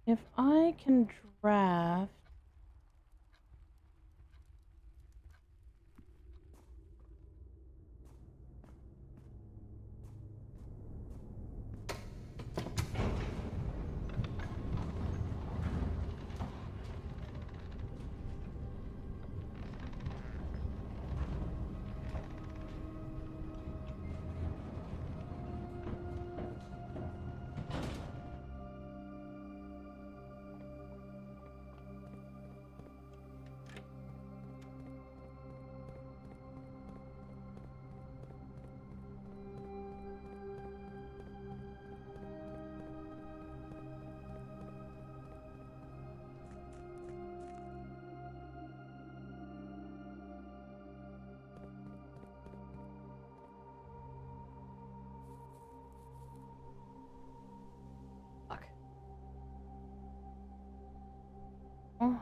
Speaker 1: If I can draft. Fuck. Oh.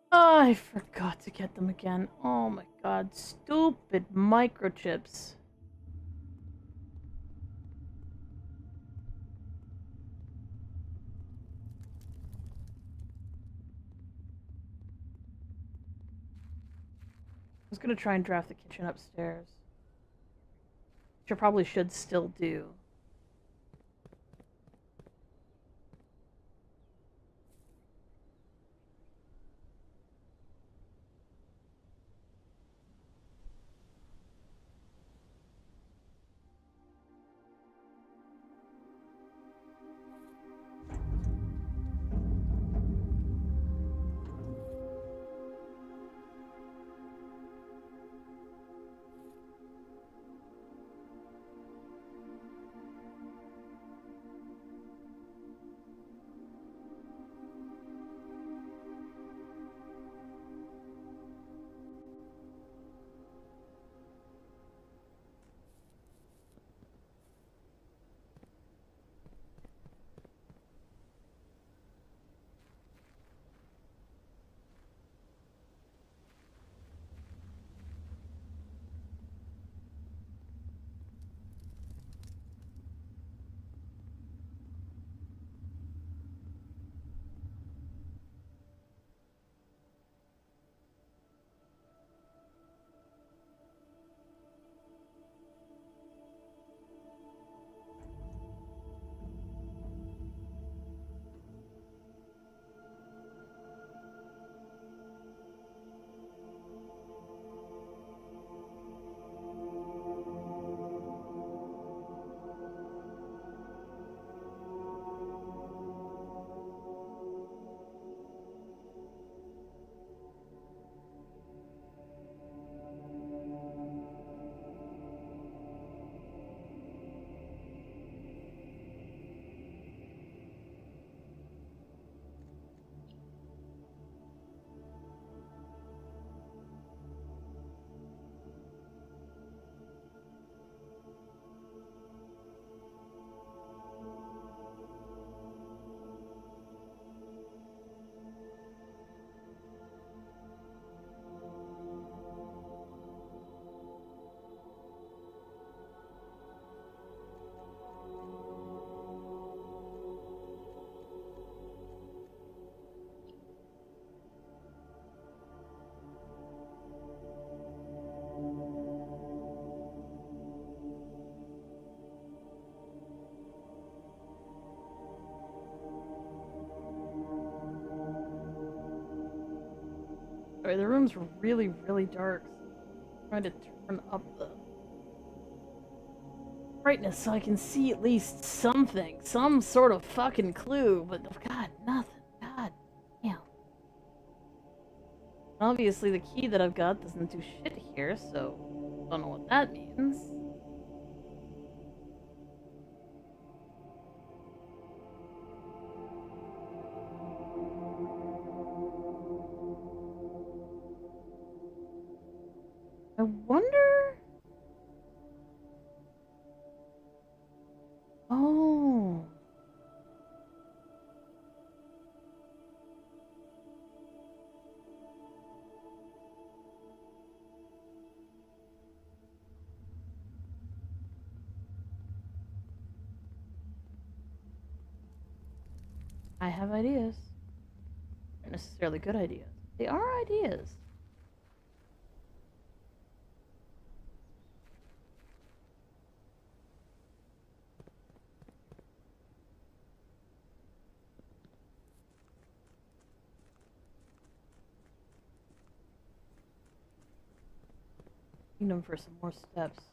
Speaker 1: I forgot to get them again. Oh my god, stupid microchips. I was gonna try and draft the kitchen upstairs. Which I probably should still do. Sorry, the room's really, really dark. I'm trying to turn up the brightness so I can see at least something. Some sort of fucking clue, but I've got nothing. God damn. Obviously the key that I've got doesn't do shit here, so don't know what that means. I wonder... Oh... I have ideas. Not necessarily good ideas. They are ideas. Need them for some more steps.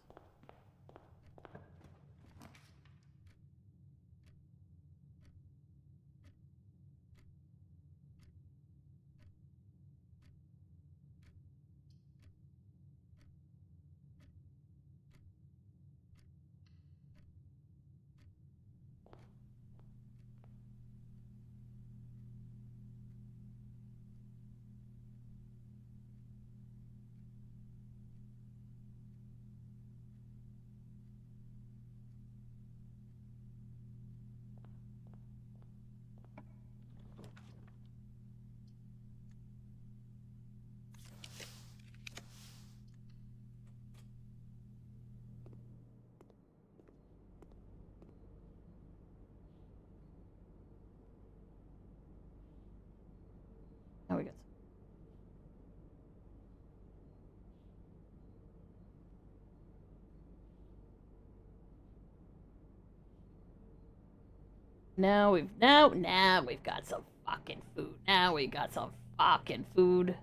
Speaker 1: Now we got some. Now we've got some fucking food. Now we got some fucking food.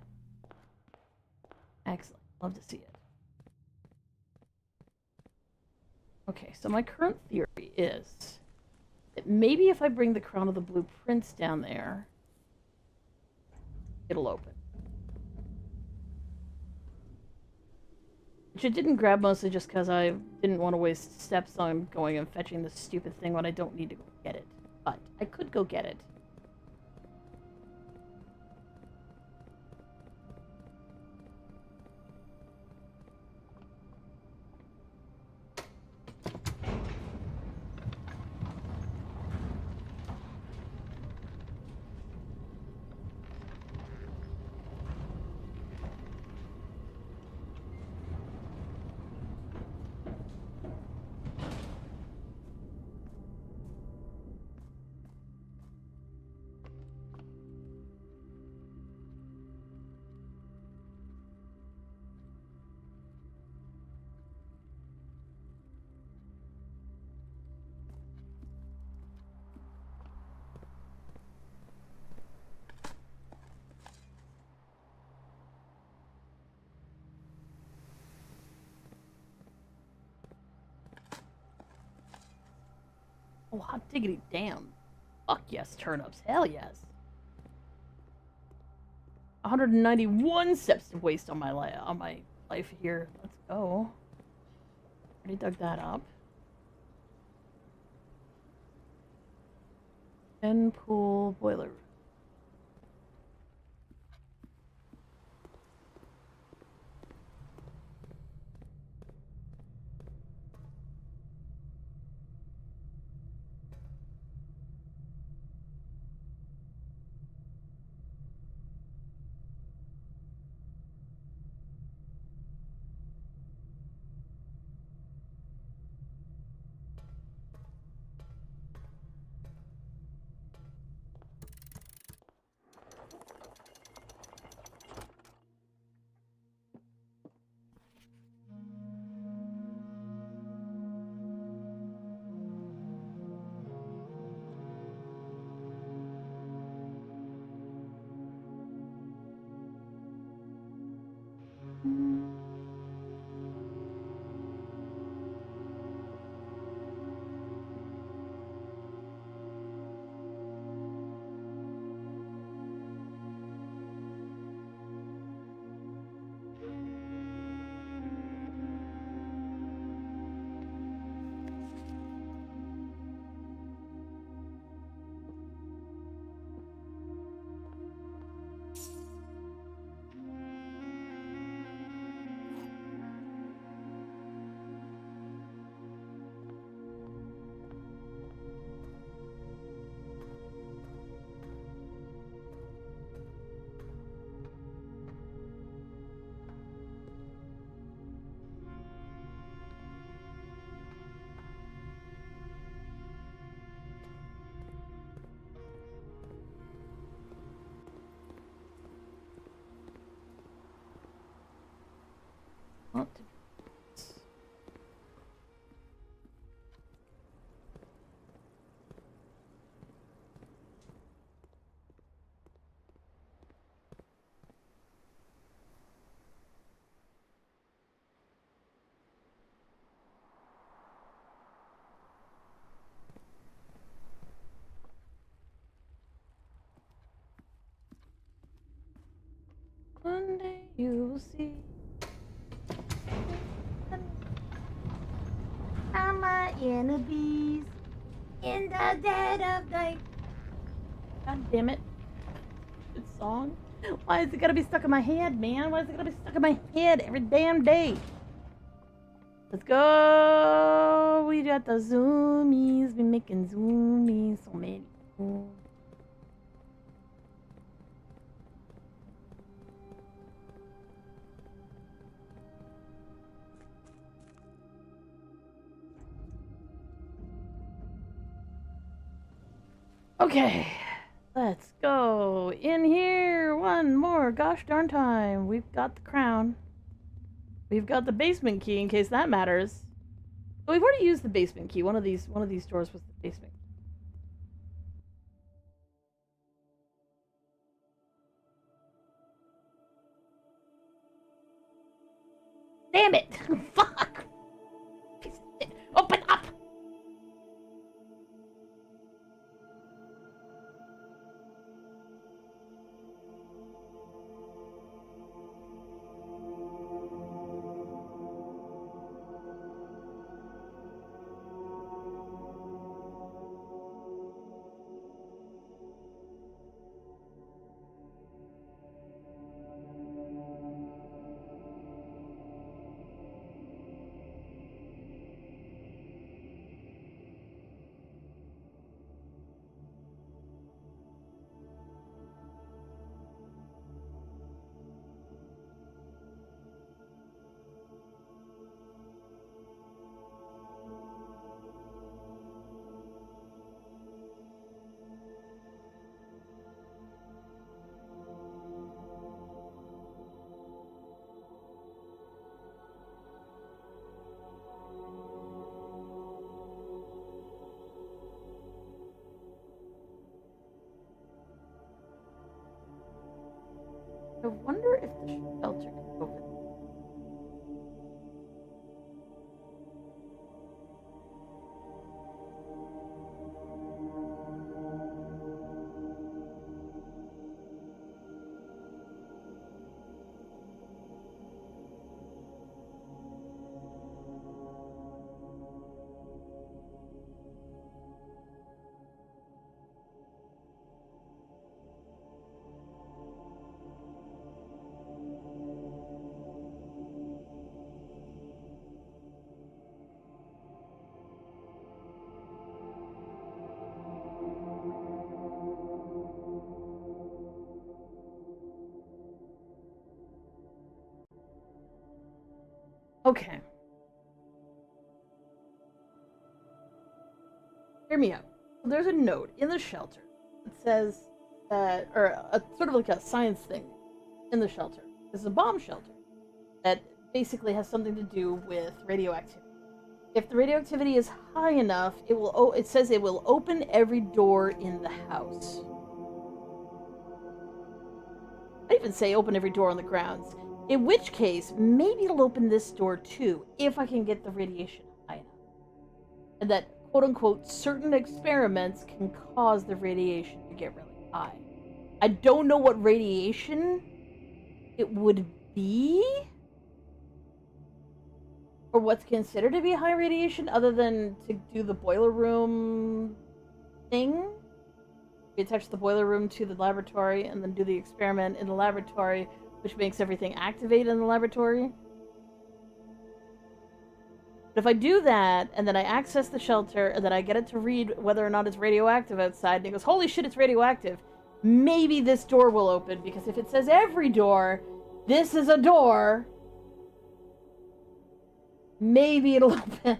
Speaker 1: Excellent. Love to see it. Okay, so my current theory is that maybe if I bring the Crown of the Blueprints down there, it'll open. Which I didn't grab mostly just because I didn't want to waste steps on going and fetching this stupid thing when I don't need to go get it. But I could go get it. Oh, hot diggity damn. Fuck yes, turnips. Hell yes. 191 steps to waste on my life here. Let's go. Already dug that up. And pool boiler room. Not to- One day you will see.
Speaker 9: Mama and the bees in the dead of night.
Speaker 1: God damn it. Good song. Why is it gotta be stuck in my head, man? Why is it gotta be stuck in my head every damn day? Let's go. We got the zoomies. We making zoomies. So many. Okay, let's go in here one more gosh darn time. We've got the crown. We've got the basement key in case that matters. But we've already used the basement key. One of these doors was the basement. Damn it! Fuck! Piece of shit. Open up! I wonder if the shelter can open. Okay. Hear me out. There's a note in the shelter that says that, or a sort of like a science thing in the shelter. It's a bomb shelter that basically has something to do with radioactivity. If the radioactivity is high enough, it will. It says it will open every door in the house. I even say open every door on the grounds. In which case, maybe it'll open this door too, if I can get the radiation high enough. And that, quote unquote, certain experiments can cause the radiation to get really high. I don't know what radiation it would be, or what's considered to be high radiation, other than to do the boiler room thing. We attach the boiler room to the laboratory and then do the experiment in the laboratory, which makes everything activate in the laboratory. But if I do that, and then I access the shelter, and then I get it to read whether or not it's radioactive outside, and it goes, holy shit, it's radioactive, maybe this door will open, because if it says every door, this is a door, maybe it'll open.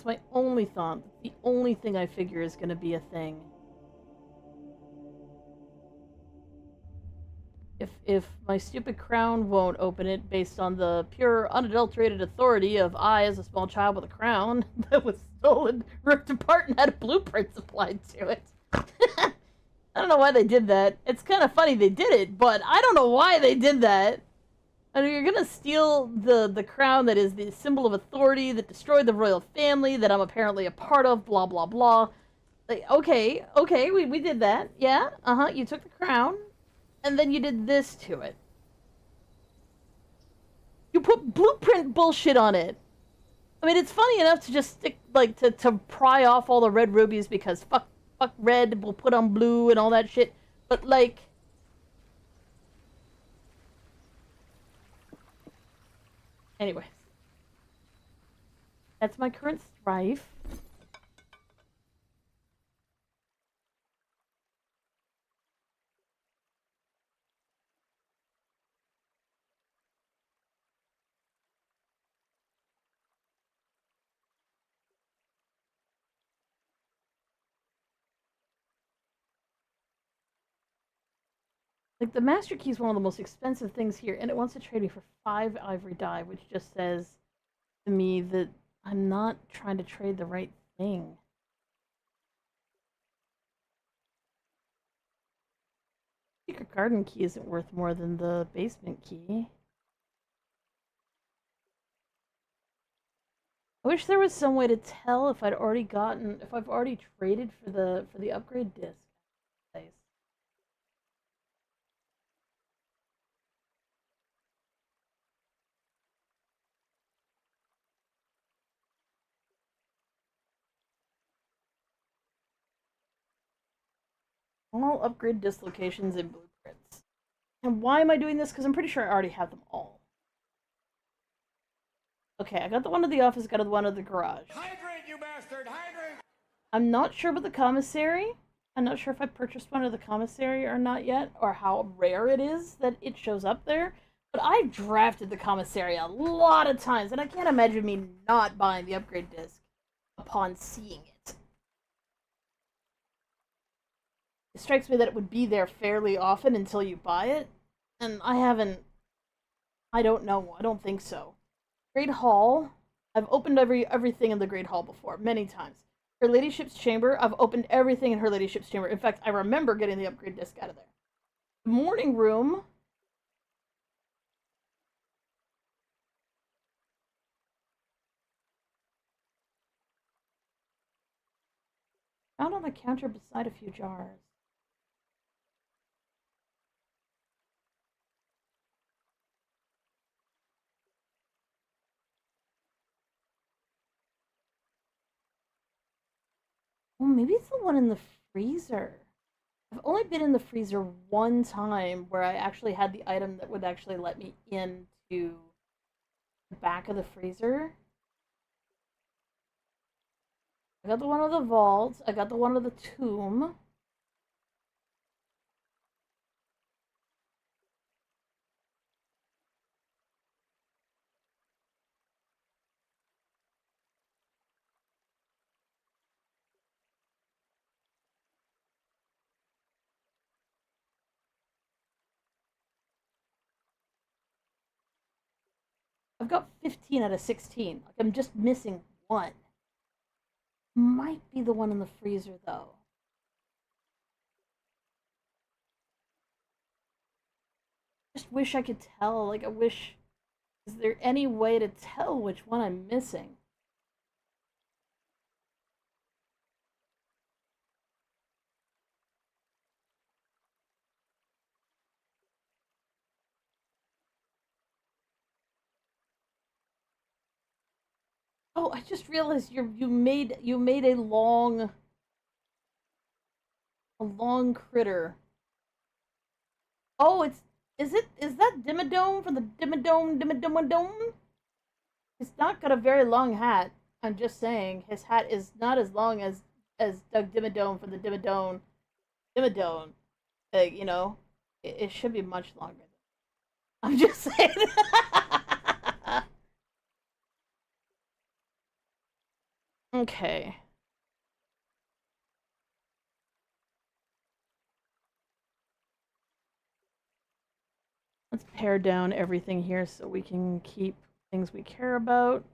Speaker 1: That's my only thought. The only thing I figure is gonna be a thing. If my stupid crown won't open it based on the pure, unadulterated authority of I, as a small child with a crown that was stolen, ripped apart, and had blueprints applied to it. I don't know why they did that. It's kind of funny they did it, but I don't know why they did that. I mean, you're gonna steal the crown that is the symbol of authority that destroyed the royal family that I'm apparently a part of, blah, blah, blah. Like, okay, we did that. Yeah, you took the crown. And then you did this to it. You put blueprint bullshit on it. I mean, it's funny enough to just stick, like, to pry off all the red rubies because fuck red, we'll put on blue and all that shit. But, like... Anyways. That's my current strife. Like, the Master Key is one of the most expensive things here, and it wants to trade me for 5 ivory dye, which just says to me that I'm not trying to trade the right thing. Secret Garden Key isn't worth more than the basement key. I wish there was some way to tell if I've already traded for the upgrade disc. All upgrade dislocations and blueprints. And why am I doing this? Because I'm pretty sure I already have them all. Okay, I got the one at the office, got the one at the garage.
Speaker 10: Hydrate, you bastard! Hydrate!
Speaker 1: I'm not sure about the commissary. I'm not sure if I purchased one at the commissary or not yet, or how rare it is that it shows up there. But I've drafted the commissary a lot of times, and I can't imagine me not buying the upgrade disc upon seeing it. It strikes me that it would be there fairly often until you buy it, and I don't know, I don't think so. Great Hall, I've opened everything in the Great Hall before, many times. Her Ladyship's Chamber, I've opened everything in Her Ladyship's Chamber. In fact, I remember getting the upgrade disc out of there. Morning Room. Found on the counter beside a few jars. Well, maybe it's the one in the freezer. I've only been in the freezer one time where I actually had the item that would actually let me into the back of the freezer. I got the one of the vault. I got the one of the tomb. I've got 15 out of 16. Like, I'm just missing one. Might be the one in the freezer, though. Just wish I could tell. Like, I wish... Is there any way to tell which one I'm missing? Oh, I just realized you made a long critter. Oh, is that Dimmadome from the Dimmadome? He's not got a very long hat. I'm just saying his hat is not as long as Doug Dimmadome from the Dimmadome. You know, it should be much longer. I'm just saying. Okay. Let's pare down everything here so we can keep things we care about.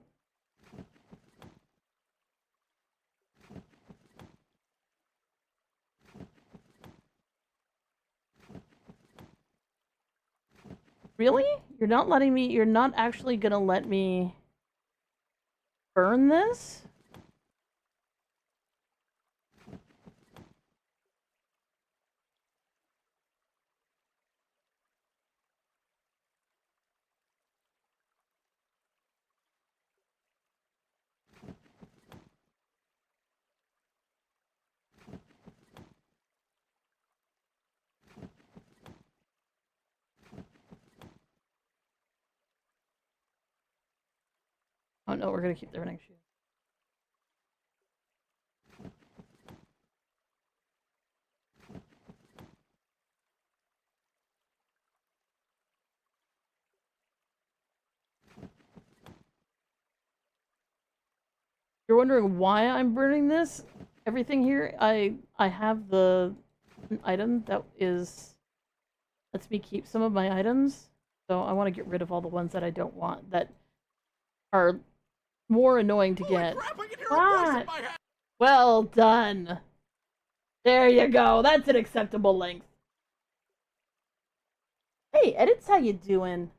Speaker 1: Really? You're not letting me, you're not actually gonna let me burn this? Oh no, we're gonna keep the running shoe. You're wondering why I'm burning this? Everything here, I have the item that lets me keep some of my items. So I want to get rid of all the ones that I don't want that are more annoying to get. What? Well done. There you go. That's an acceptable length. Hey, Edits, how you doing?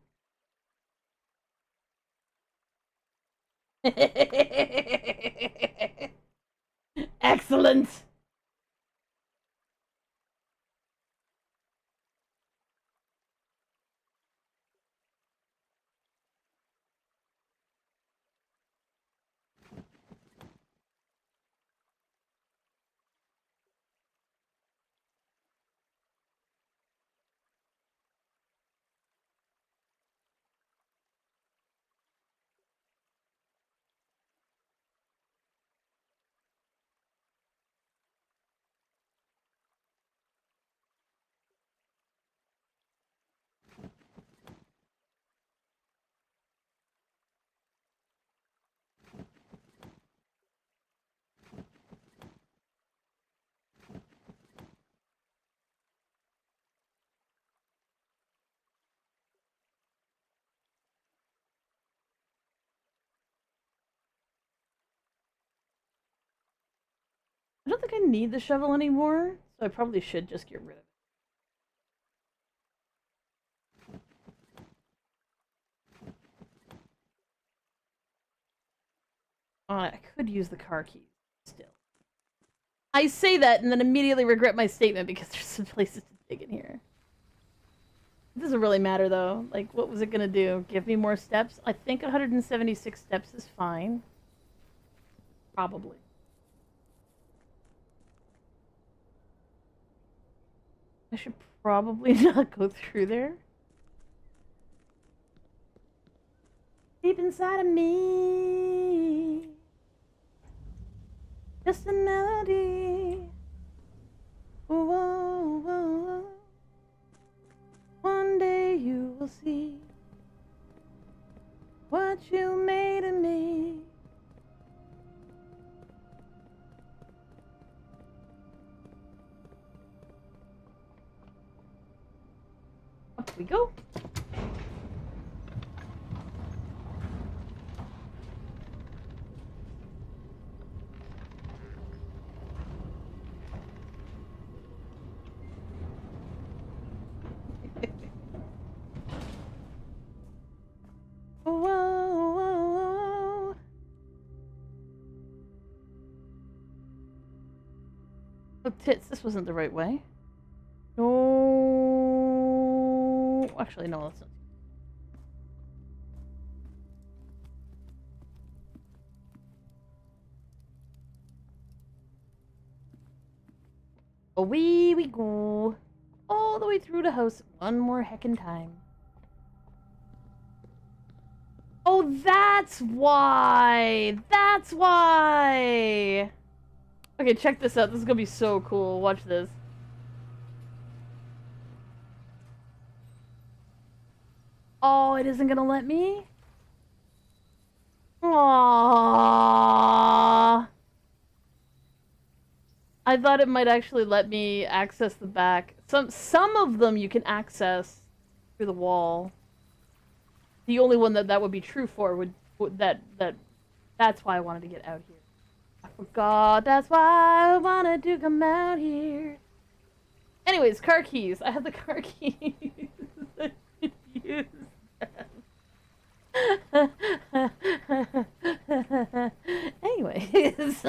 Speaker 1: Excellent. I don't think I need the shovel anymore, so I probably should just get rid of it. I could use the car keys still. I say that and then immediately regret my statement because there's some places to dig in here. It doesn't really matter though. Like, what was it gonna do? Give me more steps? I think 176 steps is fine. Probably. I should probably not go through there. Deep inside of me, just a melody. Whoa, whoa. One day you will see what you made of me. Up we go. Whoa, whoa, whoa. Oh, tits, this wasn't the right way. No. Actually, no, that's not. Away we go. All the way through the house one more heckin' time. Oh, that's why! That's why! Okay, check this out. This is gonna be so cool. Watch this. Oh, it isn't gonna let me? Aww. thought it might actually let me access the back. Some of them you can access through the wall. The only one that would be true for would that's why I wanted to get out here. I forgot that's why I wanted to come out here. Anyways, car keys. I have the car keys. I should use them. Anyways.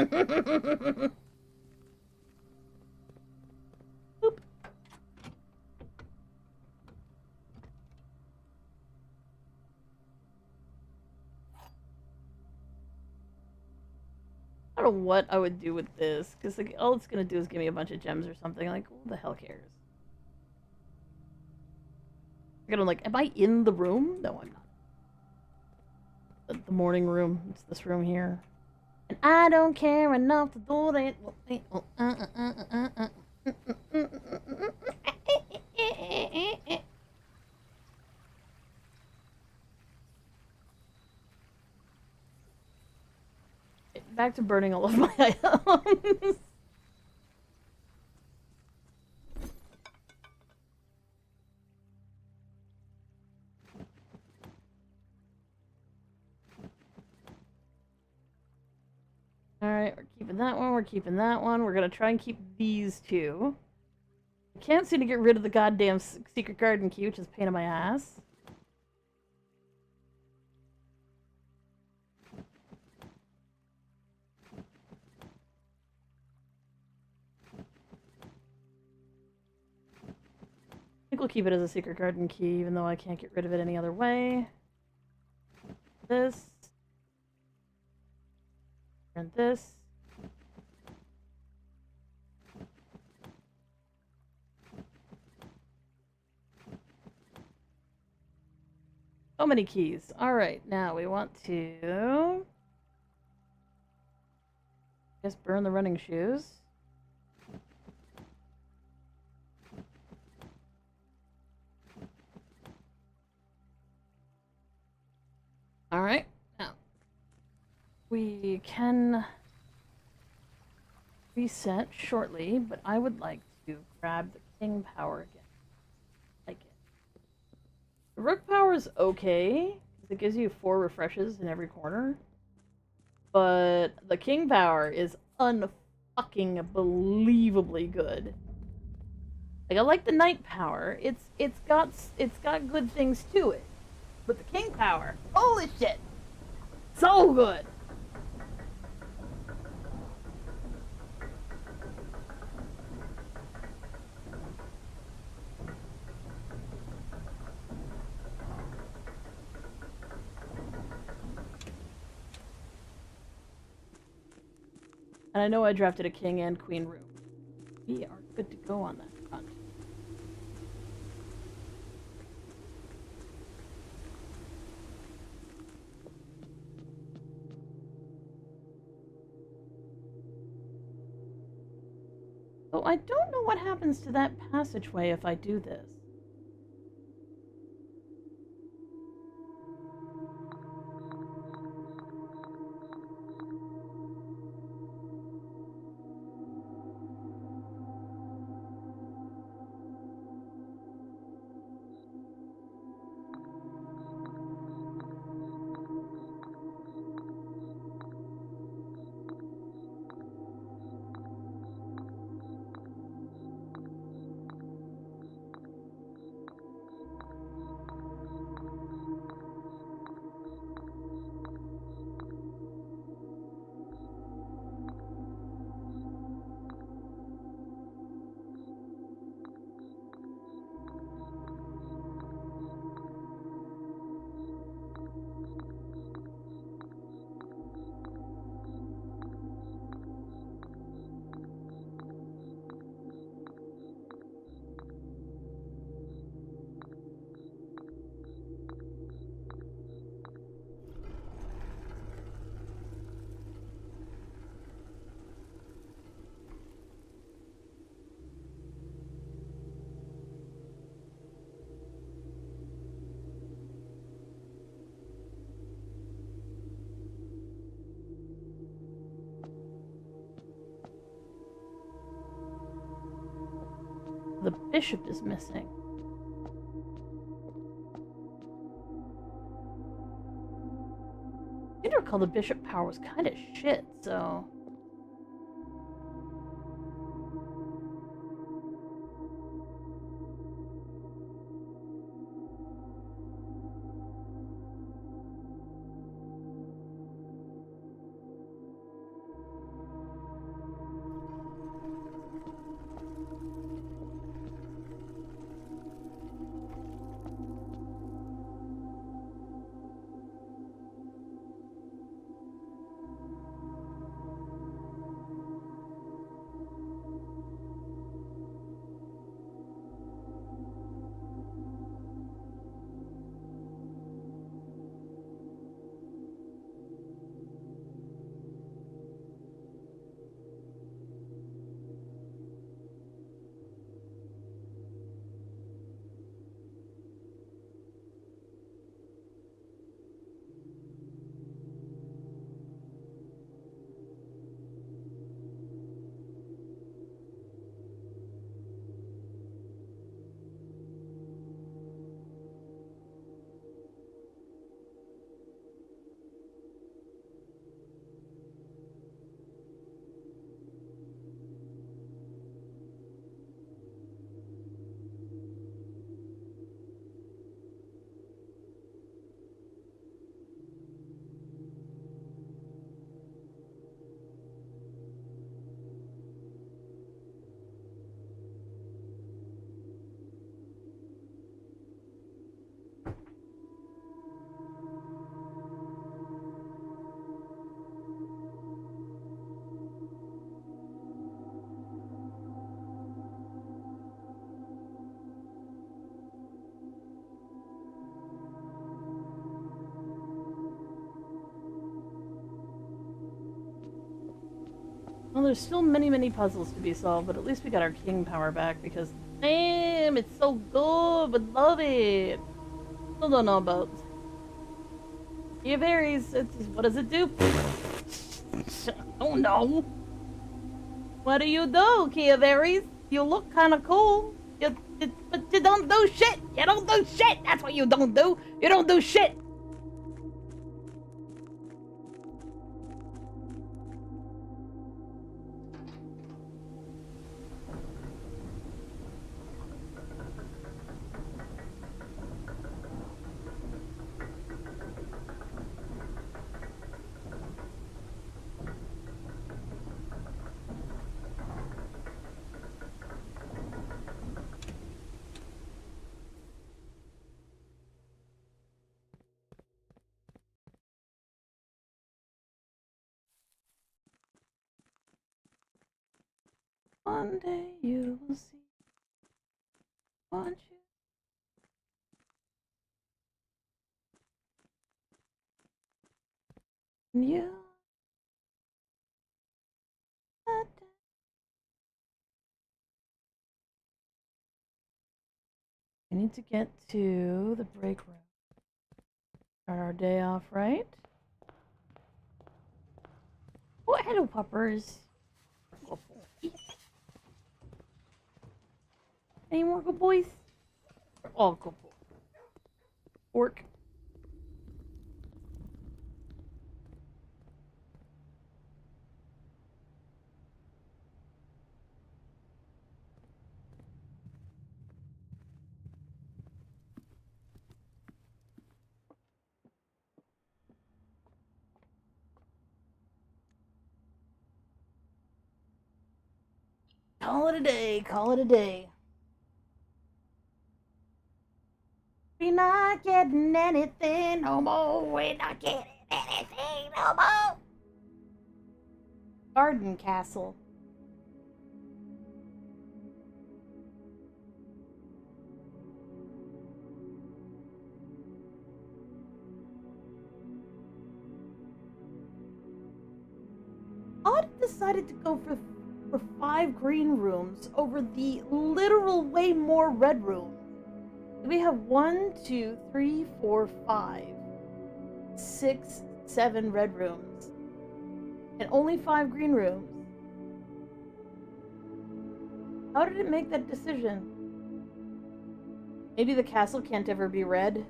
Speaker 1: Boop. I don't know what I would do with this, because like, all it's gonna do is give me a bunch of gems or something. Like, who the hell cares? I'm like, am I in the room? No, I'm not. The morning room. It's this room here. And I don't care enough to do that. Back to burning all of my items. Alright, we're keeping that one, we're keeping that one. We're gonna try and keep these two. I can't seem to get rid of the goddamn secret garden key, which is a pain in my ass. I think we'll keep it as a secret garden key, even though I can't get rid of it any other way. This. And this. So many keys. Alright, now we want to... just burn the running shoes. Alright, now we can reset shortly, but I would like to grab the king power again. Like it. The rook power is okay, because it gives you 4 refreshes in every corner. But the king power is unfucking believably good. Like, I like the knight power. It's got good things to it. But the king power, holy shit, so good. And I know I drafted a king and queen room. We are good to go on that front. Oh, I don't know what happens to that passageway if I do this. the bishop is missing. I seem to recall the bishop power was kind of shit, so... Well, there's still many, many puzzles to be solved, but at least we got our king power back because, damn, it's so good, but love it. Still don't know about It varies. What does it do? Oh no. What do you do, Kia Varies? You look kind of cool. But you don't do shit. You don't do shit. That's what you don't do. You don't do shit. One day you will see. Won't you? And you. We need to get to the break room. Start our day off right. Oh, hello, puppers. Any more good boys? They're all good boys. Orc. Call it a day, call it a day. We're not getting anything no more. We're not getting anything no more. Garden Castle. Odd decided to go for 5 green rooms over the literal way more red rooms. We have 1, 2, 3, 4, 5, 6, 7 red rooms, and only 5 green rooms. How did it make that decision? Maybe the castle can't ever be red.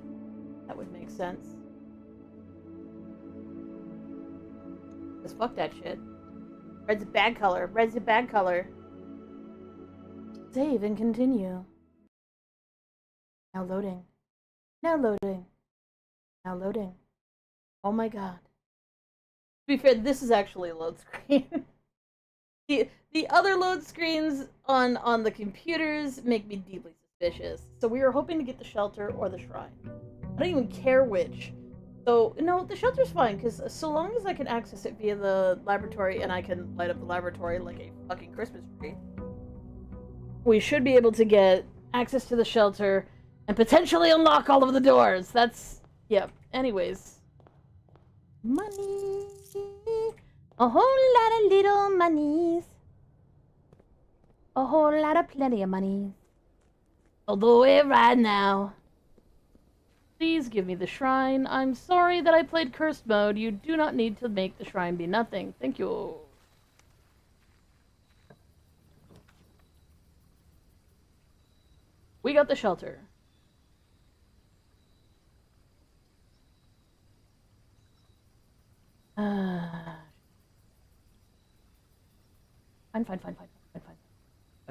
Speaker 1: That would make sense. Because fuck that shit. Red's a bad color. Red's a bad color. Save and continue. Now loading. Now loading. Now loading. Oh my god. To be fair, this is actually a load screen. the other load screens on the computers make me deeply suspicious. So we were hoping to get the shelter or the shrine. I don't even care which. So, no, the shelter's fine, because so long as I can access it via the laboratory and I can light up the laboratory like a fucking Christmas tree, we should be able to get access to the shelter and potentially unlock all of the doors. That's, yeah. Anyways. Money. A whole lot of little monies. A whole lot of plenty of money. All the way right now. Please give me the shrine. I'm sorry that I played cursed mode. You do not need to make the shrine be nothing. Thank you. We got the shelter.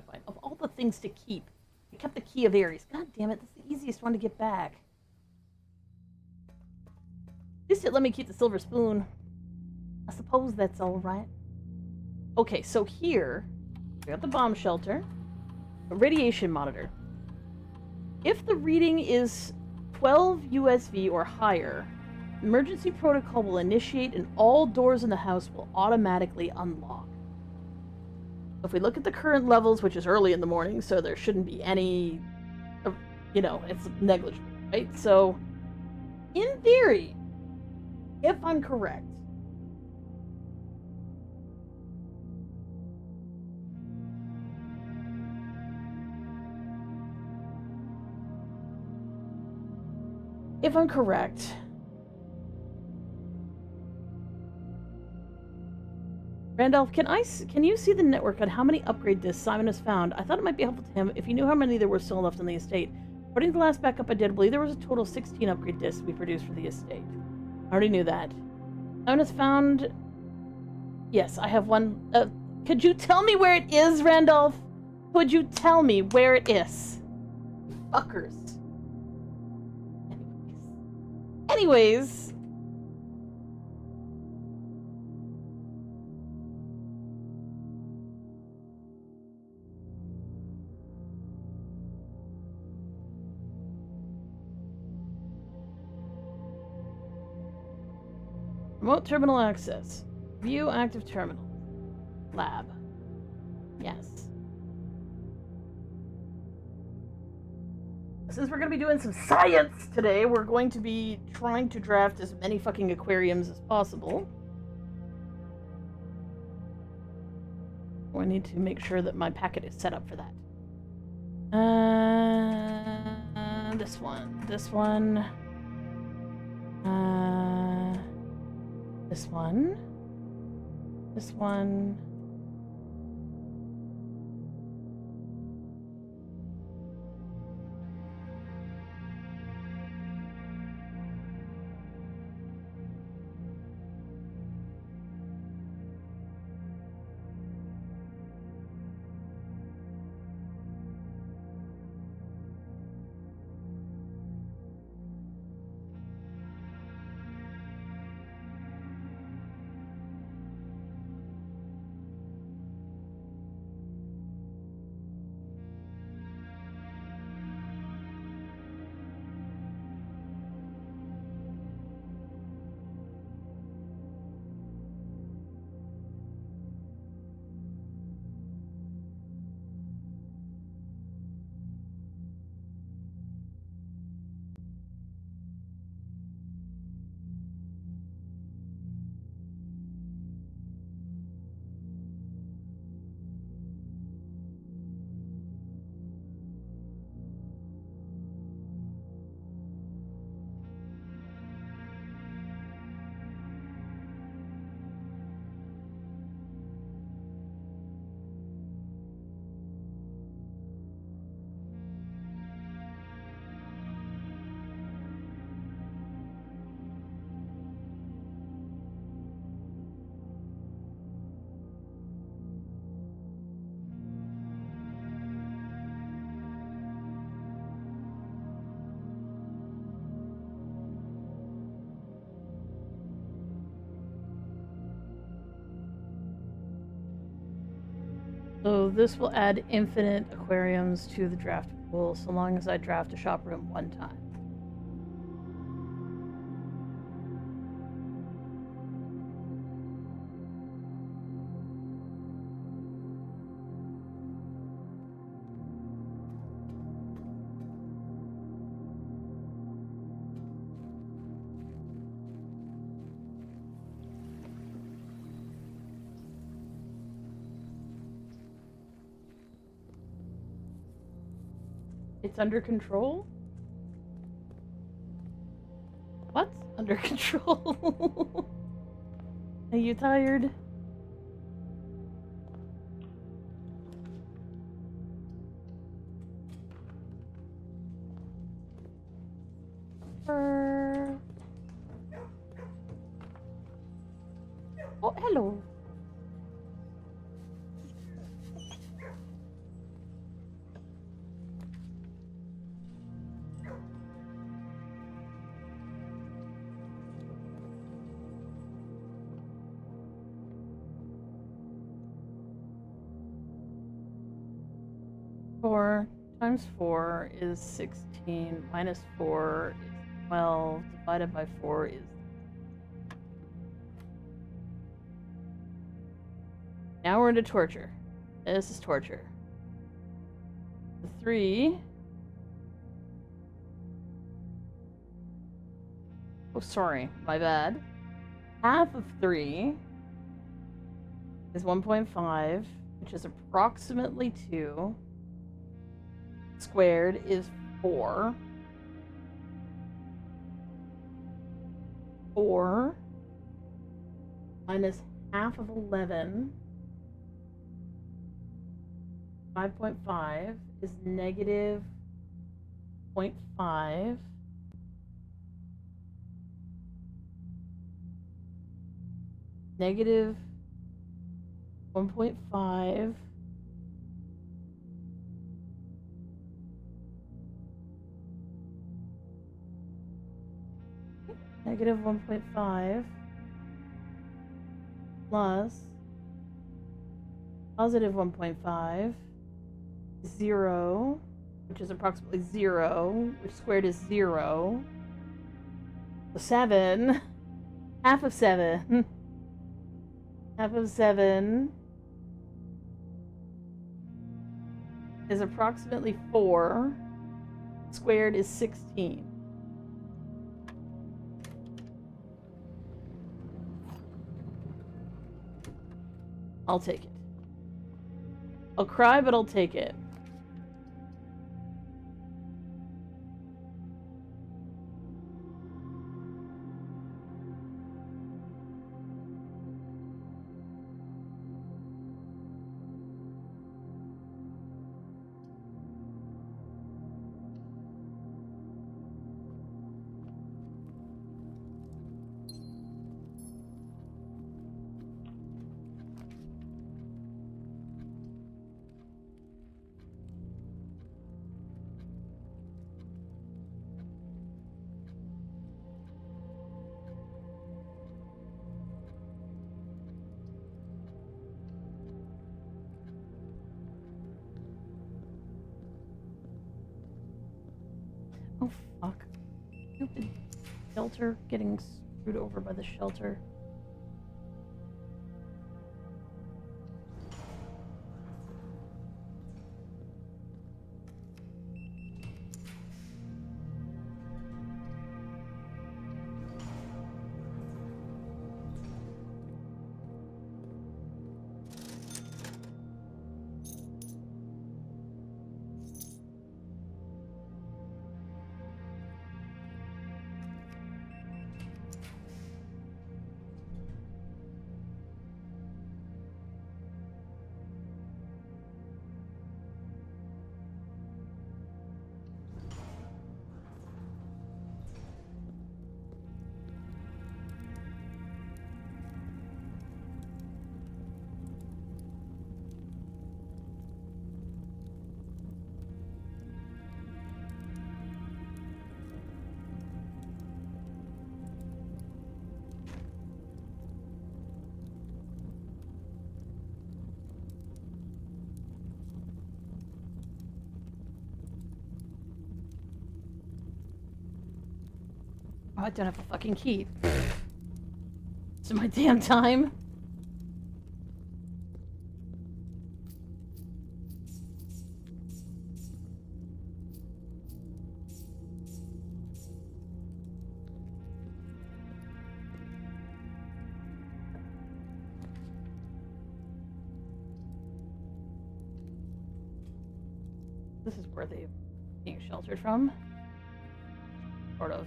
Speaker 1: Fine. Of all the things to keep, I kept the key of Ares. God damn it, that's the easiest one to get back. At least it let me keep the silver spoon. I suppose that's alright. Okay, so here, we got the bomb shelter, a radiation monitor. If the reading is 12 USV or higher, emergency protocol will initiate and all doors in the house will automatically unlock. If we look at the current levels, which is early in the morning, so there shouldn't be any, you know, it's negligible, right? So, in theory, if I'm correct, Randolph, can you see the network on how many upgrade discs Simon has found? I thought it might be helpful to him if he knew how many there were still left on the estate. According to the last backup I did, I believe there was a total of 16 upgrade discs we produced for the estate. I already knew that. Simon has found... Yes, I have one... could you tell me where it is, Randolph? Could you tell me where it is? Fuckers. Anyways... Remote terminal access. View active terminal. Lab. Yes. Since we're going to be doing some science today, we're going to be trying to draft as many fucking aquariums as possible. I need to make sure that my packet is set up for that. This one. This one. This one. This one. So this will add infinite aquariums to the draft pool so long as I draft a shop room one time. It's under control? What's under control? Are you tired? Oh, hello. Four times 4 is 16, minus 4 is 12, divided by 4 is... Now we're into torture. This is torture. The 3... Oh, sorry, my bad. Half of 3 is 1.5, which is approximately 2. Squared is 4. 4 minus half of 11. 5.5 is negative 0.5. Negative 1.5. Negative 1.5 plus positive 1.5, 0, which is approximately 0, which squared is 0. So 7, half of 7, half of 7 is approximately 4, squared is 16. I'll take it. I'll cry, but I'll take it. Oh, fuck. Stupid shelter getting screwed over by the shelter. Oh, I don't have a fucking key. It's my damn time. This is worthy of being sheltered from. Sort of.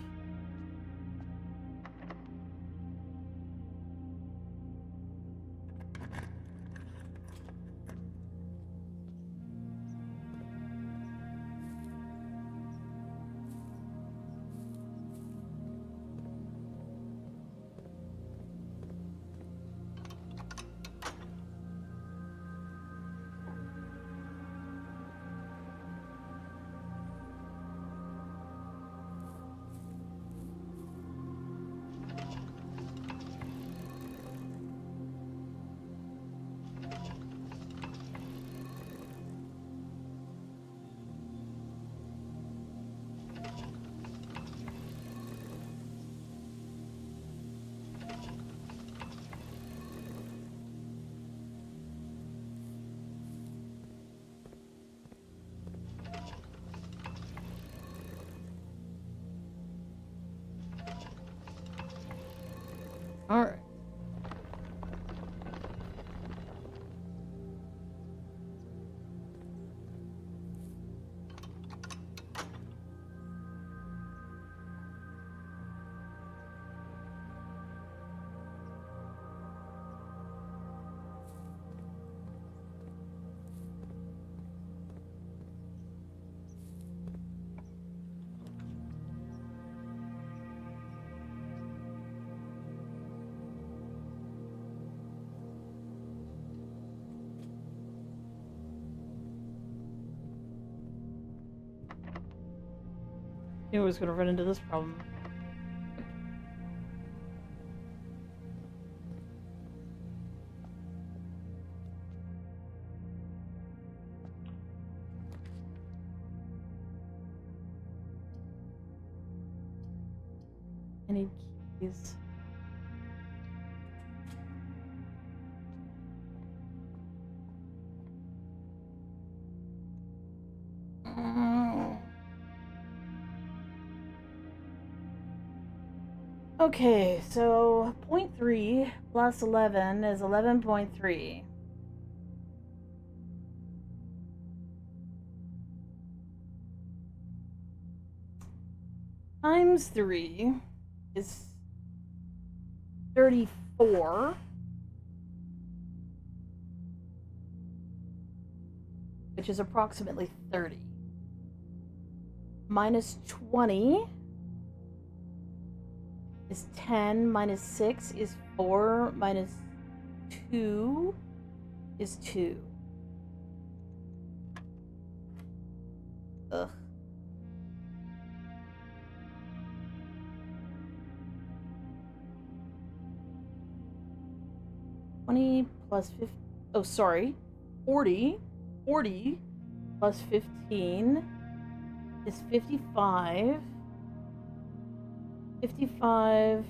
Speaker 1: Alright. Knew I was gonna run into this problem. I need keys. Okay, so 0.3 plus 11 is 11.3. Times 3 is 34. Which is approximately 30. Minus 20 is 10, minus 6 is 4, minus 2 is 2. Ugh. Plus 50, oh sorry, 40 plus 15 is 55. 55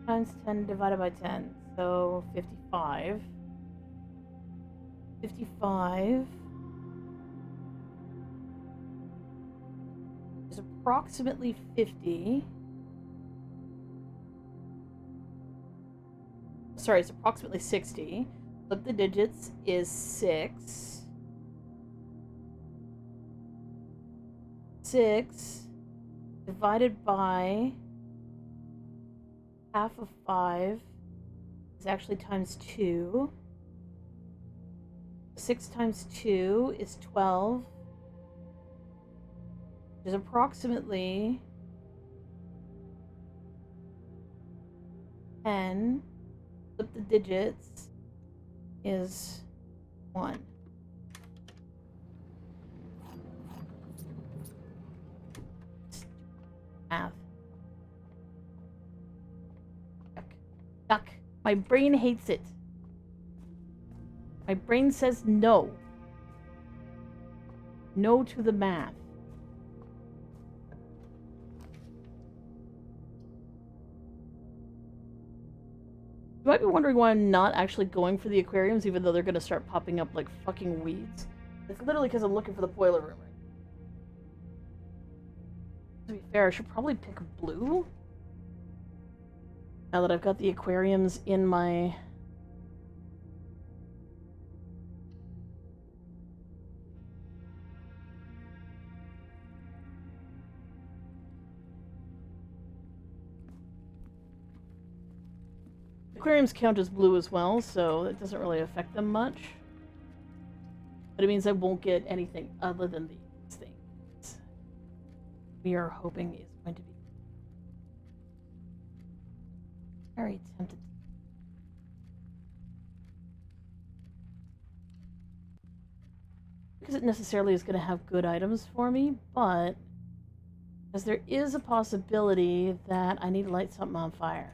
Speaker 1: times 10 divided by 10, so 55. 55 is approximately 50. Sorry, it's approximately 60. Flip the digits is 6. 6 divided by half of 5 is actually times 2. 6 times 2 is 12. Which is approximately 10. Flip the digits is 1. Math. Duck. My brain hates it. My brain says no. No to the math. You might be wondering why I'm not actually going for the aquariums, even though they're going to start popping up like fucking weeds. It's literally because I'm looking for the boiler room. To be fair, I should probably pick blue. Now that I've got the aquariums in my... Aquariums count as blue as well, so it doesn't really affect them much. But it means I won't get anything other than these things. We are hoping is going to be very tempted. Because it necessarily is going to have good items for me, but as there is a possibility that I need to light something on fire.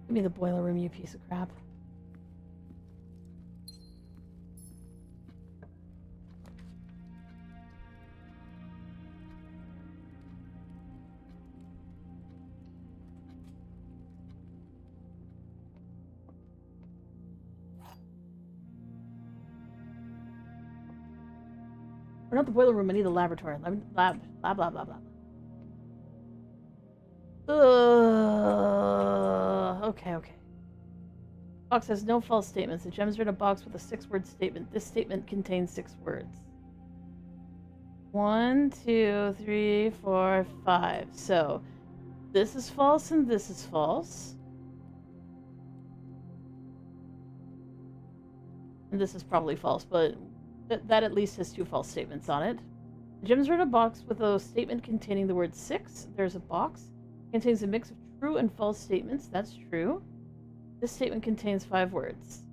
Speaker 1: Give me the boiler room, you piece of crap. Or not the boiler room, I need the laboratory. Lab, blah, blah, blah, blah. Okay. Box has no false statements. The gems are in a box with a 6-word statement. This statement contains 6 words. 1, 2, 3, 4, 5. So, this is false and this is false. And this is probably false, but that at least has 2 false statements on it. The gems are in a box with a statement containing the word 6. There's a box. It contains a mix of true and false statements. That's true. This statement contains 5 words.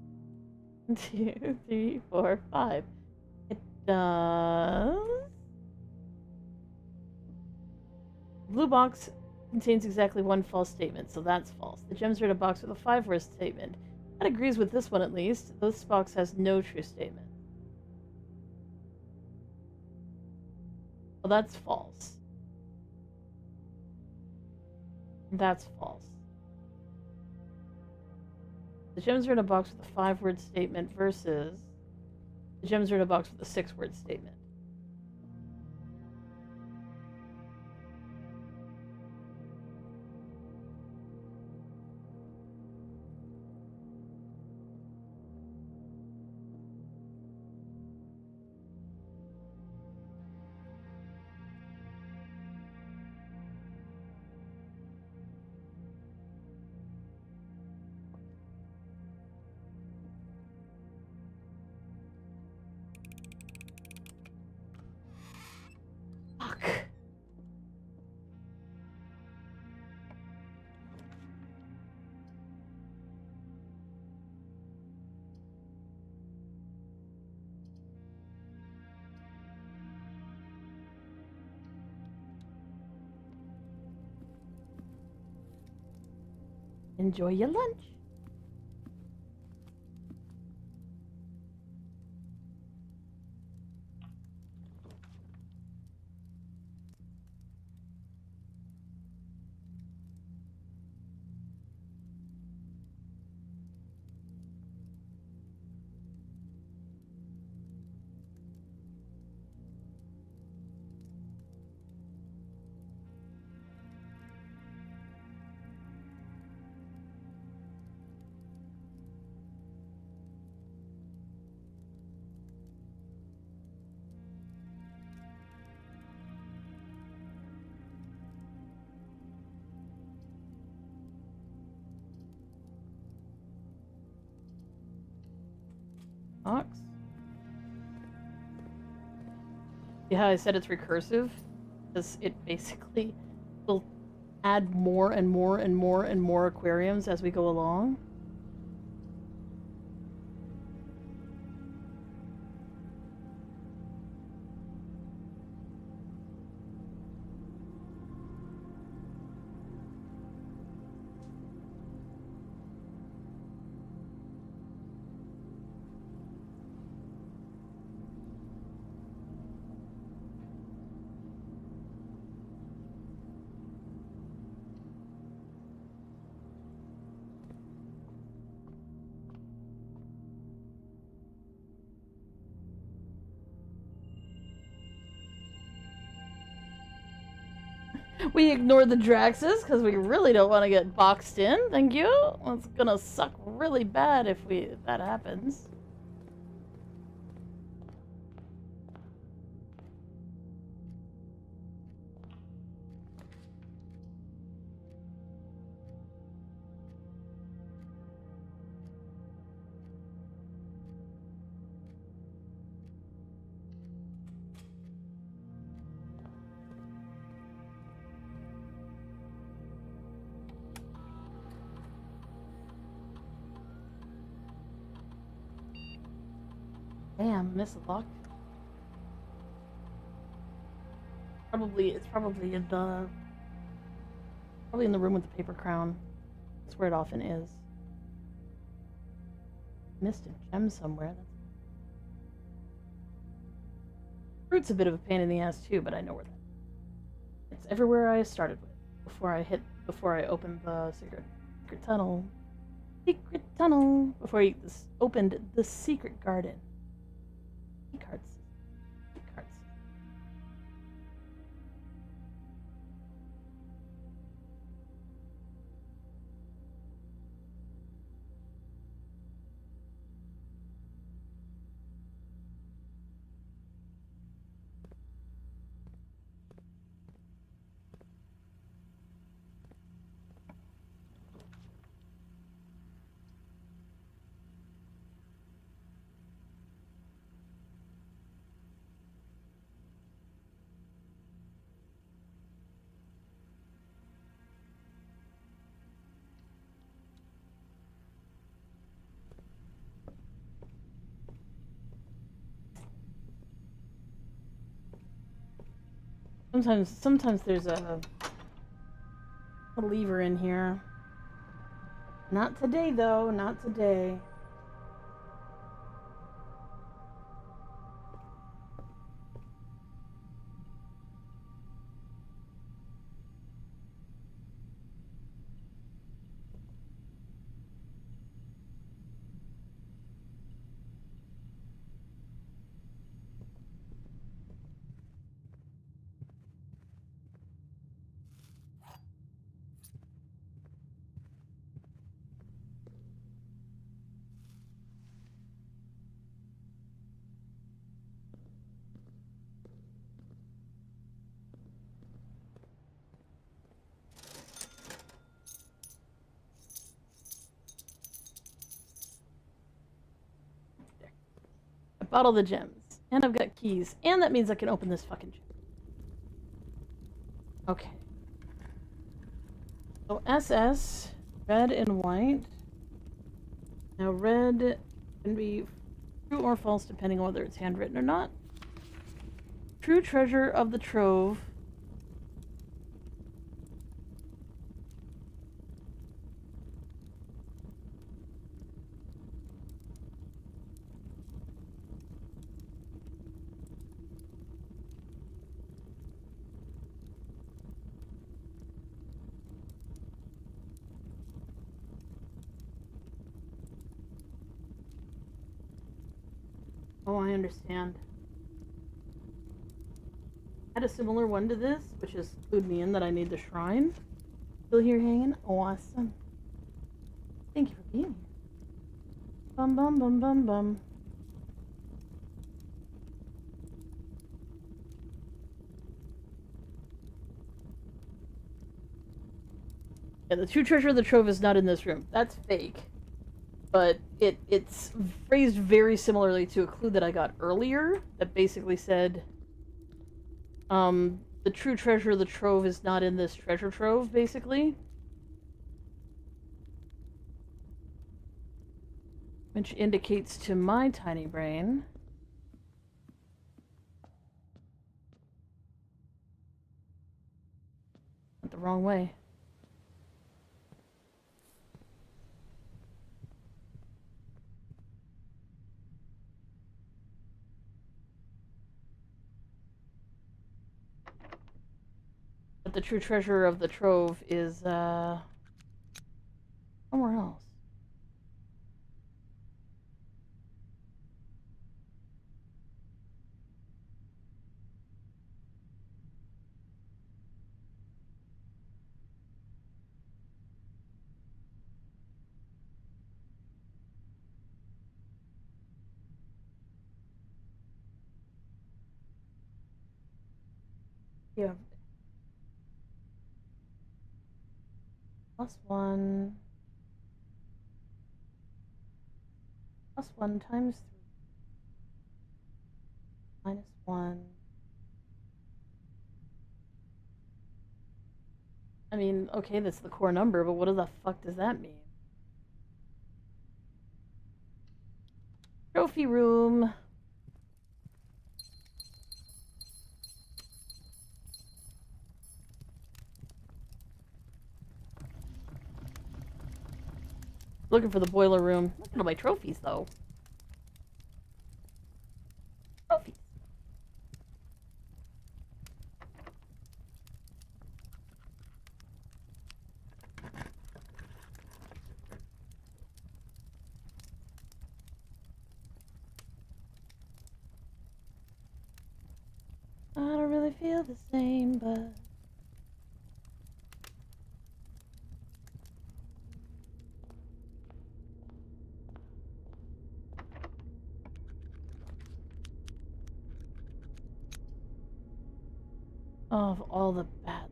Speaker 1: 1, 2, 3, 4, 5. It does. Blue box contains exactly 1 false statement, so that's false. The gems are in a box with a 5-word statement. That agrees with this one at least. This box has no true statement. Well, that's false. That's false. The gems are in a box with a 5-word statement versus the gems are in a box with a 6-word statement. Enjoy your lunch. Box. See how I said it's recursive? Because it basically will add more and more and more and more aquariums as we go along. We ignore the Draxes because we really don't want to get boxed in. Thank you. It's gonna suck really bad if that happens. Damn, miss a lock. It's probably in the room with the paper crown. That's where it often is. Missed a gem somewhere. Fruit's a bit of a pain in the ass too, but I know where that is. It's everywhere I started with before I opened the secret tunnel. Secret tunnel before I opened the secret garden. Cards. Sometimes there's a lever in here. Not today, though. Not today. Bottle the gems. And I've got keys. And that means I can open this fucking gem. Okay. So SS, red and white. Now red can be true or false depending on whether it's handwritten or not. True treasure of the trove. Oh, I understand. I had a similar one to this, which has clued me in that I need the shrine. Still here hanging? Awesome. Thank you for being here. Bum bum bum bum bum. Yeah, the true treasure of the trove is not in this room. That's fake. But it's phrased very similarly to a clue that I got earlier that basically said, the true treasure of the trove is not in this treasure trove, basically. Which indicates to my tiny brain went the wrong way. The true treasure of the trove is somewhere else. Yeah. +1. +1 times 3. -1. I mean, okay, that's the core number, but what the fuck does that mean? Trophy room. Looking for the boiler room. Look at all my trophies, though. Trophies. I don't really feel the same, but... Of all the bad...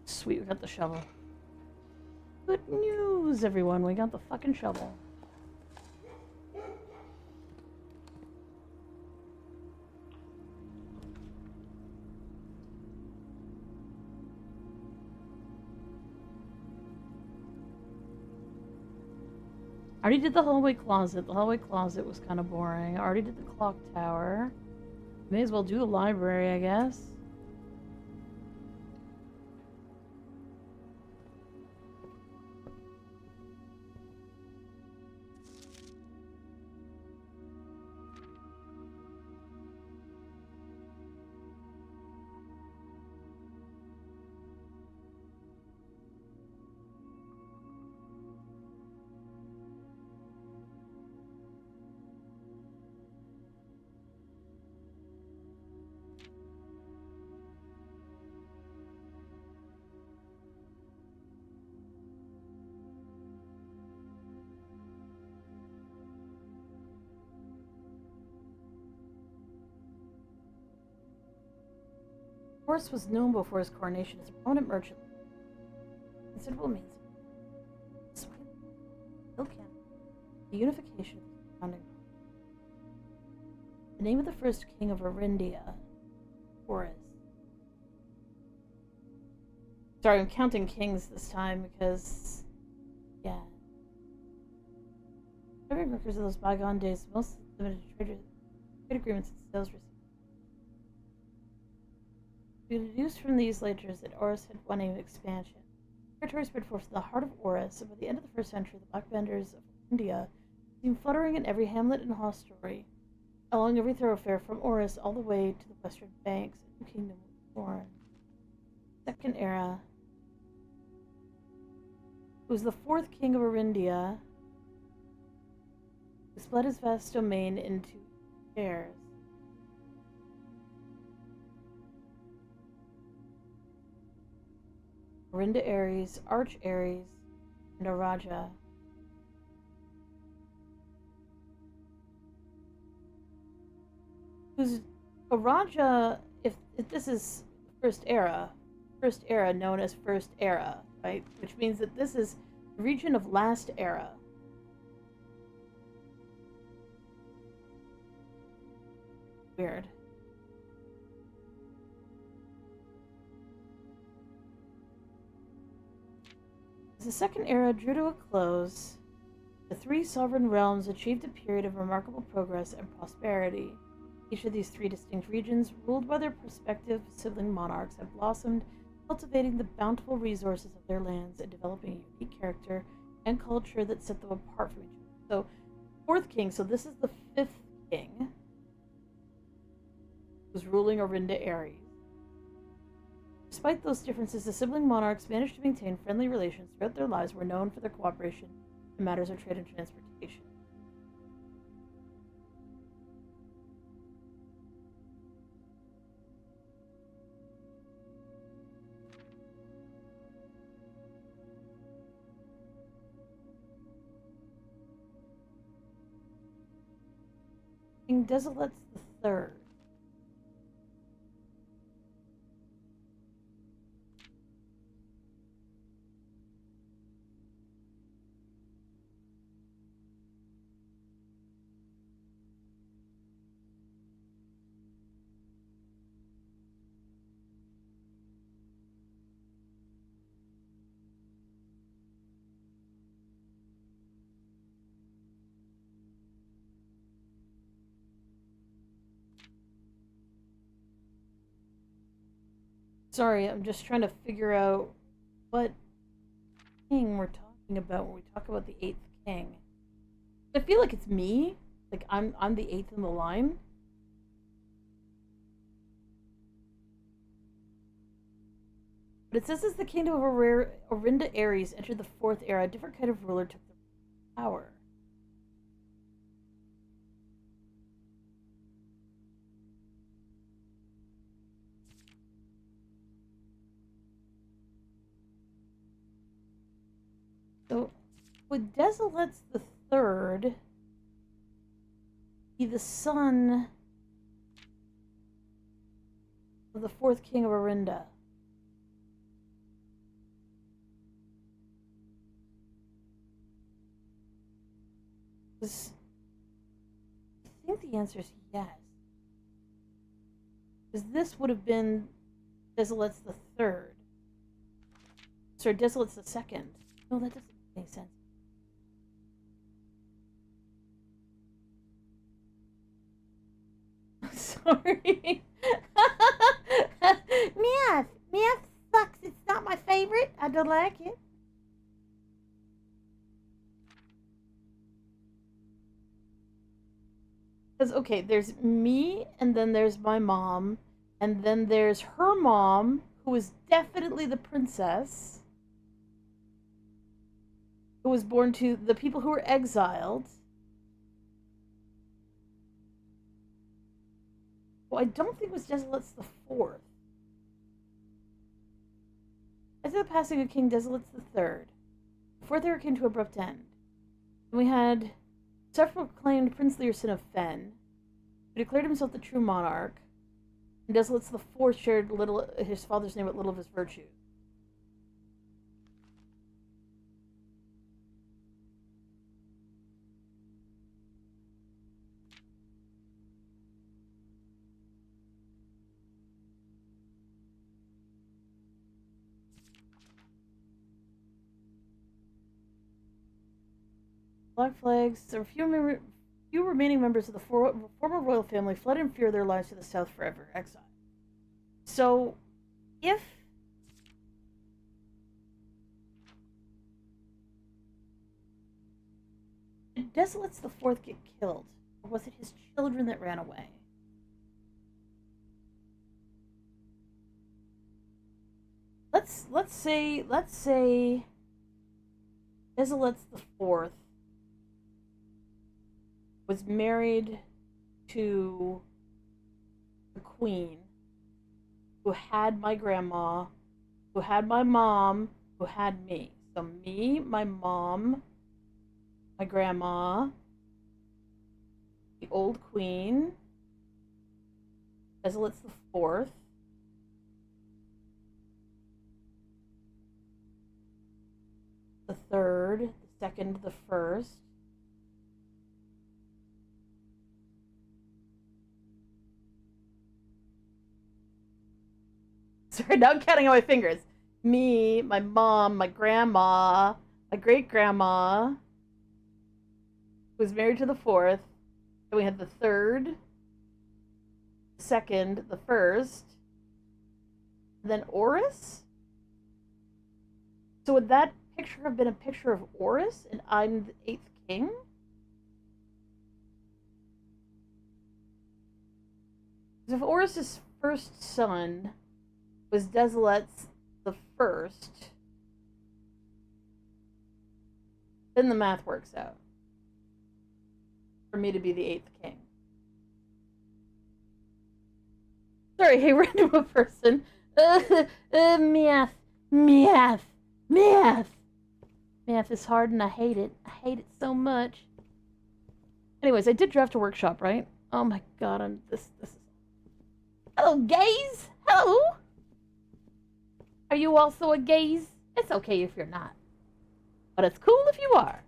Speaker 1: Sweet, we got the shovel. Good news, everyone. We got the fucking shovel. I already did the hallway closet. The hallway closet was kind of boring. I already did the clock tower. May as well do the library, I guess. Horus was known before his coronation as a prominent merchant. Considerable means of the unification of the surrounding. The name of the first king of Arindia, Horus. Sorry, I'm counting kings this time because, yeah. Every records of those bygone days, most limited trade agreements and sales receipts. We deduced from these ledgers that Horus had one aim of expansion. Territory spread forth to the heart of Horus, and by the end of the first century, the Black Benders of India seemed fluttering in every hamlet and hostelry, along every thoroughfare from Horus all the way to the western banks. A new kingdom was born. Second era. It was the fourth king of Arindia, who split his vast domain into shares. Arinda Ares, Arch Ares, and Araja. Who's Araja, if this is first era known as First Era, right? Which means that this is the region of Last Era. Weird. As the Second Era drew to a close, the three sovereign realms achieved a period of remarkable progress and prosperity. Each of these three distinct regions, ruled by their prospective sibling monarchs, have blossomed, cultivating the bountiful resources of their lands and developing a unique character and culture that set them apart from each other. So, fourth king, so this is the fifth king, who's ruling Arinda Ares. Despite those differences, the sibling monarchs managed to maintain friendly relations throughout their lives, were known for their cooperation in matters of trade and transportation. King Desilets the Third. Sorry, I'm just trying to figure out what king we're talking about when we talk about the 8th king. I feel like it's me. Like I'm the 8th in the line. But it says as the kingdom of Orinda Ares entered the 4th era, a different kind of ruler took the power. So, would Desilets the Third be the son of the 4th king of Orinda? I think the answer is yes. Because this would have been Desilets the Third. Sorry, Desilets the Second. No, that doesn't make sense. Sorry.
Speaker 9: Math. Math sucks. It's not my favorite. I don't like it.
Speaker 1: Because, okay, there's me, and then there's my mom, and then there's her mom, who is definitely the princess, who was born to the people who were exiled. Well, I don't think it was Desilets the Fourth. After the passing of King Desilets the Third, the 4th era came to an abrupt end. And we had self-proclaimed Prince Learson of Fen, who declared himself the true monarch, and Desilets the Fourth shared little his father's name with little of his virtues. Black flags. There were few remaining members of the former royal family fled in fear of their lives to the south forever, exile. So, if did Desilets the Fourth get killed, or was it his children that ran away? Let's say Desilets the Fourth was married to the queen, who had my grandma, who had my mom, who had me. So me, my mom, my grandma, the old queen, Desilets the Fourth, the third, the second, the first. Sorry, now I'm counting on my fingers. Me, my mom, my grandma, my great-grandma, who was married to the fourth. And we had the third, the second, the first, and then Oris? So would that picture have been a picture of Oris, and I'm the 8th king? Because if Oris's first son was Desilets the First, then the math works out for me to be the 8th king. Sorry, hey, random person. Math. Math is hard and I hate it. I hate it so much. Anyways, I did draft a workshop, right? Oh my god, this is... Hello, gays! Hello! Are you also a gaze? It's okay if you're not. But it's cool if you are.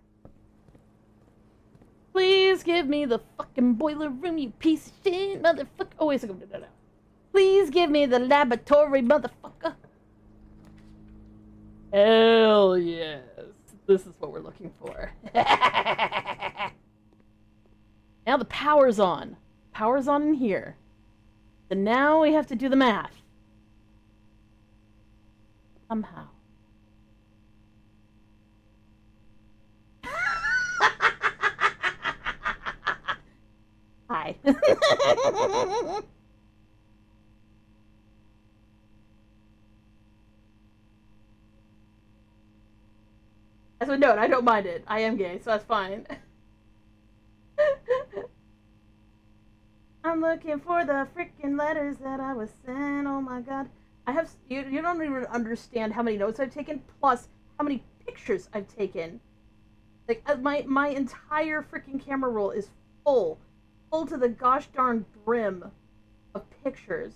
Speaker 1: Please give me the fucking boiler room, you piece of shit, motherfucker. Oh, wait a second. No. Please give me the laboratory, motherfucker. Hell yes. This is what we're looking for. Now the power's on. Power's on in here. So now we have to do the math. Somehow. Hi. As a note, I don't mind it. I am gay, so that's fine. I'm looking for the freaking letters that I was sent. Oh my god. You don't even understand how many notes I've taken, plus how many pictures I've taken. Like, my entire freaking camera roll is full to the gosh darn brim of pictures.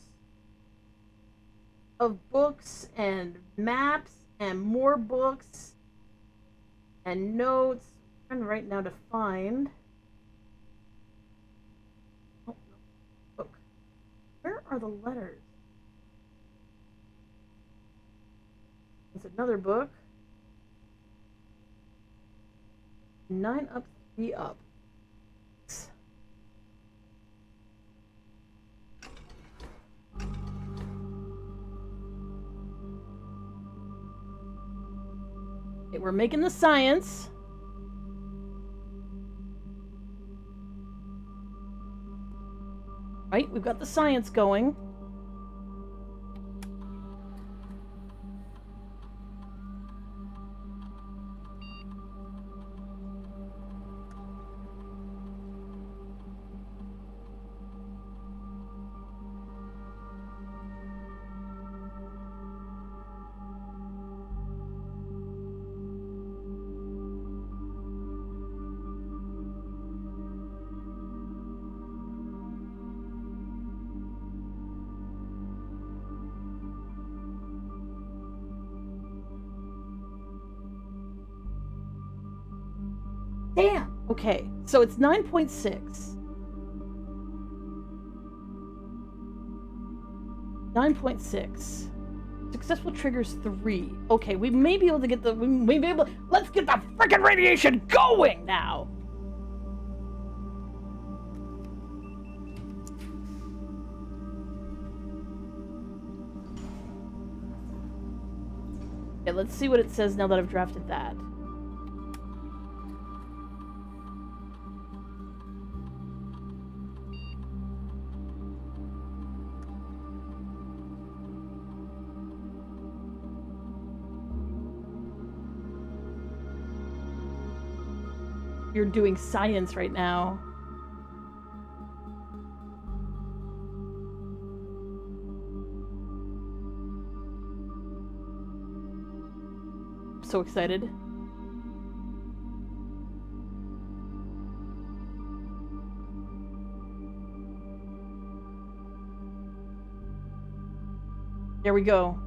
Speaker 1: Of books and maps and more books and notes. I'm trying right now to find... Oh, no. Book. Where are the letters? There's another book. 9 up, 3 up. Okay, we're making the science. Right, we've got the science going. Damn! Okay, so it's 9.6. 9.6. Successful triggers 3. Okay, we may be able to get the... We may be able... Let's get the freaking radiation going now! Okay, let's see what it says now that I've drafted that. You're doing science right now. I'm so excited. There we go.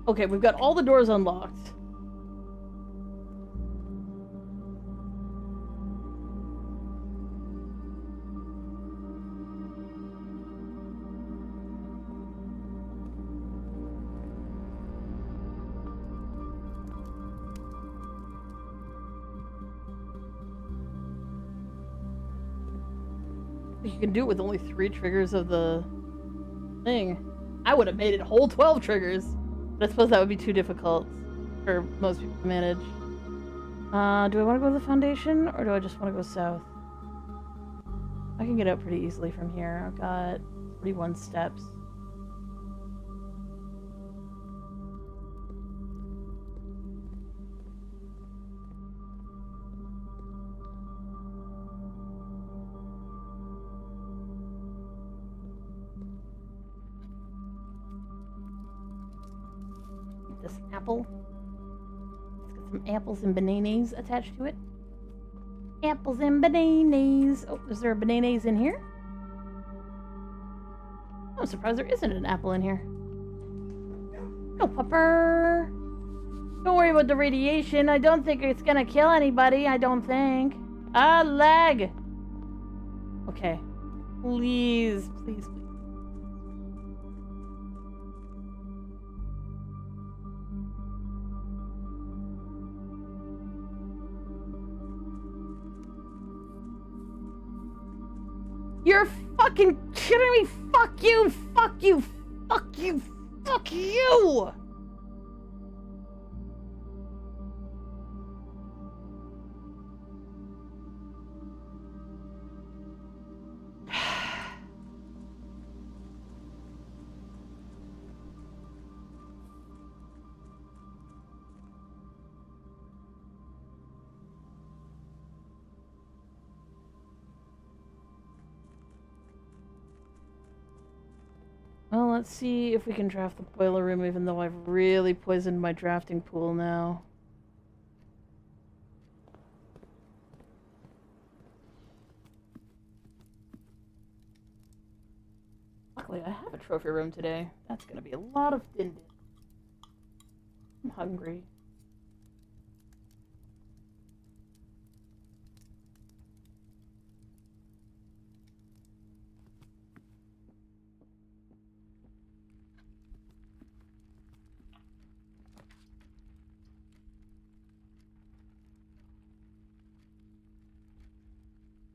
Speaker 1: Okay, we've got all the doors unlocked. You can do it with only 3 triggers of the thing. I would have made it whole 12 triggers. But I suppose that would be too difficult for most people to manage. Do I want to go to the foundation, or do I just want to go south? I can get out pretty easily from here. I've got 41 steps. get this apple. Let's get some apples and bananas attached to it. Apples and bananas. Oh, is there a bananas in here? I'm surprised there isn't an apple in here. No, pupper. Don't worry about the radiation. I don't think it's gonna kill anybody. I don't think. Ah, lag. Okay. Please, please, please. You're fucking kidding me! Fuck you! Fuck you! Fuck you! Fuck you! Well, let's see if we can draft the boiler room, even though I've really poisoned my drafting pool now. Luckily, I have a trophy room today. That's gonna be a lot of din din. I'm hungry.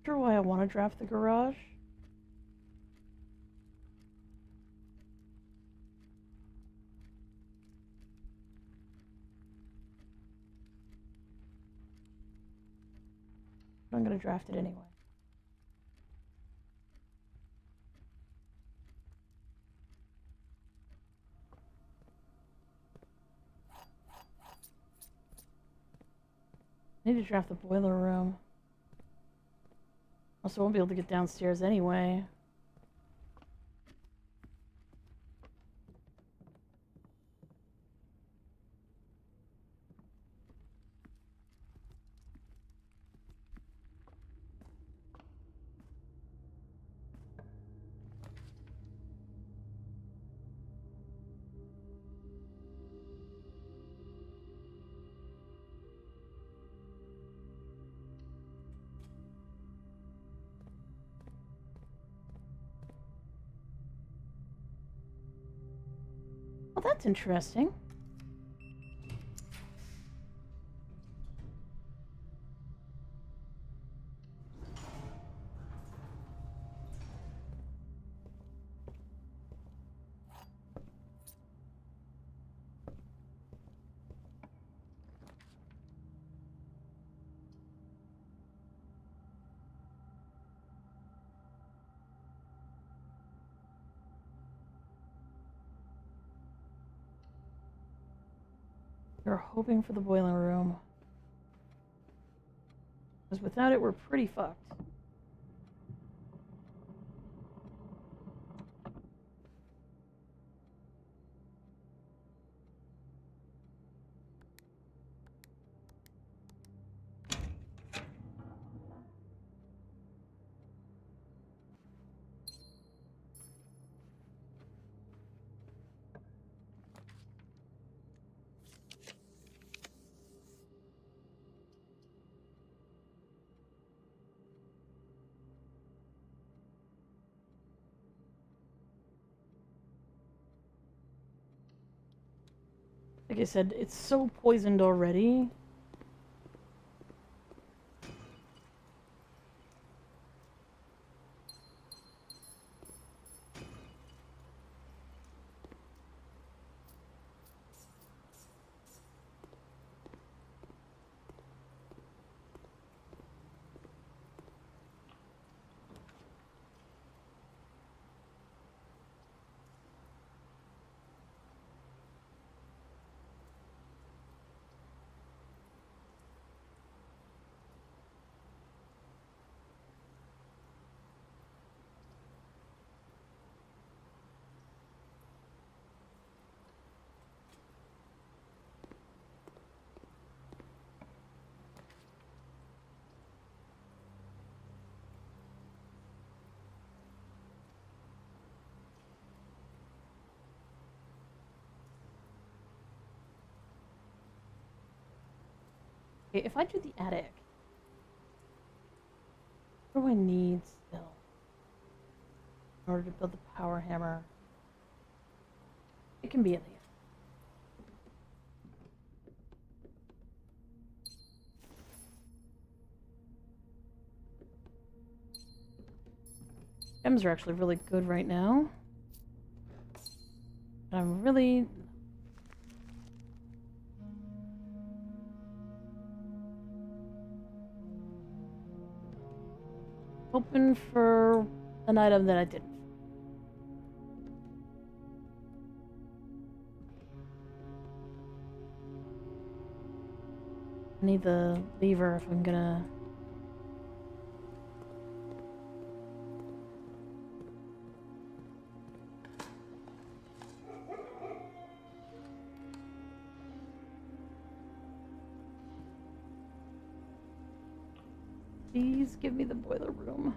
Speaker 1: Sure why I want to draft the garage. I'm gonna draft it anyway. I need to draft the boiler room. Also, I won't be able to get downstairs anyway. Well, that's interesting. We're hoping for the boiler room. Because without it, we're pretty fucked. Like I said, it's so poisoned already. Okay, if I do the attic, what do I need still in order to build the power hammer? It can be in the attic. Gems are actually really good right now. And I'm really... hoping for an item that I didn't. I need the lever if I'm gonna... Please give me the boiler room.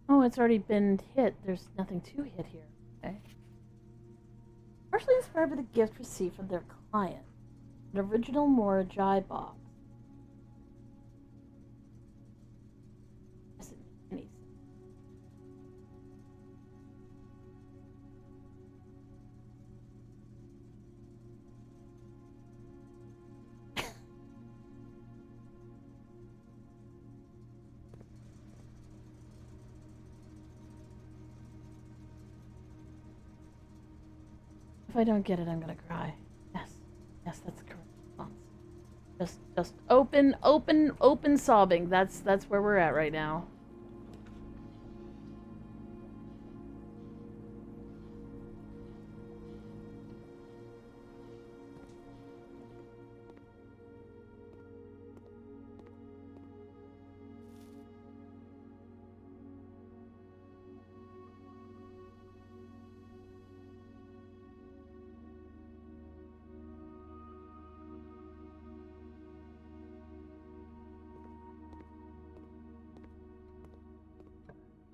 Speaker 1: Oh, it's already been hit. There's nothing to hit here. Okay. Partially inspired by the gift received from their client, an original Morajai box. Doesn't make any sense. If I don't get it, I'm gonna cry. Yes. Yes, that's the correct response. Just open sobbing. That's where we're at right now.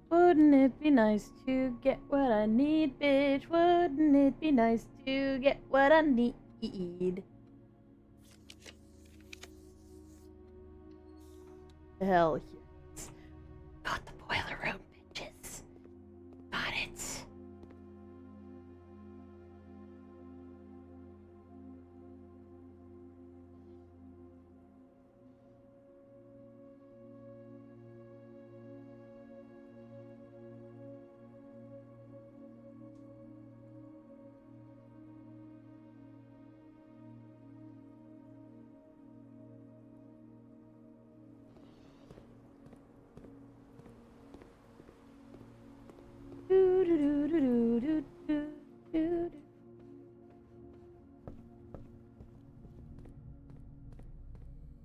Speaker 1: Wouldn't it be nice to get what I need, bitch? Wouldn't it be nice to get what I need? Hell yes. Got the boiler room, bitches. Got it.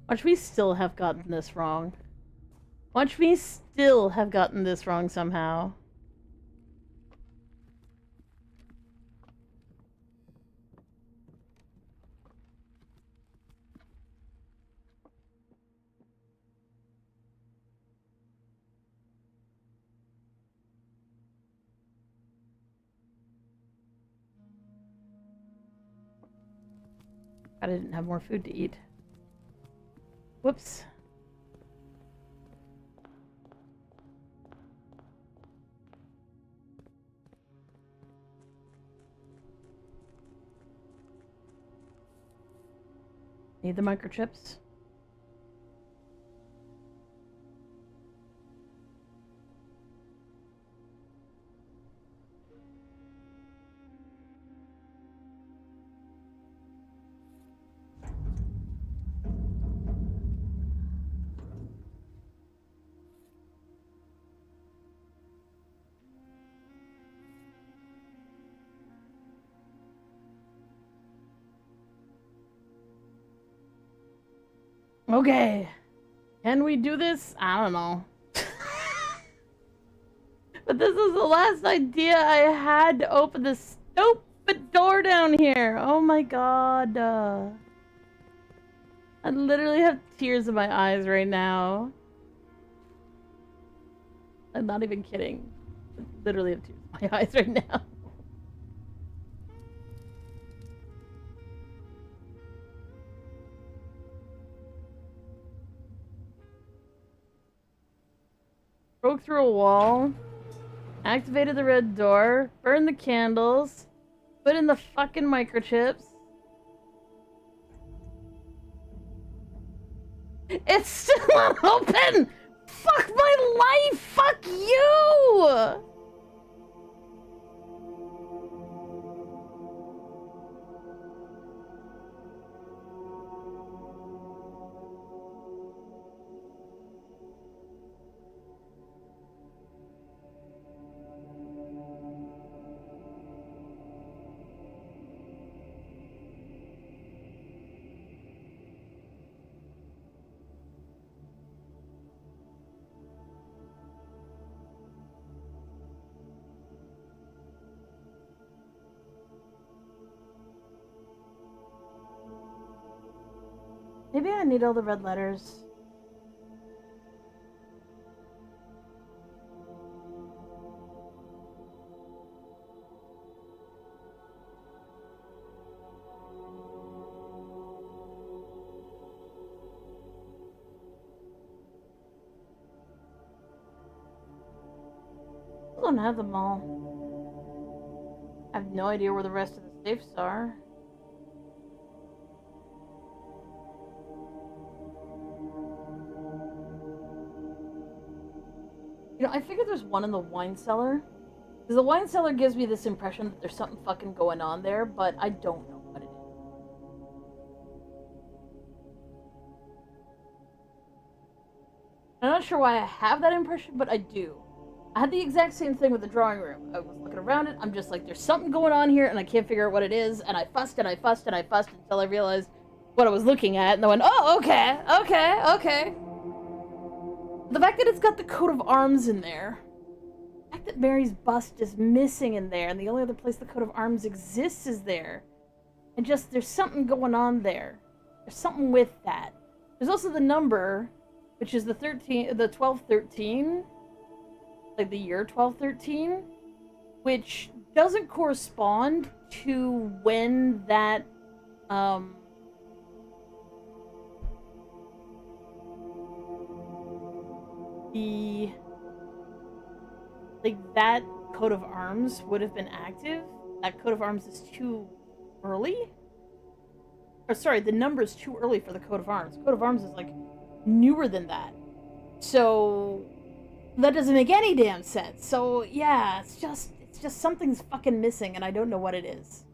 Speaker 1: Watch me still have gotten this wrong. Watch me still have gotten this wrong somehow. I didn't have more food to eat. Whoops. Need the microchips. Okay. Can we do this? I don't know. But this is the last idea I had to open this stupid door down here. Oh my god. I literally have tears in my eyes right now. I'm not even kidding. I literally have tears in my eyes right now. Broke through a wall, activated the red door, burned the candles, put in the fucking microchips. It's still not open! Fuck my life! Fuck you! Maybe I need all the red letters. I don't have them all. I have no idea where the rest of the safes are. You know, I figured there's one in the wine cellar. Because the wine cellar gives me this impression that there's something fucking going on there, but I don't know what it is. I'm not sure why I have that impression, but I do. I had the exact same thing with the drawing room. I was looking around it, I'm just like, there's something going on here, and I can't figure out what it is, and I fussed and I fussed and I fussed until I realized what I was looking at, and I went, oh, okay, okay, okay. The fact that it's got the coat of arms in there. The fact that Mary's bust is missing in there, and the only other place the coat of arms exists is there. And just, there's something going on there. There's something with that. There's also the number, which is the 1213. Like the year 1213. Which doesn't correspond to when that, that coat of arms would have been active. That coat of arms is too early. Or sorry, the number is too early for the coat of arms. Coat of arms is like newer than that. So that doesn't make any damn sense. So yeah, it's just something's fucking missing and I don't know what it is.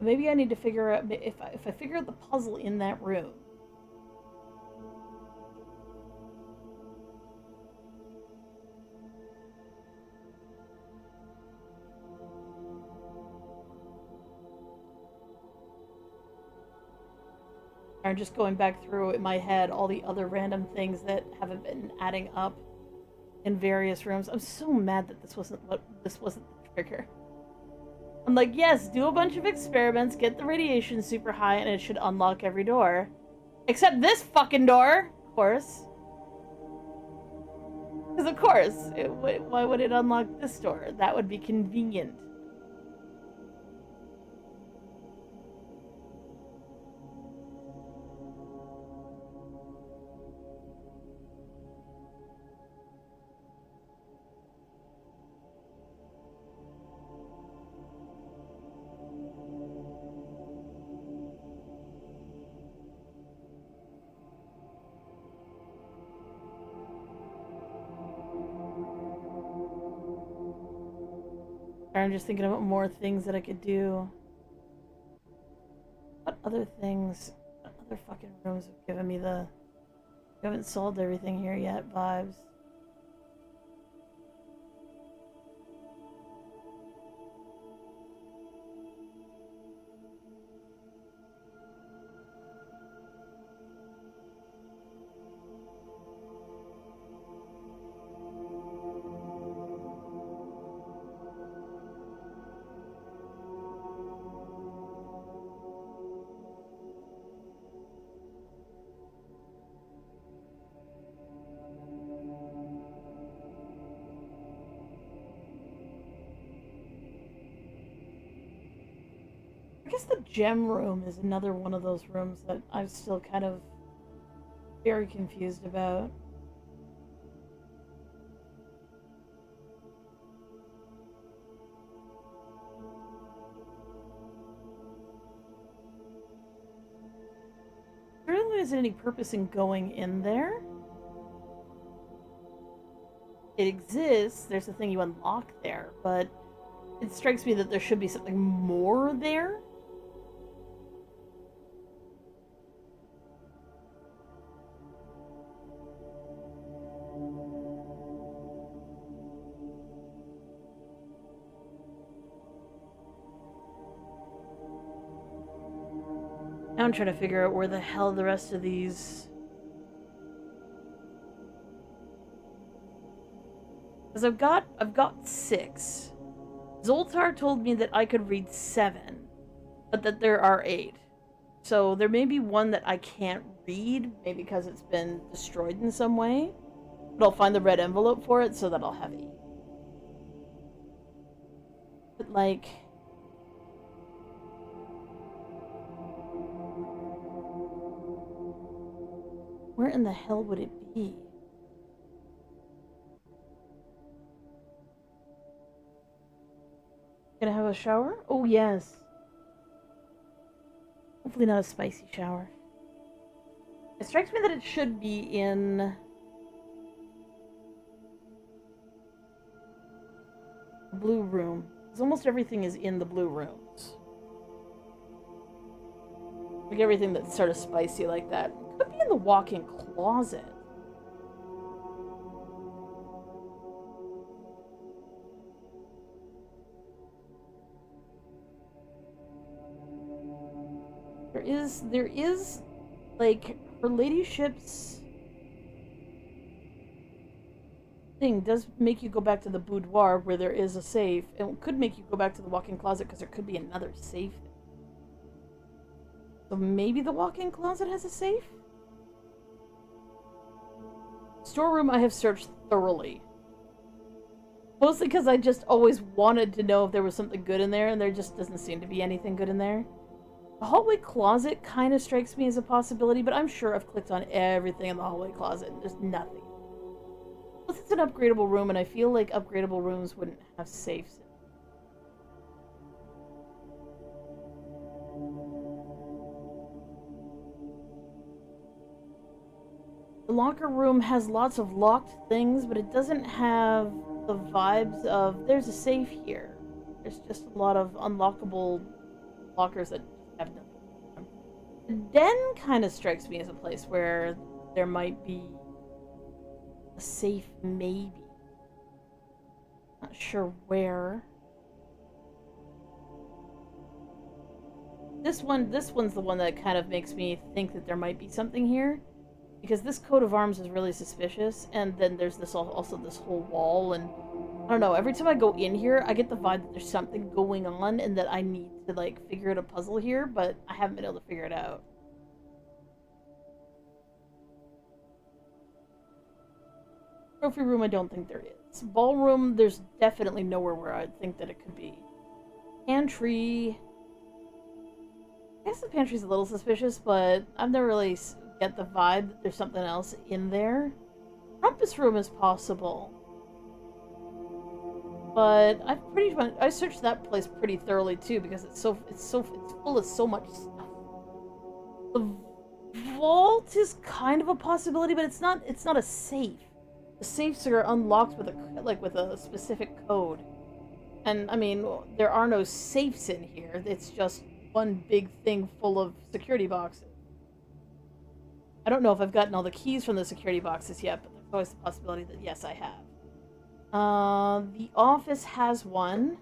Speaker 1: Maybe I need to figure out if I figure out the puzzle in that room. I'm just going back through in my head all the other random things that haven't been adding up in various rooms. I'm so mad that this wasn't the trigger. I'm like, yes, do a bunch of experiments, get the radiation super high, and it should unlock every door. Except this fucking door, of course. Because of course, why would it unlock this door? That would be convenient. I'm just thinking about more things that I could do. What other things, what other fucking rooms have given me the "we haven't solved everything here yet" vibes? I guess the gem room is another one of those rooms that I'm still kind of very confused about. There really isn't any purpose in going in there. It exists, there's a thing you unlock there, but it strikes me that there should be something more there. Now I'm trying to figure out where the hell the rest of these... Because I've got 6. Zoltar told me that I could read 7, but that there are 8. So there may be one that I can't read, maybe because it's been destroyed in some way. But I'll find the red envelope for it so that I'll have 8. But like... where in the hell would it be? Gonna have a shower? Oh, yes. Hopefully not a spicy shower. It strikes me that it should be in... the blue room. Because almost everything is in the blue rooms. Like everything that's sort of spicy like that. It could be in the walk-in closet. There is, like, her ladyship's thing does make you go back to the boudoir where there is a safe. It could make you go back to the walk-in closet because there could be another safe. So maybe the walk-in closet has a safe? Storeroom I have searched thoroughly. Mostly because I just always wanted to know if there was something good in there, and there just doesn't seem to be anything good in there. The hallway closet kind of strikes me as a possibility, but I'm sure I've clicked on everything in the hallway closet and there's nothing. Plus it's an upgradable room, and I feel like upgradable rooms wouldn't have safes. The locker room has lots of locked things, but it doesn't have the vibes of there's a safe here. There's just a lot of unlockable lockers that have nothing. The den kind of strikes me as a place where there might be a safe, maybe. Not sure where. This one's the one that kind of makes me think that there might be something here, because this coat of arms is really suspicious, and then there's this also this whole wall, and I don't know, every time I go in here, I get the vibe that there's something going on and that I need to, like, figure out a puzzle here, but I haven't been able to figure it out. Trophy room, I don't think there is. Ballroom, there's definitely nowhere where I'd think that it could be. Pantry... I guess the pantry's a little suspicious, but I've never really get the vibe that there's something else in there. Rumpus room is possible. But I searched that place pretty thoroughly too, because it's full of so much stuff. The vault is kind of a possibility, but it's not a safe. The safes are unlocked with a specific code. And I mean, there are no safes in here. It's just one big thing full of security boxes. I don't know if I've gotten all the keys from the security boxes yet, but there's always the possibility that yes, I have. The office has one.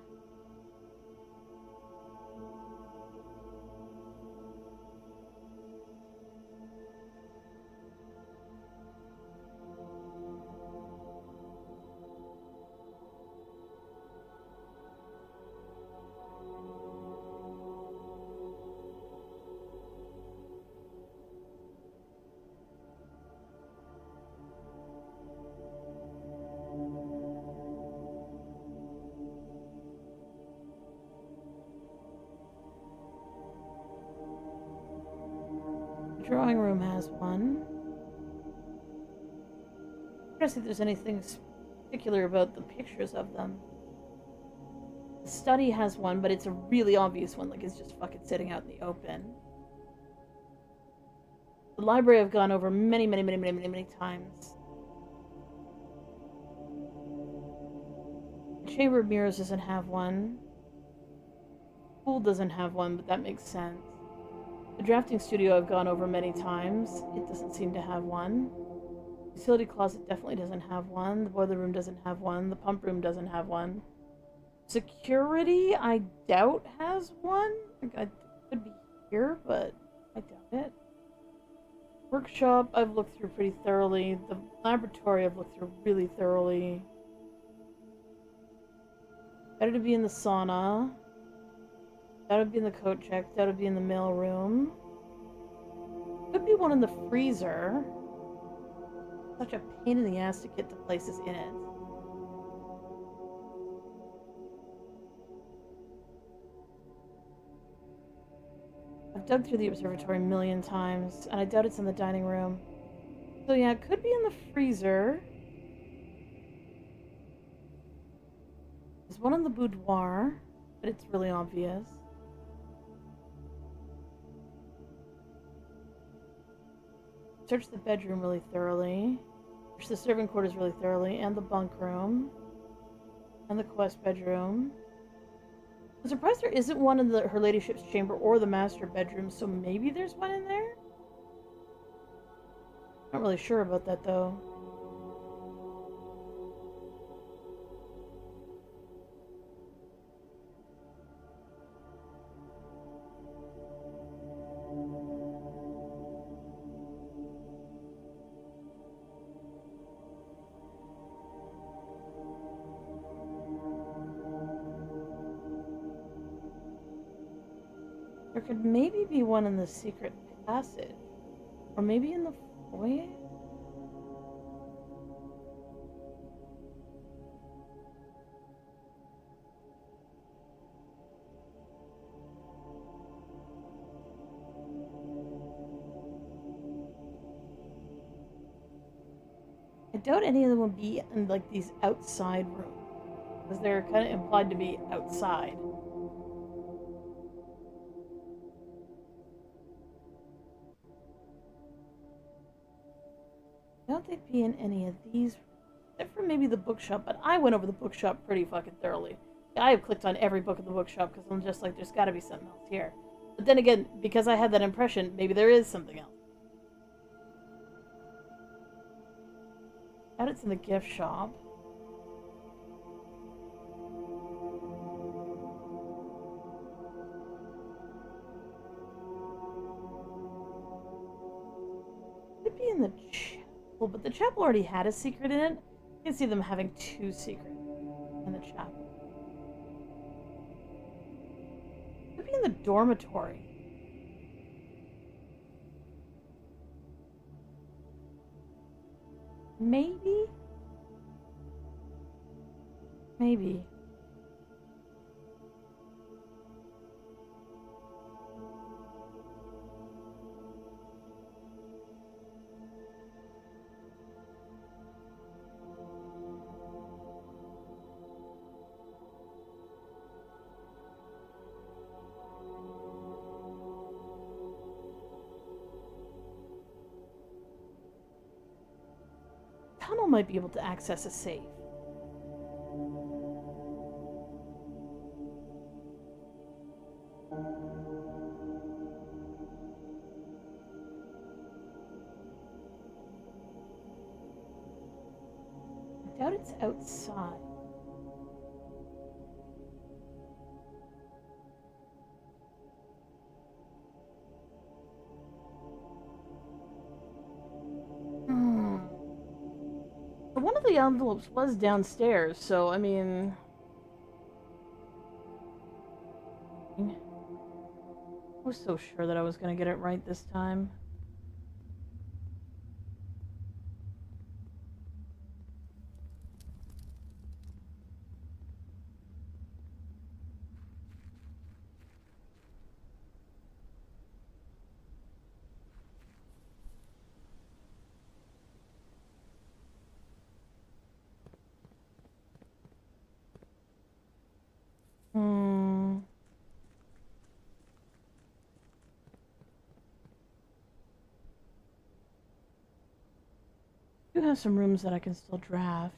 Speaker 1: Drawing room has one. I'm trying to see if there's anything particular about the pictures of them. The study has one, but it's a really obvious one, like it's just fucking sitting out in the open. The library I've gone over many times. The Chamber of Mirrors doesn't have one. Pool doesn't have one, but that makes sense. The drafting studio I've gone over many times. It doesn't seem to have one. Utility closet definitely doesn't have one. The boiler room doesn't have one. The pump room doesn't have one. Security, I doubt has one. I could be here, but I doubt it. Workshop, I've looked through pretty thoroughly. The laboratory, I've looked through really thoroughly. Better to be in the sauna. That would be in the coat check. That would be in the mail room. Could be one in the freezer. Such a pain in the ass to get the places in it. I've dug through the observatory a million times, and I doubt it's in the dining room. So yeah, it could be in the freezer. There's one in the boudoir, but it's really obvious. Search the bedroom really thoroughly. Search the servant quarters really thoroughly, and the bunk room. And the quest bedroom. I'm surprised there isn't one in her ladyship's chamber or the master bedroom, so maybe there's one in there? Not really sure about that, though. There could maybe be one in the secret passage. Or maybe in the foyer? I doubt any of them would be in, like, these outside rooms. Because they're kind of implied to be outside. I don't think be in any of these, except for maybe the bookshop, but I went over the bookshop pretty fucking thoroughly. I have clicked on every book in the bookshop because I'm just like, there's gotta be something else here. But then again, because I had that impression, maybe there is something else. Doubt it's in the gift shop. in the chapel, but the chapel already had a secret in it. I can see them having 2 secrets in the chapel. Could be in the dormitory. Maybe? Maybe. Tunnel might be able to access a safe. I doubt it's outside. One of the envelopes was downstairs, so I mean... I was so sure that I was going to get it right this time. I do have some rooms that I can still draft.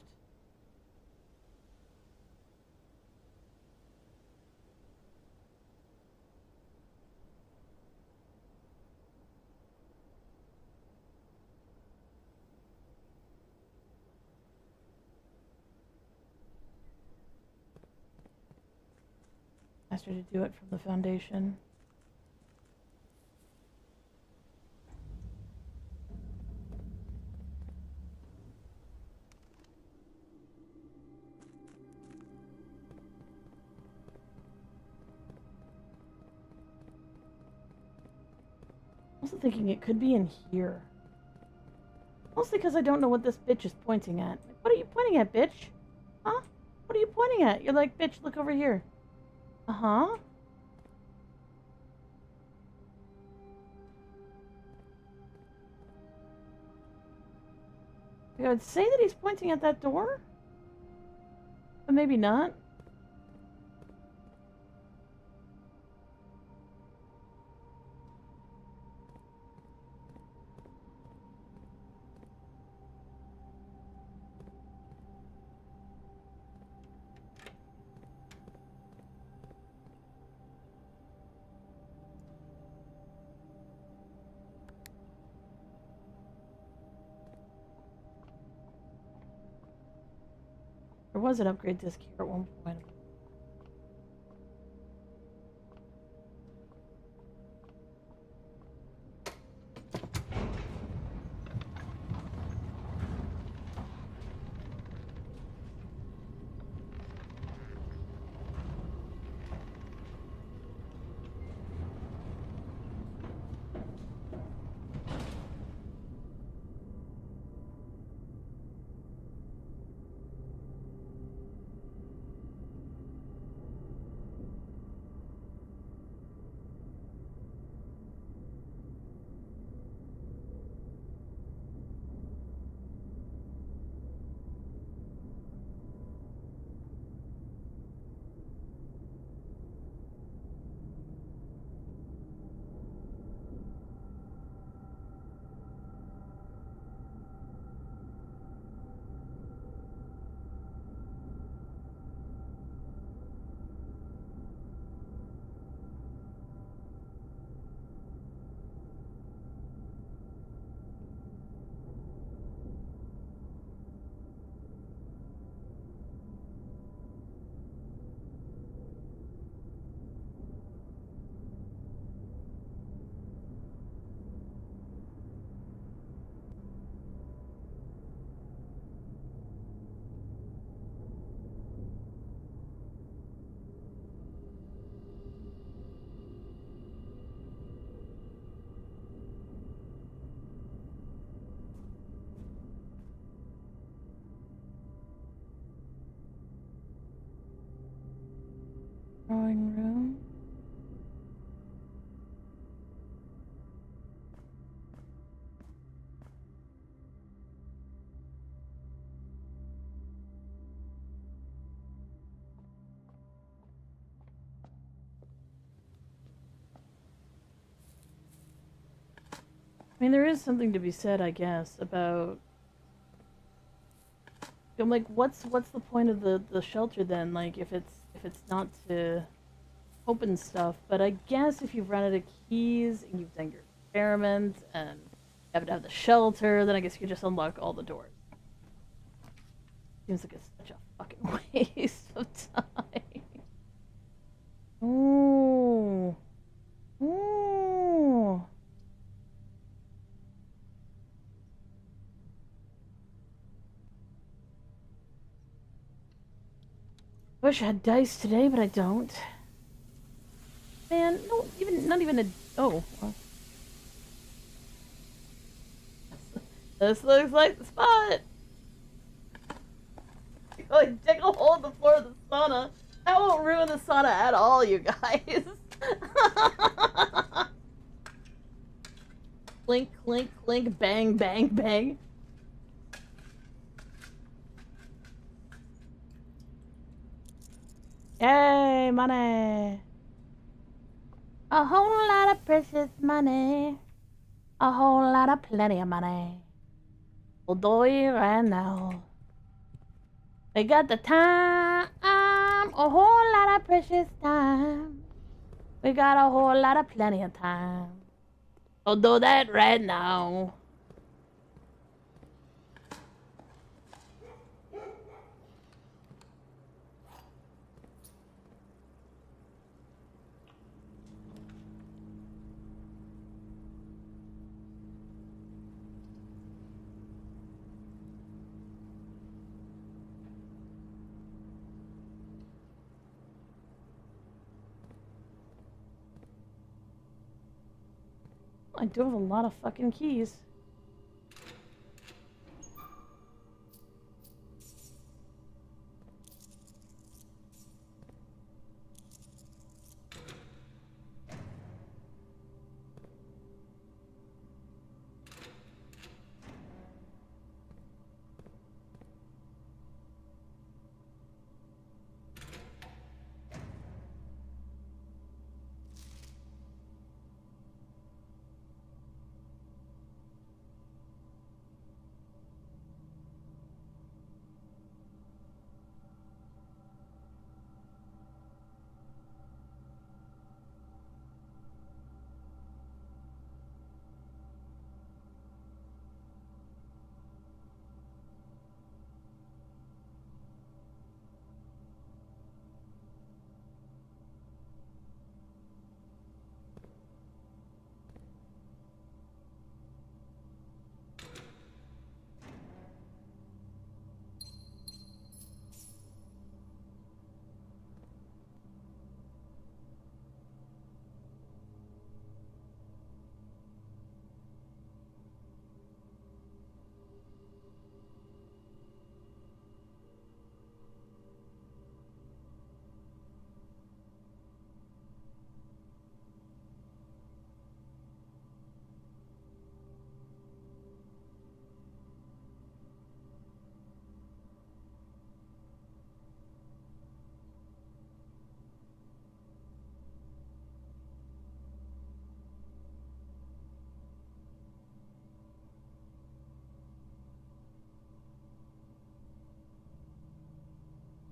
Speaker 1: Asked her to do it from the foundation. I'm also thinking it could be in here. Mostly because I don't know what this bitch is pointing at. Like, what are you pointing at, bitch? Huh? What are you pointing at? You're like, bitch, look over here. Uh-huh. I would say that he's pointing at that door, but maybe not. There was an upgrade disc here at one point. Drawing room. I mean, there is something to be said, I guess, about. I'm like, what's the point of the shelter then? Like, if it's not to open stuff, but I guess if you've run out of keys and you've done your experiments and you haven't have the shelter, then I guess you just unlock all the doors. Seems like it's such a fucking waste of time. Ooh. Ooh. Wish I had dice today, but I don't. Man, no, not even a. Oh. Well. This looks like the spot. Like, dig a hole in the floor of the sauna. That won't ruin the sauna at all, you guys. Clink, clink, clink, bang, bang, bang. Yay, money. A whole lot of precious money. A whole lot of plenty of money. We'll do it right now. We got the time. A whole lot of precious time. We got a whole lot of plenty of time. We'll do that right now. I do have a lot of fucking keys.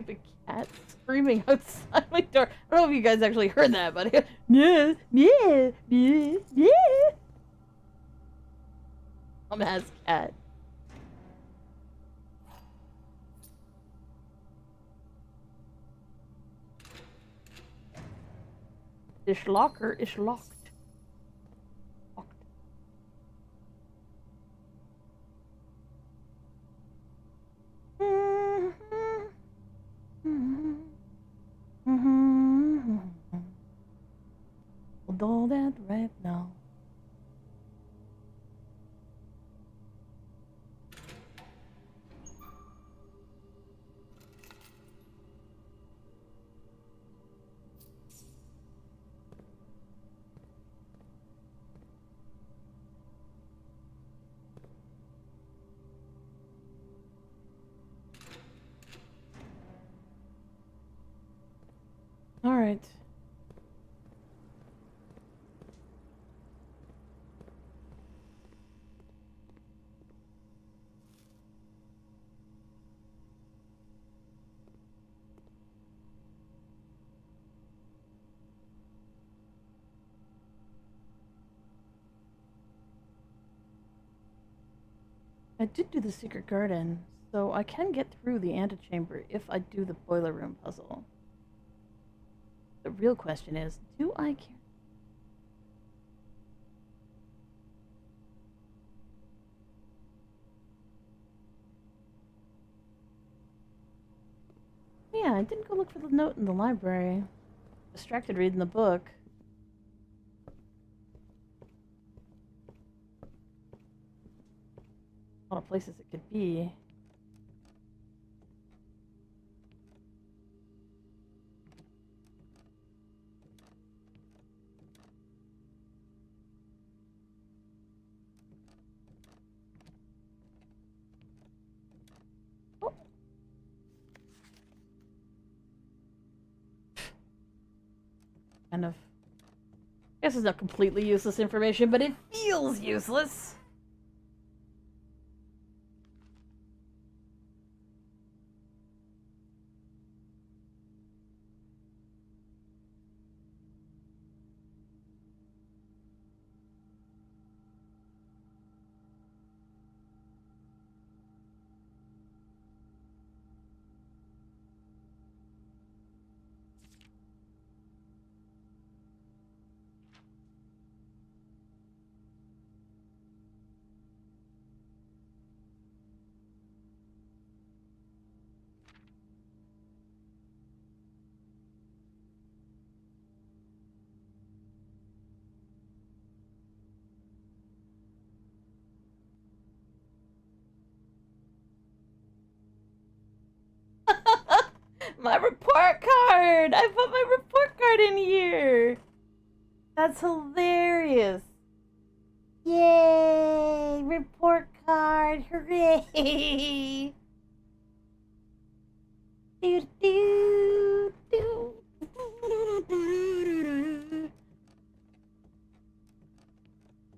Speaker 1: The cat screaming outside my door. I don't know if you guys actually heard that, but yeah, yeah, yeah, yeah. Dumbass cat. This locker is locked. We'll do that right now. Alright. I did do the secret garden, so I can get through the antechamber if I do the boiler room puzzle. The real question is, do I care? Yeah, I didn't go look for the note in the library. Distracted reading the book. A lot of places it could be. Oh. Kind of. I guess it's not completely useless information, but it feels useless. My report card! I put my report card in here! That's hilarious. Yay! Report card! Hooray! Do, do, do.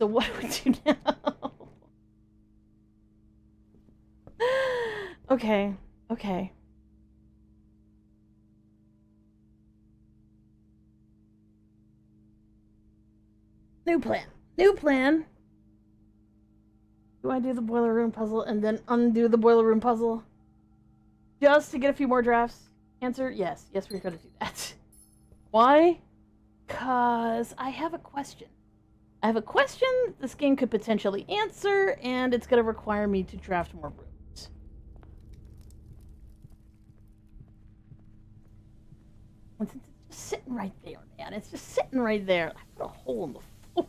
Speaker 1: So what do we do now? Okay, okay. New plan. New plan. Do I do the boiler room puzzle and then undo the boiler room puzzle? Just to get a few more drafts? Answer, yes. Yes, we're gonna do that. Why? Because I have a question. I have a question this game could potentially answer, and it's gonna require me to draft more rooms. And since it's just sitting right there, man. It's just sitting right there. I put a hole in the floor. Okay,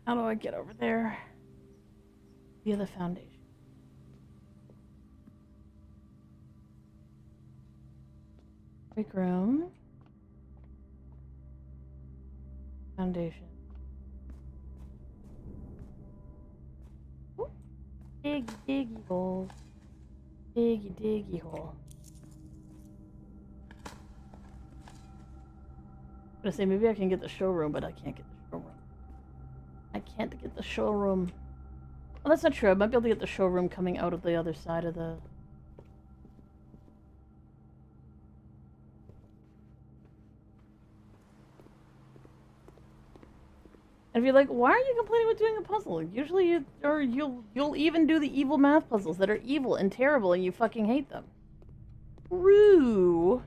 Speaker 1: how do I get over there? Via the foundation. Break room. Foundation. Ooh. Diggy diggy hole. Diggy diggy hole. I'm gonna say maybe I can get the showroom, but I can't get the showroom. I can't get the showroom. Well, that's not true. I might be able to get the showroom coming out of the other side of the... And if you're like, why are you complaining about doing a puzzle? Usually you'll even do the evil math puzzles that are evil and terrible and you fucking hate them. True.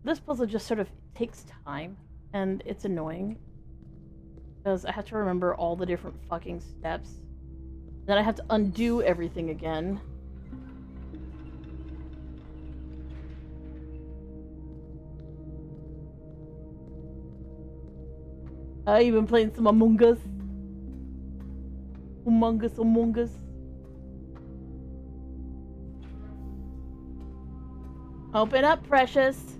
Speaker 1: This puzzle just sort of takes time and it's annoying. Because I have to remember all the different fucking steps. Then I have to undo everything again. You've been playing some Among Us? Humongous, humongous. Open up, precious.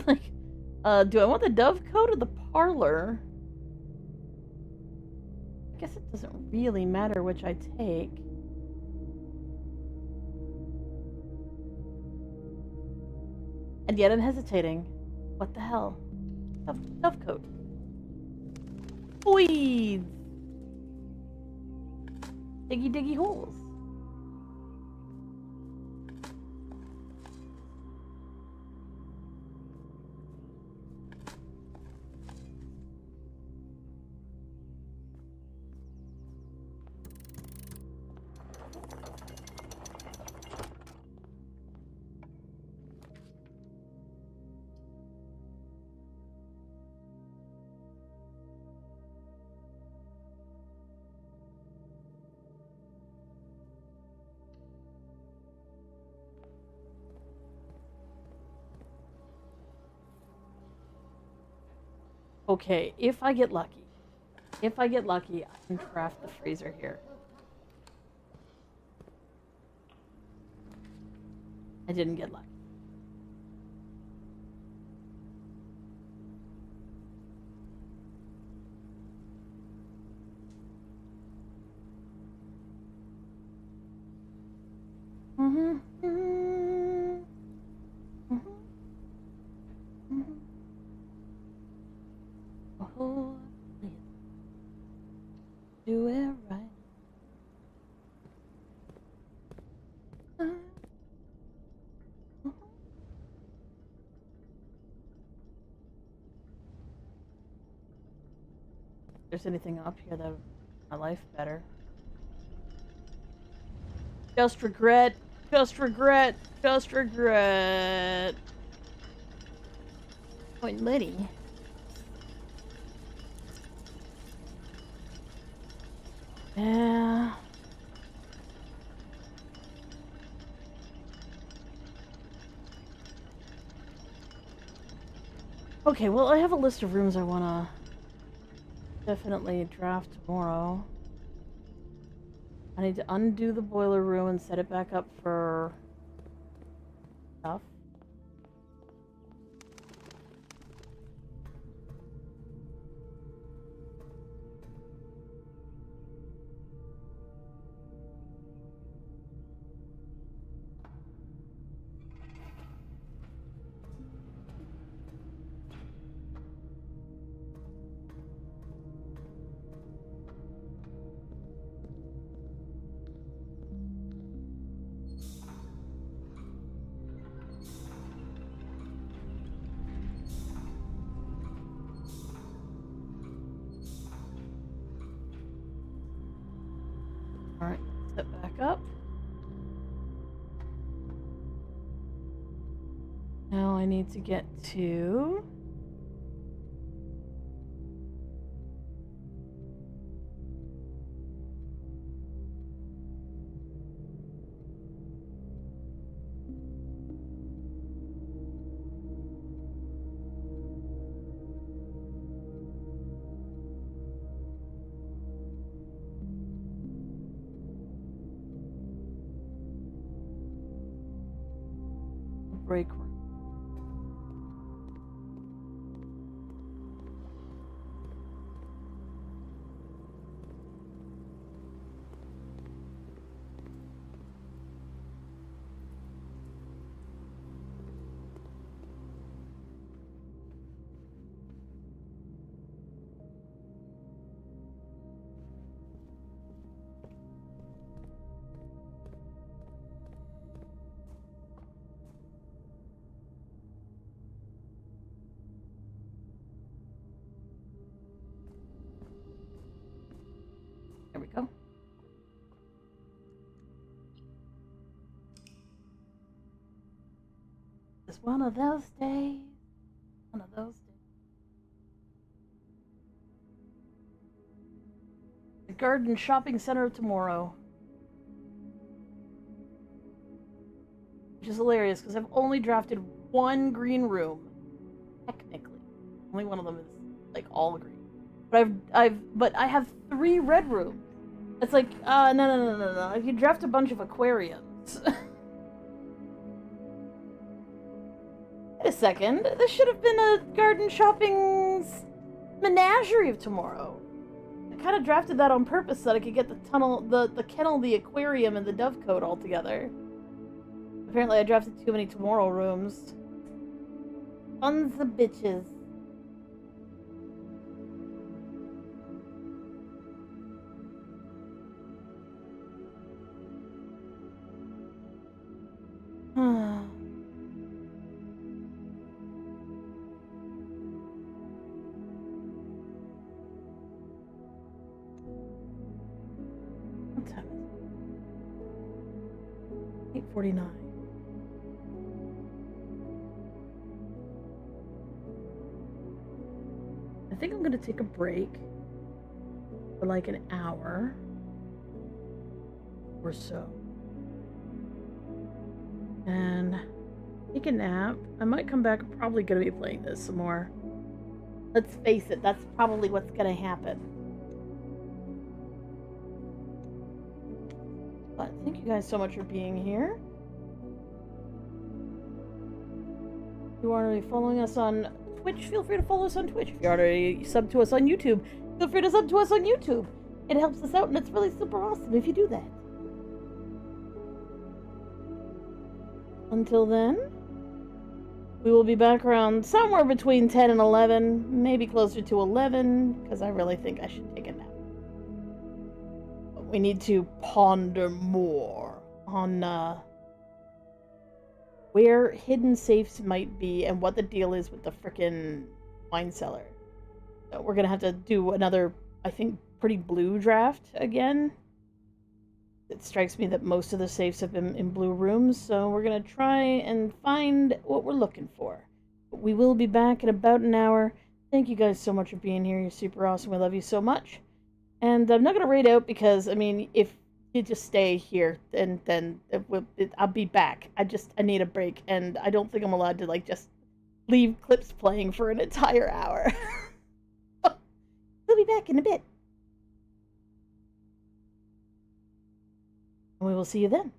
Speaker 1: Like, do I want the dove coat or the parlor? I guess it doesn't really matter which I take. And yet I'm hesitating. What the hell? Dove coat. Weeds! Diggy diggy holes. Okay, if I get lucky, I can craft the freezer here. I didn't get lucky. Oh, do it right. If there's anything up here that would make my life better. Just regret. Just regret. Just regret. Point Liddy. Yeah. Okay, well, I have a list of rooms I want to definitely draft tomorrow. I need to undo the boiler room and set it back up for stuff. Alright, set back up. Now I need to get to... break room. There we go. It's one of those days. One of those days. Garden Shopping Center of Tomorrow. Which is hilarious because I've only drafted one green room. Technically. Only one of them is like all green. But I have 3 red rooms. It's like, no. If you draft a bunch of aquariums. Wait a second. This should have been a Garden Shopping's Menagerie of Tomorrow. I kind of drafted that on purpose so that I could get the kennel, the aquarium, and the dovecote all together. Apparently I drafted too many Tomorrow rooms. Tons of bitches. What time is it? 8:49. I think I'm gonna take a break for like an hour or so. And take a nap. I might come back. I'm probably gonna be playing this some more. Let's face it, that's probably what's gonna happen. But thank you guys so much for being here. If you are already following us on Twitch, feel free to follow us on Twitch. If you're already subbed to us on YouTube, feel free to sub to us on YouTube. It helps us out and it's really super awesome if you do that. Until then, we will be back around somewhere between 10 and 11, maybe closer to 11, because I really think I should take a nap. But we need to ponder more on where hidden safes might be and what the deal is with the frickin' wine cellar. So we're gonna have to do another, I think, pretty blue draft again. It strikes me that most of the safes have been in blue rooms, so we're going to try and find what we're looking for. But we will be back in about an hour. Thank you guys so much for being here. You're super awesome. We love you so much. And I'm not going to raid out because, I mean, if you just stay here, and then I'll be back. I need a break, and I don't think I'm allowed to, like, just leave clips playing for an entire hour. We'll be back in a bit. And we will see you then.